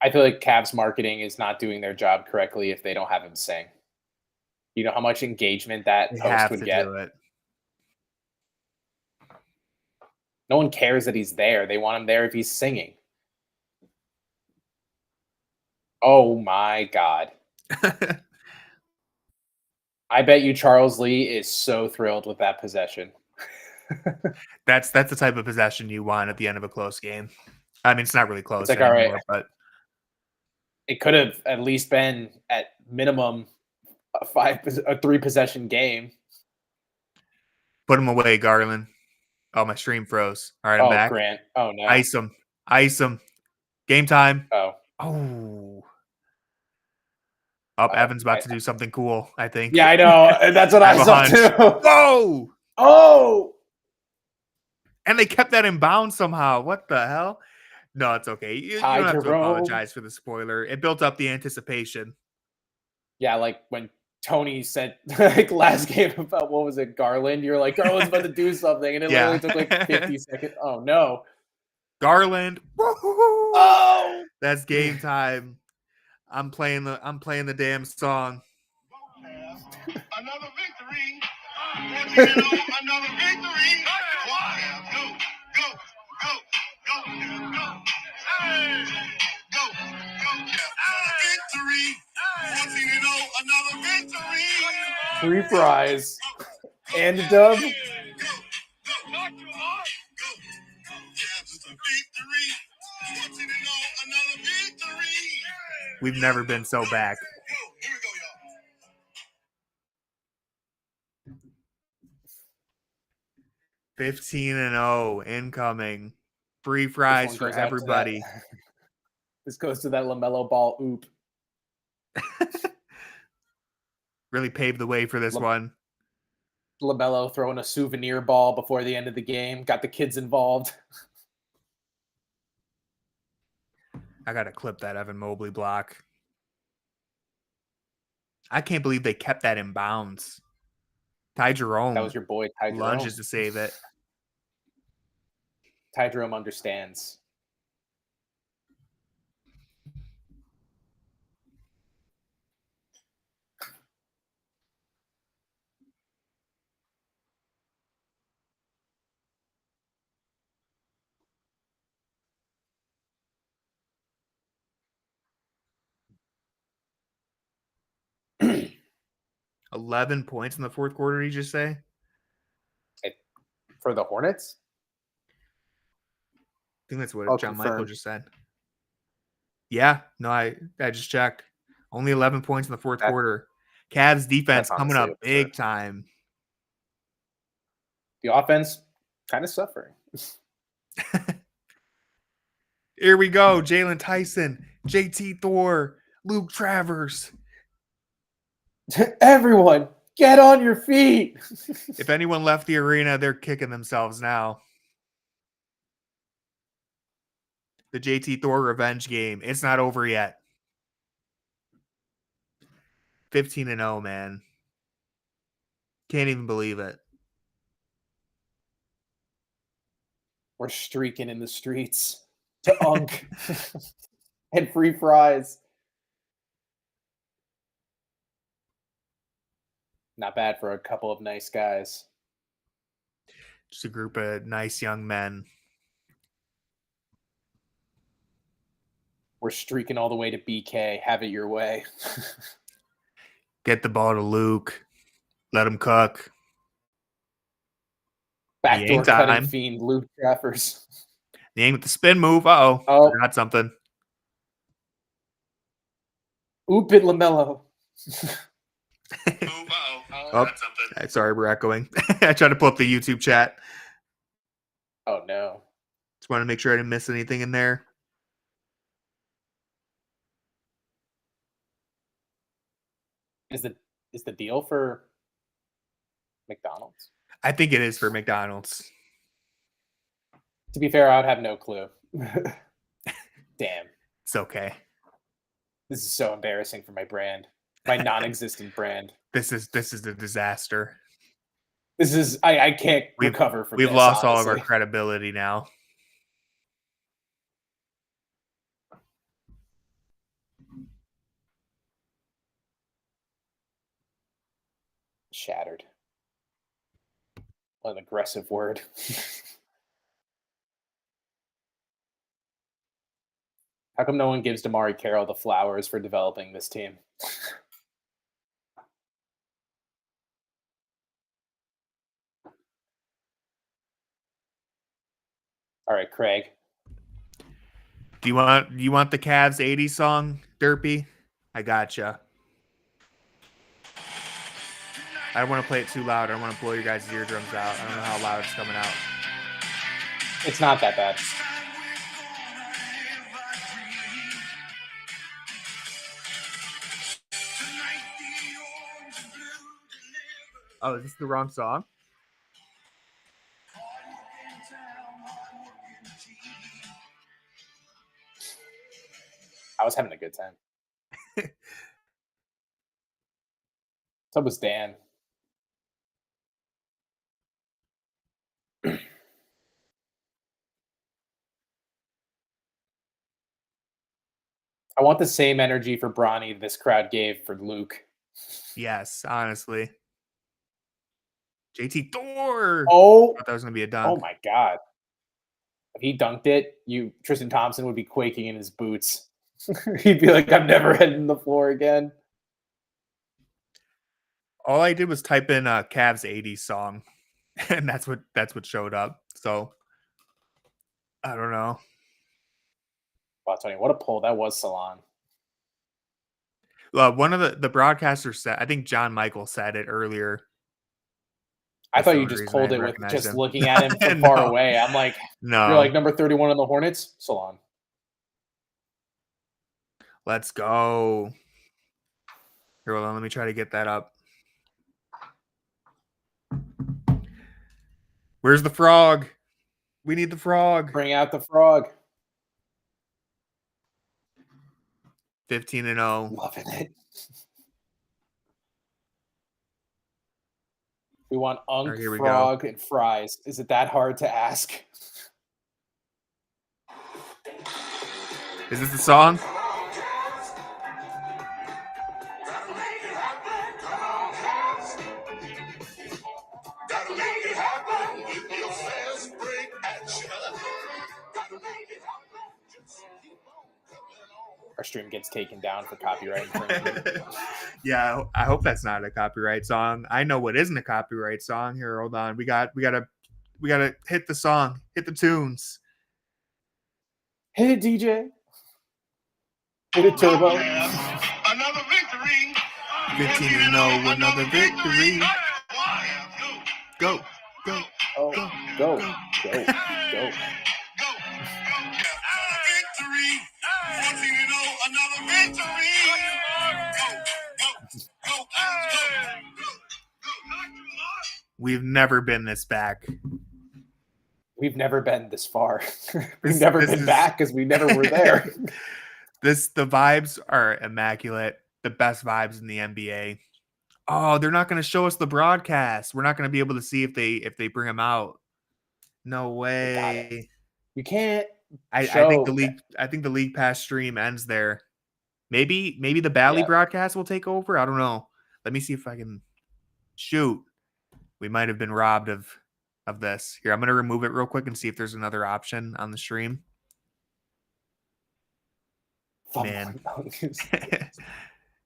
I feel like Cavs marketing is not doing their job correctly if they don't have him sing. You know how much engagement that post would get? No one cares that he's there. They want him there if he's singing. Oh my God. I bet you Charles Lee is so thrilled with that possession. That's the type of possession you want at the end of a close game. I mean, it's not really close anymore, all right, but it could have at least been at minimum a 3-possession game. Put him away, Garland. Oh, my stream froze. All right, I'm back. Grant. Oh, no. Ice him. Game time. Oh. Evan's about to do something cool, I think. Yeah, I know. That's what I saw, too. Whoa! Oh! And they kept that in bounds somehow. What the hell? No, it's okay. You don't have to apologize for the spoiler. It built up the anticipation. Yeah, like when Tony said like last game about what was it, Garland? You're like, Garland's about to do something, and it literally took like 50 seconds. Oh no. Garland. Oh, that's game time. I'm playing the damn song. Another victory. Another victory. Go. Hey. Go. Victory. Another victory. 3 fries and a dub. We've never been so back. 15-0 incoming. Free fries for everybody. This goes to that LaMelo Ball oop. Really paved the way for this one. LaMelo throwing a souvenir ball before the end of the game. Got the kids involved. I got to clip that Evan Mobley block. I can't believe they kept that in bounds. Ty Jerome. That was your boy, Ty Jerome. Lunges to save it. Ty Jerome understands. 11 points in the fourth quarter, did you just say? For the Hornets? I think that's what I'll John confirm. Michael just said. Yeah, no, I just checked. Only 11 points in the fourth quarter. Cavs defense coming up big time. The offense kind of suffering. Here we go. Jalen Tyson, JT Thor, Luke Travers. Everyone, get on your feet. If anyone left the arena, they're kicking themselves now. The JT Thor revenge game. It's not over yet. 15-0, man. Can't even believe it. We're streaking in the streets to Unk and free fries. Not bad for a couple of nice guys. Just a group of nice young men. We're streaking all the way to BK. Have it your way. Get the ball to Luke. Let him cook. Backdoor cutting fiend, Luke Travers. The aim with the spin move. Uh-oh. Forgot something. Oop it, LaMelo. Sorry, we're echoing. I tried to pull up the YouTube chat. Oh, no. Just want to make sure I didn't miss anything in there. Is the deal for McDonald's? I think it is for McDonald's. To be fair, I would have no clue. Damn. It's okay. This is so embarrassing for my brand. My non-existent brand. This is a disaster. This is I can't recover from this. We've lost all of our credibility now. Shattered. What an aggressive word. How come no one gives Damari Carroll the flowers for developing this team? All right, Craig. Do you want the Cavs 80 song, Derpy? I gotcha. I don't want to play it too loud. I don't want to blow your guys' eardrums out. I don't know how loud it's coming out. It's not that bad. Oh, is this the wrong song? I was having a good time. So was Dan. I want the same energy for Bronny this crowd gave for Luke. Yes, honestly. JT Thor. Oh, I thought that was gonna be a dunk. Oh my god! If he dunked it, Tristan Thompson would be quaking in his boots. He'd be like, "I'm never heading the floor again." All I did was type in Cavs 80 song, and that's what showed up. So I don't know. Wow, Tony, what a pull that was, Salon. One of the broadcasters said, I think John Michael said it earlier. I thought you just pulled it with just looking at him from far away. I'm like, no, you're like number 31 on the Hornets, Salon. Let's go. Here, hold on, let me try to get that up. Where's the frog? We need the frog. Bring out the frog. 15-0. Loving it. We want Unk, frog, and fries. Is it that hard to ask? Is this the song? our stream gets taken down for copyright infringement. Yeah, I hope that's not a copyright song. I know what isn't a copyright song. Here, hold on. We gotta hit the song, hit the tunes. Hit it, DJ. Hit it, Turbo. Another victory. 15-0, another victory. Go, go, Oh, go, go, go. go. Victory. 14-0, another victory. Go. We've never been this back. We've never been this far. We've This- never this been is- back because we never were there. The vibes are immaculate. The best vibes in the NBA. Oh, they're not going to show us the broadcast. We're not going to be able to see if they bring them out. No way. You can't. I show think the league pass stream ends there. Maybe the Bally Yeah. broadcast will take over. I don't know. Let me see if I can shoot. We might have been robbed of this. Here, I'm going to remove it real quick and see if there's another option on the stream. Man.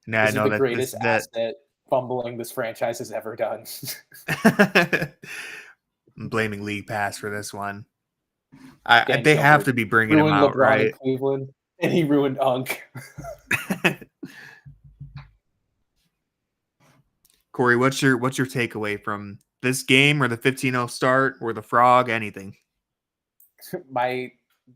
No, I This is know the that greatest this, asset fumbling this franchise has ever done. that I'm blaming League Pass for this one. Dan They have Gilbert to be bringing him ruined out, LeBron right? in Cleveland, and he ruined Unk. Corey, what's your takeaway from this game, or the 15-0 start, or the Frog? Anything? My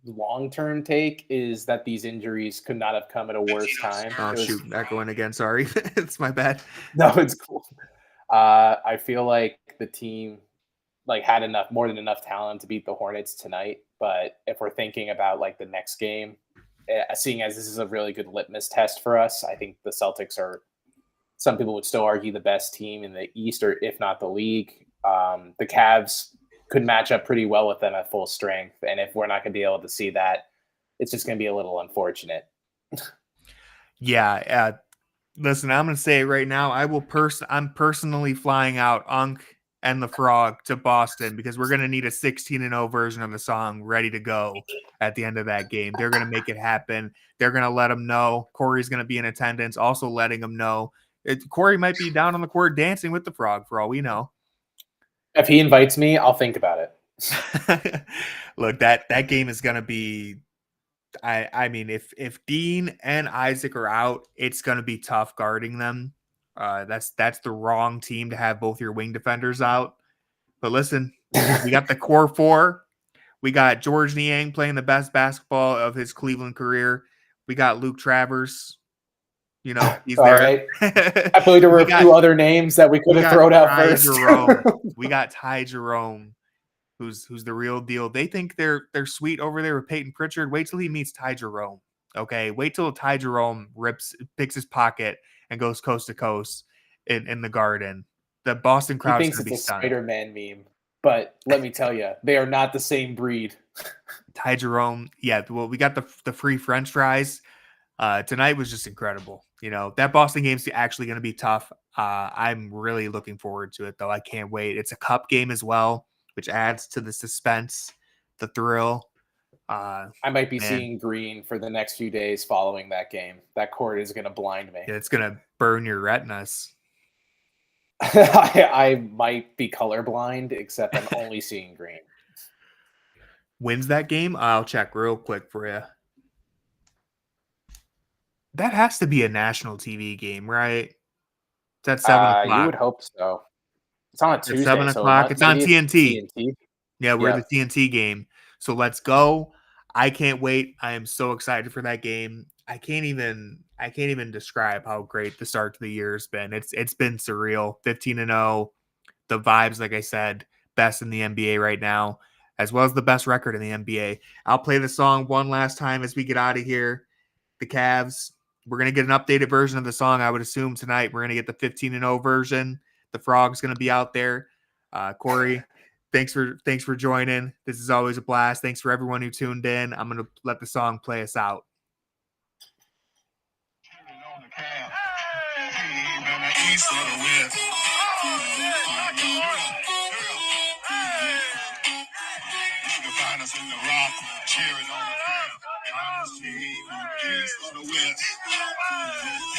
long-term take is that these injuries could not have come at a worse time. Oh It was- shoot, echoing again. Sorry, it's my bad. No, it's cool. I feel like the team had more than enough talent to beat the Hornets tonight. But if we're thinking about the next game, seeing as this is a really good litmus test for us, I think the Celtics are. Some people would still argue the best team in the East, or if not the league. The Cavs could match up pretty well with them at full strength, and if we're not going to be able to see that, it's just going to be a little unfortunate. Yeah. Listen, I'm going to say it right now. I'm personally flying out Unk and the Frog to Boston because we're going to need a 16-0 version of the song ready to go at the end of that game. They're going to make it happen. They're going to let them know. Corey's going to be in attendance, also letting them know. Corey might be down on the court dancing with the Frog for all we know. If he invites me, I'll think about it. Look, that game is going to be. I mean, if Dean and Isaac are out, it's going to be tough guarding them. That's the wrong team to have both your wing defenders out. But listen, we got the core four. We got George Niang playing the best basketball of his Cleveland career. We got Luke Travers. You know, he's All there. right. I feel like there were a few other names that we could have thrown out first. We got Ty Jerome, who's the real deal. They think they're sweet over there with Peyton Pritchard. Wait till he meets Ty Jerome. Okay, wait till Ty Jerome picks his pocket and goes coast to coast in the Garden. The Boston He crowd is thinks going to it's be a stunned. Spider-Man meme, but let me tell you, they are not the same breed. Ty Jerome, yeah. Well, we got the free French fries. Tonight was just incredible. You know, that Boston game's actually going to be tough. I'm really looking forward to it, though. I can't wait. It's a cup game as well, which adds to the suspense, the thrill. I might be seeing green for the next few days following that game. That court is going to blind me. It's going to burn your retinas. I might be colorblind, except I'm only seeing green. Wins that game? I'll check real quick for you. That has to be a national TV game, right? It's at 7 o'clock. You would hope so. It's on a Tuesday. It's 7 o'clock. It's on TNT. Yeah, we're the TNT game. So let's go. I can't wait. I am so excited for that game. I can't even describe how great the start to the year has been. It's been surreal. 15-0. The vibes, like I said, best in the NBA right now, as well as the best record in the NBA. I'll play the song one last time as we get out of here. The Cavs. We're going to get an updated version of the song, I would assume, tonight. We're going to get the 15-0 version. The Frog's going to be out there. Corey, thanks for joining. This is always a blast. Thanks for everyone who tuned in. I'm going to let the song play us out. Cheering on the crowd. for the West.